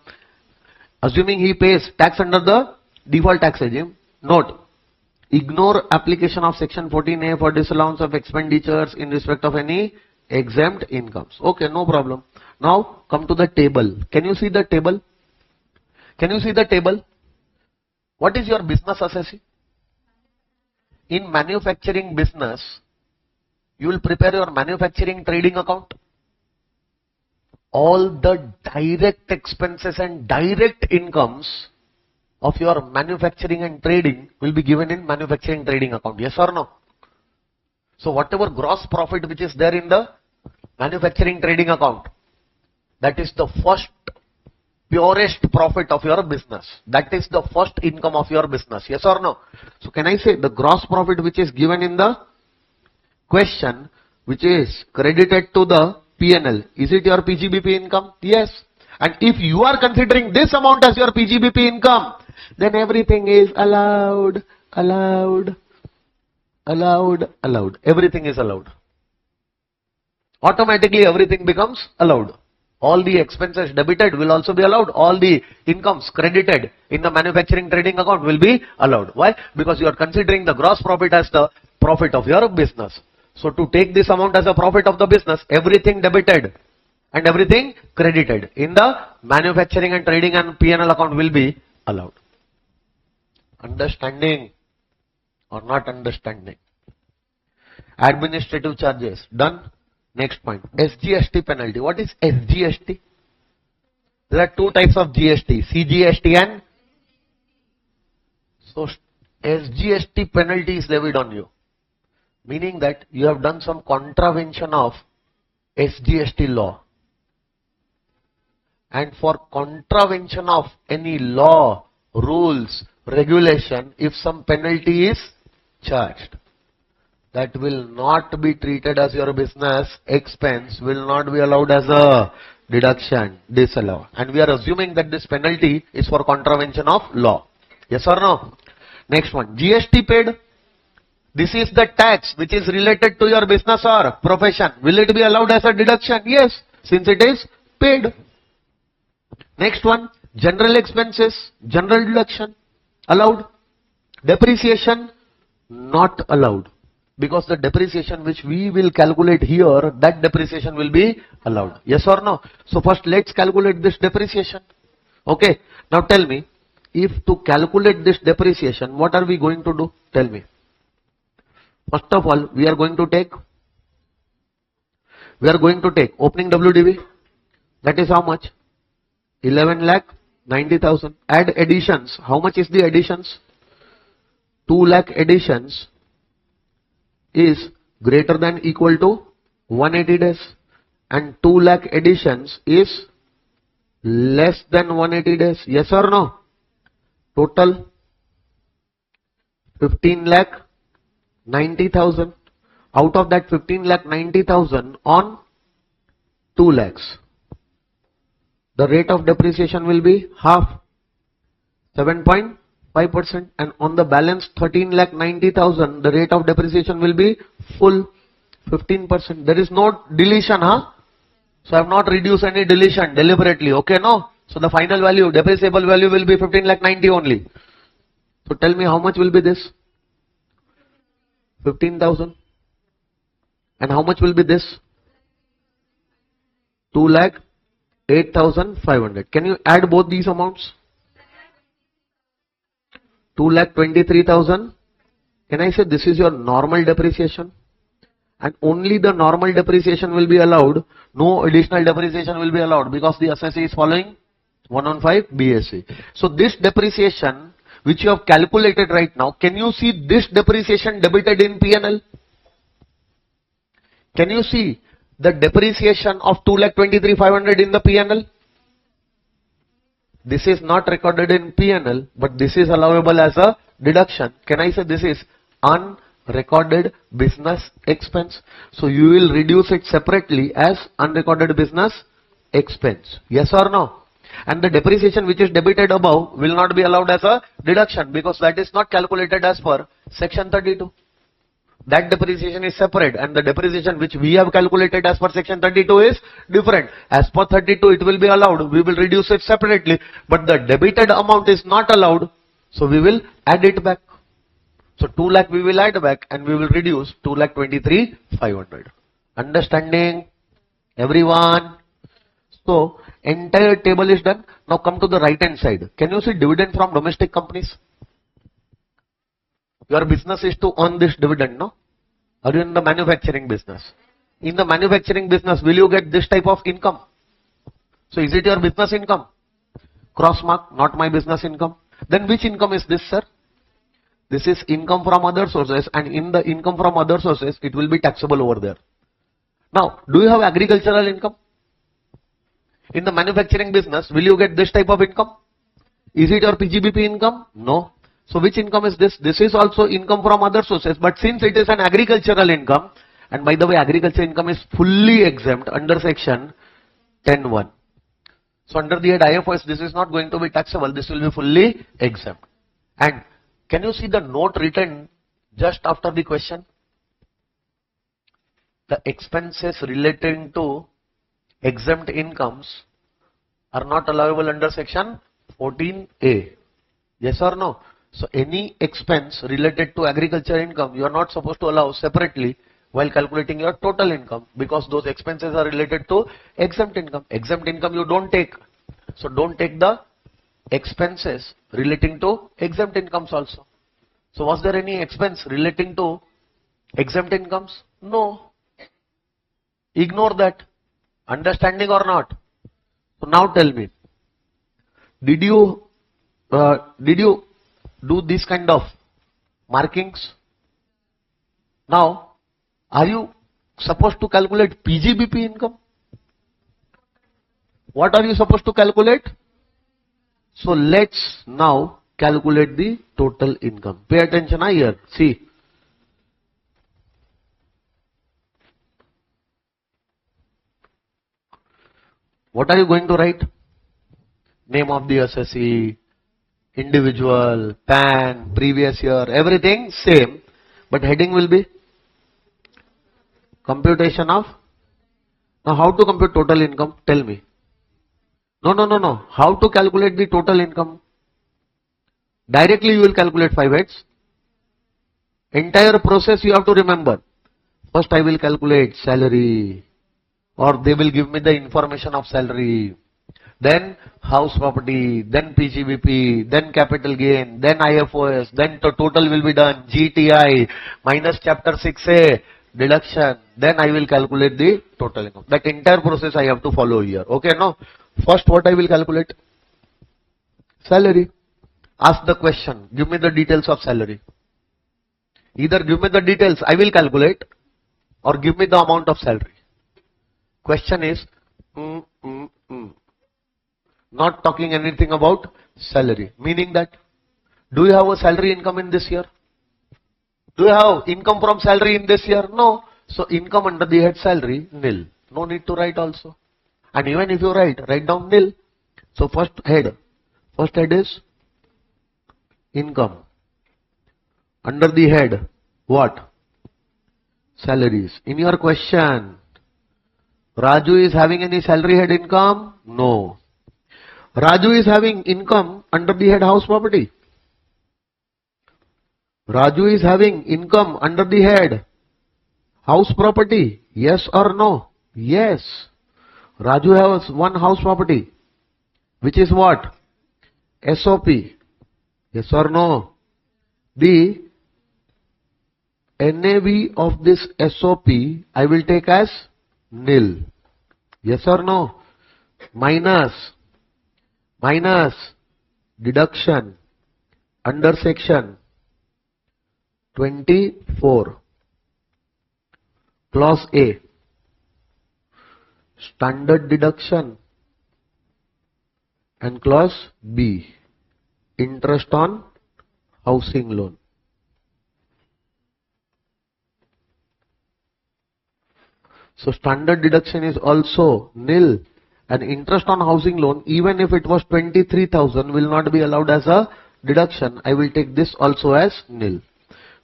Assuming he pays tax under the default tax regime. Note, ignore application of section 14A for disallowance of expenditures in respect of any exempt incomes. Okay, no problem. Now come to the table. Can you see the table? Can you see the table? What is your business assessee? In manufacturing business, you will prepare your manufacturing trading account. All the direct expenses and direct incomes of your manufacturing and trading will be given in manufacturing trading account. Yes or no? So whatever gross profit which is there in the manufacturing trading account, that is the first purest profit of your business. That is the first income of your business. Yes or no? So can I say the gross profit which is given in the question, which is credited to the P&L, is it your PGBP income? Yes. And if you are considering this amount as your PGBP income, then everything is allowed. Everything is allowed. Automatically everything becomes allowed. All the expenses debited will also be allowed. All the incomes credited in the manufacturing trading account will be allowed. Why? Because you are considering the gross profit as the profit of your business. So to take this amount as a profit of the business, everything debited and everything credited in the manufacturing and trading and P&L account will be allowed. Understanding or not understanding? Administrative charges, done. Next point, SGST penalty. What is SGST? There are two types of GST, CGST and so SGST penalty is levied on you, meaning that you have done some contravention of SGST law. And for contravention of any law, rules, regulation, if some penalty is charged, that will not be treated as your business expense, will not be allowed as a deduction, disallowed. And we are assuming that this penalty is for contravention of law. Yes or no? Next one, GST paid. This is the tax which is related to your business or profession. Will it be allowed as a deduction? Yes, since it is paid. Next one, general expenses, general deduction, allowed. Depreciation, not allowed. Because the depreciation which we will calculate here, that depreciation will be allowed. Yes or no? So first let's calculate this depreciation. Okay. Now tell me, if to calculate this depreciation, what are we going to do? Tell me. First of all, we are going to take opening WDV. That is how much? 11,90,000. Add additions. How much is the additions? 2 lakh additions is greater than equal to 180 days. And 2 lakh additions is less than 180 days. Yes or no? Total 15,90,000. Out of that 15,90,000 on 2 lakhs. The rate of depreciation will be half, 7.5%, and on the balance 13,90,000, the rate of depreciation will be full, 15%. There is no deletion, huh? So I have not reduced any deletion deliberately, okay, no? So the final value, depreciable value will be 15,90,000 only. So tell me how much will be this? 15,000. And how much will be this? 2,08,500. Can you add both these amounts? 2,23,000. Can I say this is your normal depreciation? And only the normal depreciation will be allowed. No additional depreciation will be allowed because the assessee is following 115 BSc. So this depreciation which you have calculated right now, can you see this depreciation debited in P&L? Can you see the depreciation of 2,23,500 in the P&L? This is not recorded in P&L, but this is allowable as a deduction. Can I say this is unrecorded business expense? So you will reduce it separately as unrecorded business expense. Yes or no? And the depreciation which is debited above will not be allowed as a deduction because that is not calculated as per section 32. That depreciation is separate, and the depreciation which we have calculated as per section 32 is different. As per 32 it will be allowed, we will reduce it separately, but the debited amount is not allowed, so we will add it back. So 2 lakh we will add back and we will reduce 2,23,500. Understanding everyone? So entire table is done. Now come to the right hand side. Can you see dividend from domestic companies? Your business is to earn this dividend, no? Are you in the manufacturing business? In the manufacturing business, will you get this type of income? So is it your business income? Cross mark, not my business income. Then which income is this, sir? This is income from other sources, and in the income from other sources, it will be taxable over there. Now, do you have agricultural income? In the manufacturing business, will you get this type of income? Is it your PGBP income? No. So which income is this? This is also income from other sources, but since it is an agricultural income, and by the way, agriculture income is fully exempt under section 10(1). So under the head IFRS, this is not going to be taxable, this will be fully exempt. And can you see the note written just after the question? The expenses relating to exempt incomes are not allowable under section 14A. Yes or no? So any expense related to agriculture income, you are not supposed to allow separately while calculating your total income, because those expenses are related to exempt income. Exempt income you don't take. So don't take the expenses relating to exempt incomes also. So was there any expense relating to exempt incomes? No. Ignore that. Understanding or not? So now tell me, did you do this kind of markings? Now, are you supposed to calculate PGBP income? What are you supposed to calculate? So let's now calculate the total income. Pay attention here. See. What are you going to write? Name of the assessee, individual, PAN, previous year, everything same. But heading will be computation of. Now how to compute total income? Tell me. No. How to calculate the total income? Directly you will calculate 5 heads. Entire process you have to remember. First I will calculate salary, or they will give me the information of salary. Then house property, then PGBP, then capital gain, then IFOS, then the total will be done, GTI, minus chapter 6A, deduction, then I will calculate the total income. That entire process I have to follow here. Okay, no? First what I will calculate? Salary. Ask the question, give me the details of salary. Either give me the details, I will calculate, or give me the amount of salary. Question is, not talking anything about salary. Meaning that, do you have a salary income in this year? Do you have income from salary in this year? No. So income under the head salary, nil. No need to write also. And even if you write down nil. So first head is income. Under the head, what? Salaries. In your question, Raju is having any salary head income? No. Raju is having income under the head house property. Raju is having income under the head house property. Yes or no? Yes. Raju has one house property, which is what? SOP. Yes or no? The NAV of this SOP I will take as nil. Yes or no? Minus deduction under section 24, clause A, standard deduction, and clause B, interest on housing loan. So standard deduction is also nil, and interest on housing loan, even if it was 23,000, will not be allowed as a deduction. I will take this also as nil.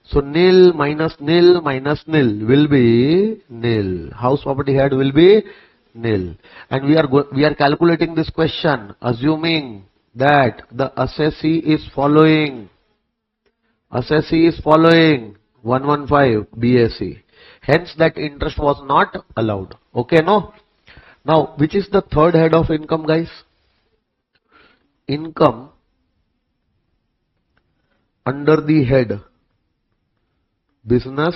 So nil minus nil will be nil. House property head will be nil. And we are calculating this question assuming that the assessee is following 115 BAC. Hence that interest was not allowed. Okay, no? Now, which is the third head of income, guys? Income under the head business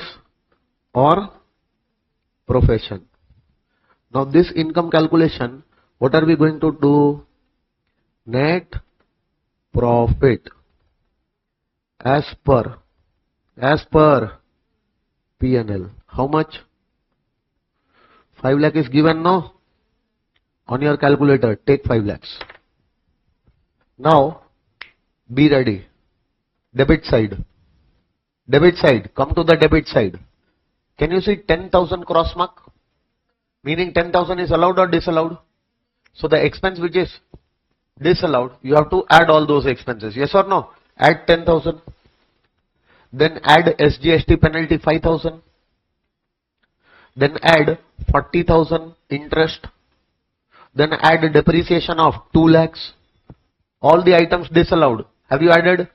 or profession. Now, this income calculation, what are we going to do? Net profit as per P&L. How much? 5 lakh is given, no? On your calculator, take 5 lakhs. Now, be ready. Debit side. Come to the debit side. Can you see 10,000 cross mark? Meaning 10,000 is allowed or disallowed? So the expense which is disallowed, you have to add all those expenses. Yes or no? Add 10,000. Then add SGST penalty 5,000. Then add 40,000 interest. Then add depreciation of 2 lakhs. All the items disallowed. Have you added?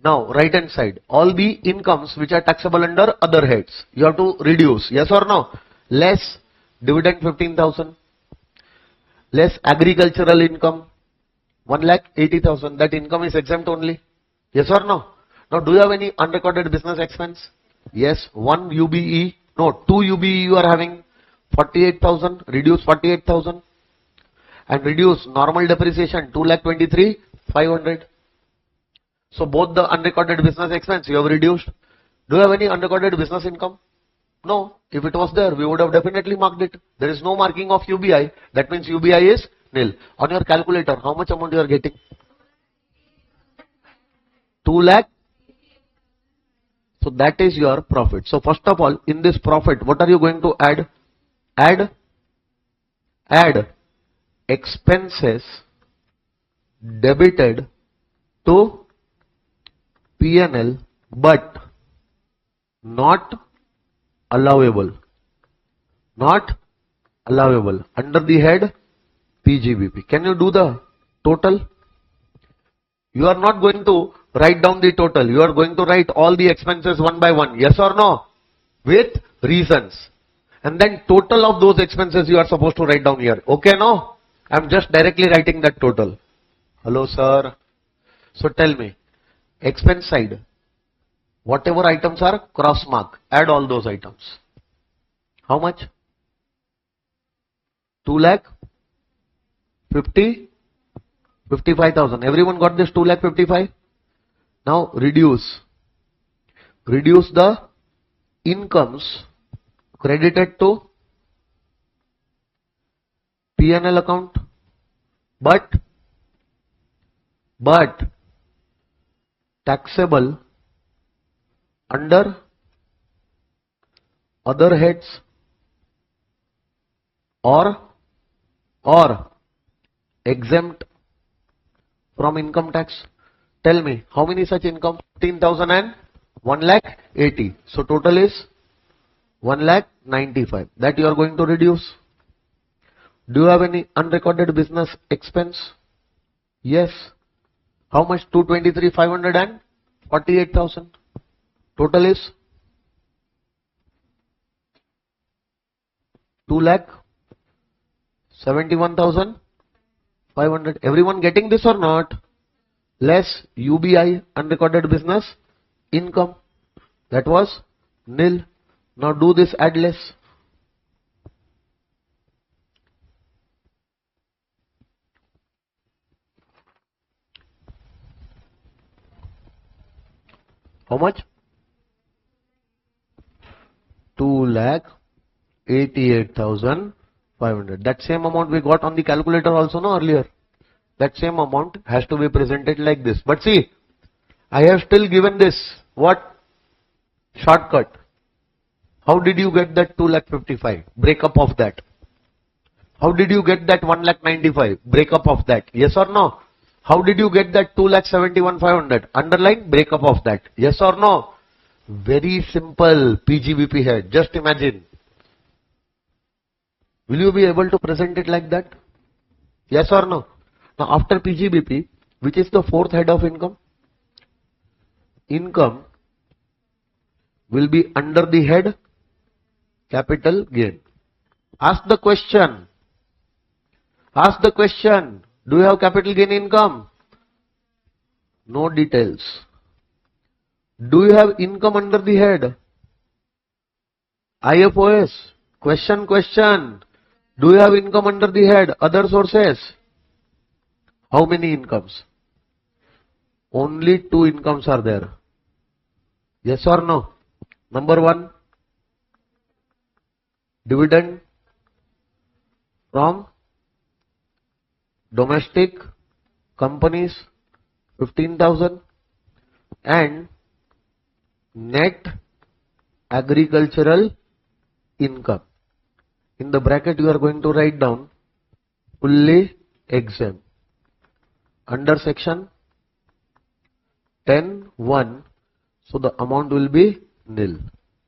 Now, right hand side, all the incomes which are taxable under other heads, you have to reduce. Yes or no? Less dividend 15,000. Less agricultural income 1,80,000. That income is exempt only. Yes or no? Now, do you have any unrecorded business expense? Yes, 1 UBE, no, 2 UBE you are having, 48,000, reduce 48,000 and reduce normal depreciation 2,23,500. So both the unrecorded business expense you have reduced. Do you have any unrecorded business income? No. If it was there, we would have definitely marked it. There is no marking of UBI. That means UBI is nil. On your calculator, how much amount you are getting? 2 lakh. So that is your profit. So first of all, in this profit, what are you going to add? Add expenses debited to P&L but not allowable. Not allowable. Under the head PGBP. Can you do the total? You are not going to write down the total. You are going to write all the expenses one by one. Yes or no? With reasons. And then total of those expenses you are supposed to write down here. Okay, no? I am just directly writing that total. Hello, sir. So tell me, expense side, whatever items are cross mark, add all those items. How much? 2,55,000. Everyone got this 2,55,000? Now reduce the incomes credited to P&L account but taxable under other heads or exempt from income tax. Tell me, how many such income? 15,000 and 1,80,000. So total is 1,95,000. That you are going to reduce. Do you have any unrecorded business expense? Yes. How much? 223,500 and 48,000. Total is 2,71,500. Everyone getting this or not? Less UBI, unrecorded business income. That was nil. Now do this add less. How much? 2,88,500. That same amount we got on the calculator also, no, earlier. That same amount has to be presented like this. But see, I have still given this. What? Shortcut. How did you get that 2,55,000? Breakup of that. How did you get that 1,95,000? Breakup of that. Yes or no? How did you get that 2,71,500? Underline breakup of that. Yes or no? Very simple PGBP head. Just imagine. Will you be able to present it like that? Yes or no? Now after PGBP, which is the fourth head of income? Income will be under the head capital gain. Ask the question. Ask the question. Do you have capital gain income? No details. Do you have income under the head? IFOS. Question. Do you have income under the head? Other sources. How many incomes? Only 2 incomes are there. Yes or no? Number 1, dividend from domestic companies 15,000 and net agricultural income. In the bracket you are going to write down fully exempt. Under section 10(1), so the amount will be nil.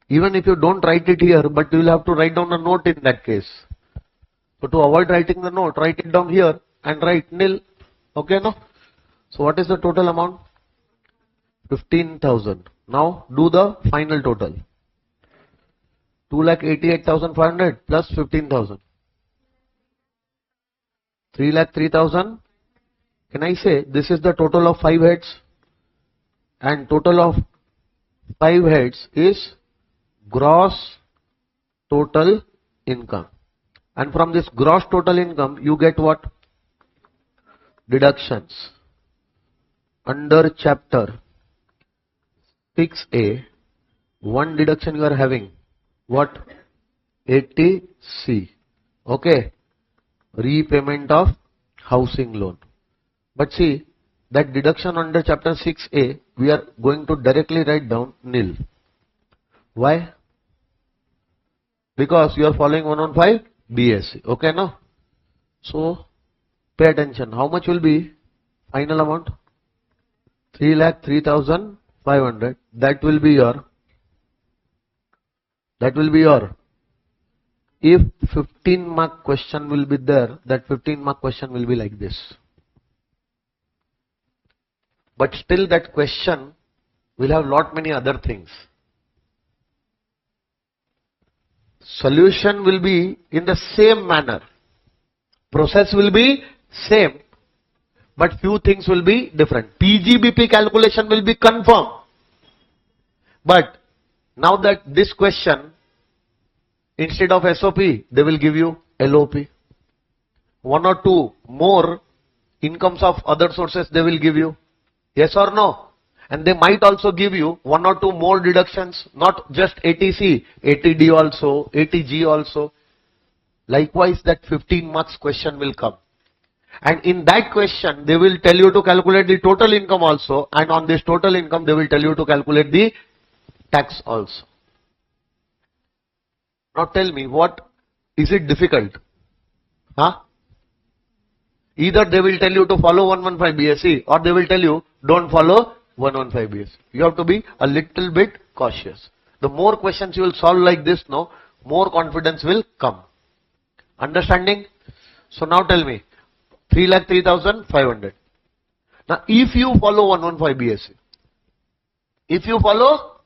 Even if you don't write it here, but you will have to write down a note in that case. So to avoid writing the note, write it down here and write nil. Okay, no? So what is the total amount? 15,000. Now do the final total. 2,88,500 plus 15,000. 3,03,000. Can I say this is the total of 5 heads? and total of 5 heads is gross total income. And from this gross total income, you get what? Deductions. Under chapter 6A, one deduction you are having. What? 80C. Okay. Repayment of housing loan. But see, that deduction under chapter 6A, we are going to directly write down nil. Why? Because you are following 115 BSc. Okay, no? So, pay attention. How much will be final amount? 3,03,500. That will be your. If 15 mark question will be there, that 15 mark question will be like this. But still that question will have lot many other things. Solution will be in the same manner. Process will be same, but few things will be different. PGBP calculation will be confirmed. But now that this question, instead of SOP, they will give you LOP. One or two more incomes of other sources they will give you. Yes or no? And they might also give you one or two more deductions, not just 80C, 80D also, 80G also. Likewise, that 15 marks question will come. And in that question, they will tell you to calculate the total income also, and on this total income, they will tell you to calculate the tax also. Now tell me, what is it difficult? Huh? Either they will tell you to follow 115 BSc, or they will tell you don't follow 115 BSc. You have to be a little bit cautious. The more questions you will solve like this, no, more confidence will come. Understanding? So now tell me, 3,03,500. Now if you follow 115 BSc, if you follow,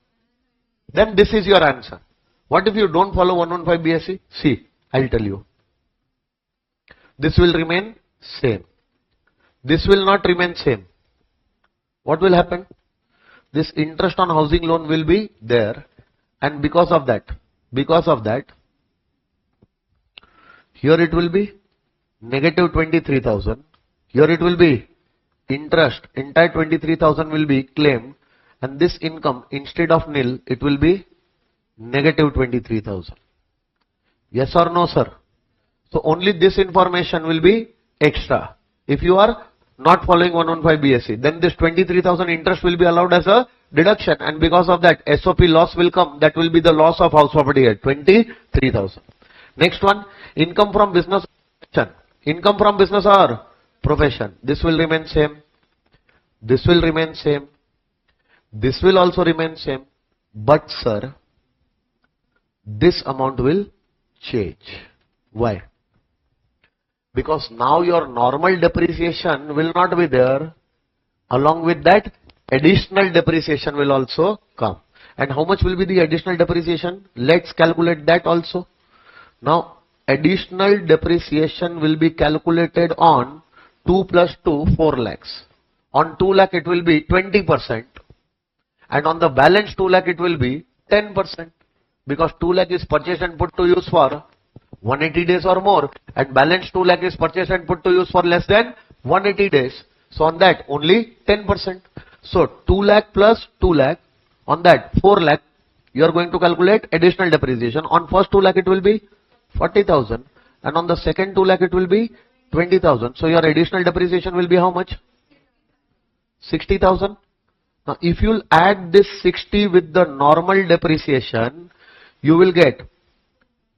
then this is your answer. What if you don't follow 115 BSc? See, I'll tell you. This will remain same. This will not remain same. What will happen? This interest on housing loan will be there, and because of that, here it will be negative 23,000. Here it will be interest, entire 23,000 will be claimed, and this income, instead of nil, it will be negative 23,000. Yes or no, sir? So only this information will be extra. If you are not following 115 BSc, then this 23,000 interest will be allowed as a deduction, and because of that, SOP loss will come. That will be the loss of house property at 23,000. Next one, income from business. Income from business or profession. This will remain same. This will remain same. This will also remain same. But sir, this amount will change. Why? Because now your normal depreciation will not be there. Along with that, additional depreciation will also come. And how much will be the additional depreciation? Let's calculate that also. Now, additional depreciation will be calculated on 2 plus 2, 4 lakhs. On 2 lakh it will be 20%. And on the balance 2 lakh it will be 10%. Because 2 lakh is purchased and put to use for 180 days or more. And balance 2 lakh is purchased and put to use for less than 180 days. So on that only 10%. So 2 lakh plus 2 lakh. On that 4 lakh you are going to calculate additional depreciation. On first 2 lakh it will be 40,000, and on the second 2 lakh it will be 20,000. So your additional depreciation will be how much? 60,000. Now if you will add this 60 with the normal depreciation, you will get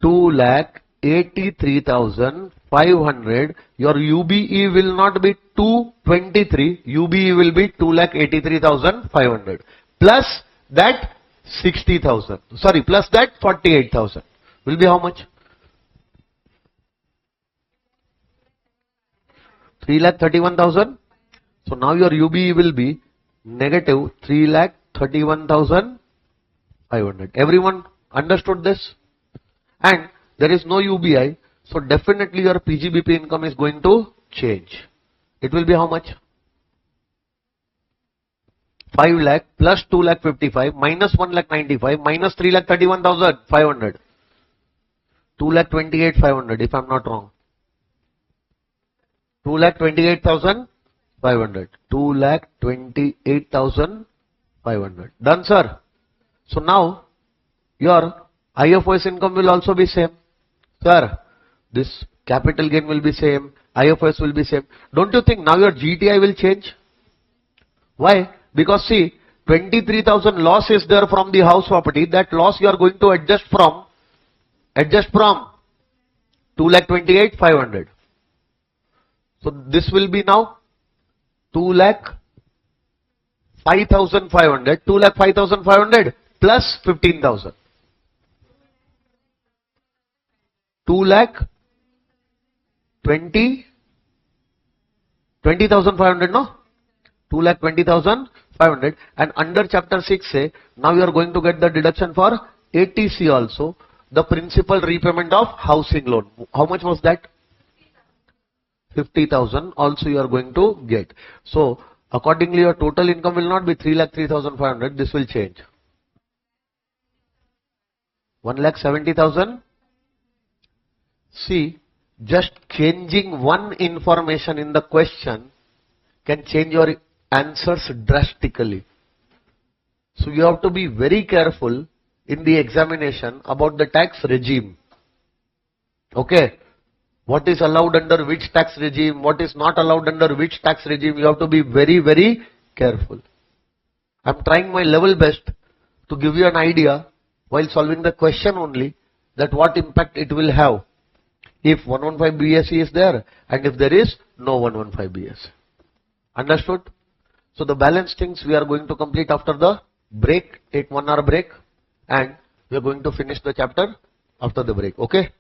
2,83,500. Your UBE will not be 223, UBE will be 2,83,500 plus that 60,000. Sorry, plus that 48,000 will be how much? 3,31,000. So now your UBE will be negative 3,31,500. Everyone understood this? And there is no UBI, so definitely your PGBP income is going to change. It will be how much? 5 lakh plus 2 lakh 55 minus 1 lakh 95 minus 3 lakh 31,500. 2 lakh 28,500 if I'm not wrong. 2 lakh 28,500. 2 lakh 28,500. Done, sir. So now your IFRS income will also be same. Sir, this capital gain will be same. IFRS will be same. Don't you think now your GTI will change? Why? Because see, 23,000 loss is there from the house property. That loss you are going to adjust from 2 lakh 28,500. So this will be now 2 lakh 5,500. 2 lakh 5,500 plus 15,000. 2 lakh 20,500, no? 2 lakh 20,500, and under chapter 6 say, now you are going to get the deduction for ATC also, the principal repayment of housing loan. How much was that? 50,000 also you are going to get. So accordingly your total income will not be 3,03,500, this will change. 1,70,000. See, just changing one information in the question can change your answers drastically. So you have to be very careful in the examination about the tax regime. Okay. What is allowed under which tax regime, what is not allowed under which tax regime, you have to be very, very careful. I'm trying my level best to give you an idea while solving the question only that what impact it will have if 115 BSE is there and if there is no 115 BSE. Understood? So the balance things we are going to complete after the break. Take 1 hour break and we are going to finish the chapter after the break. Okay?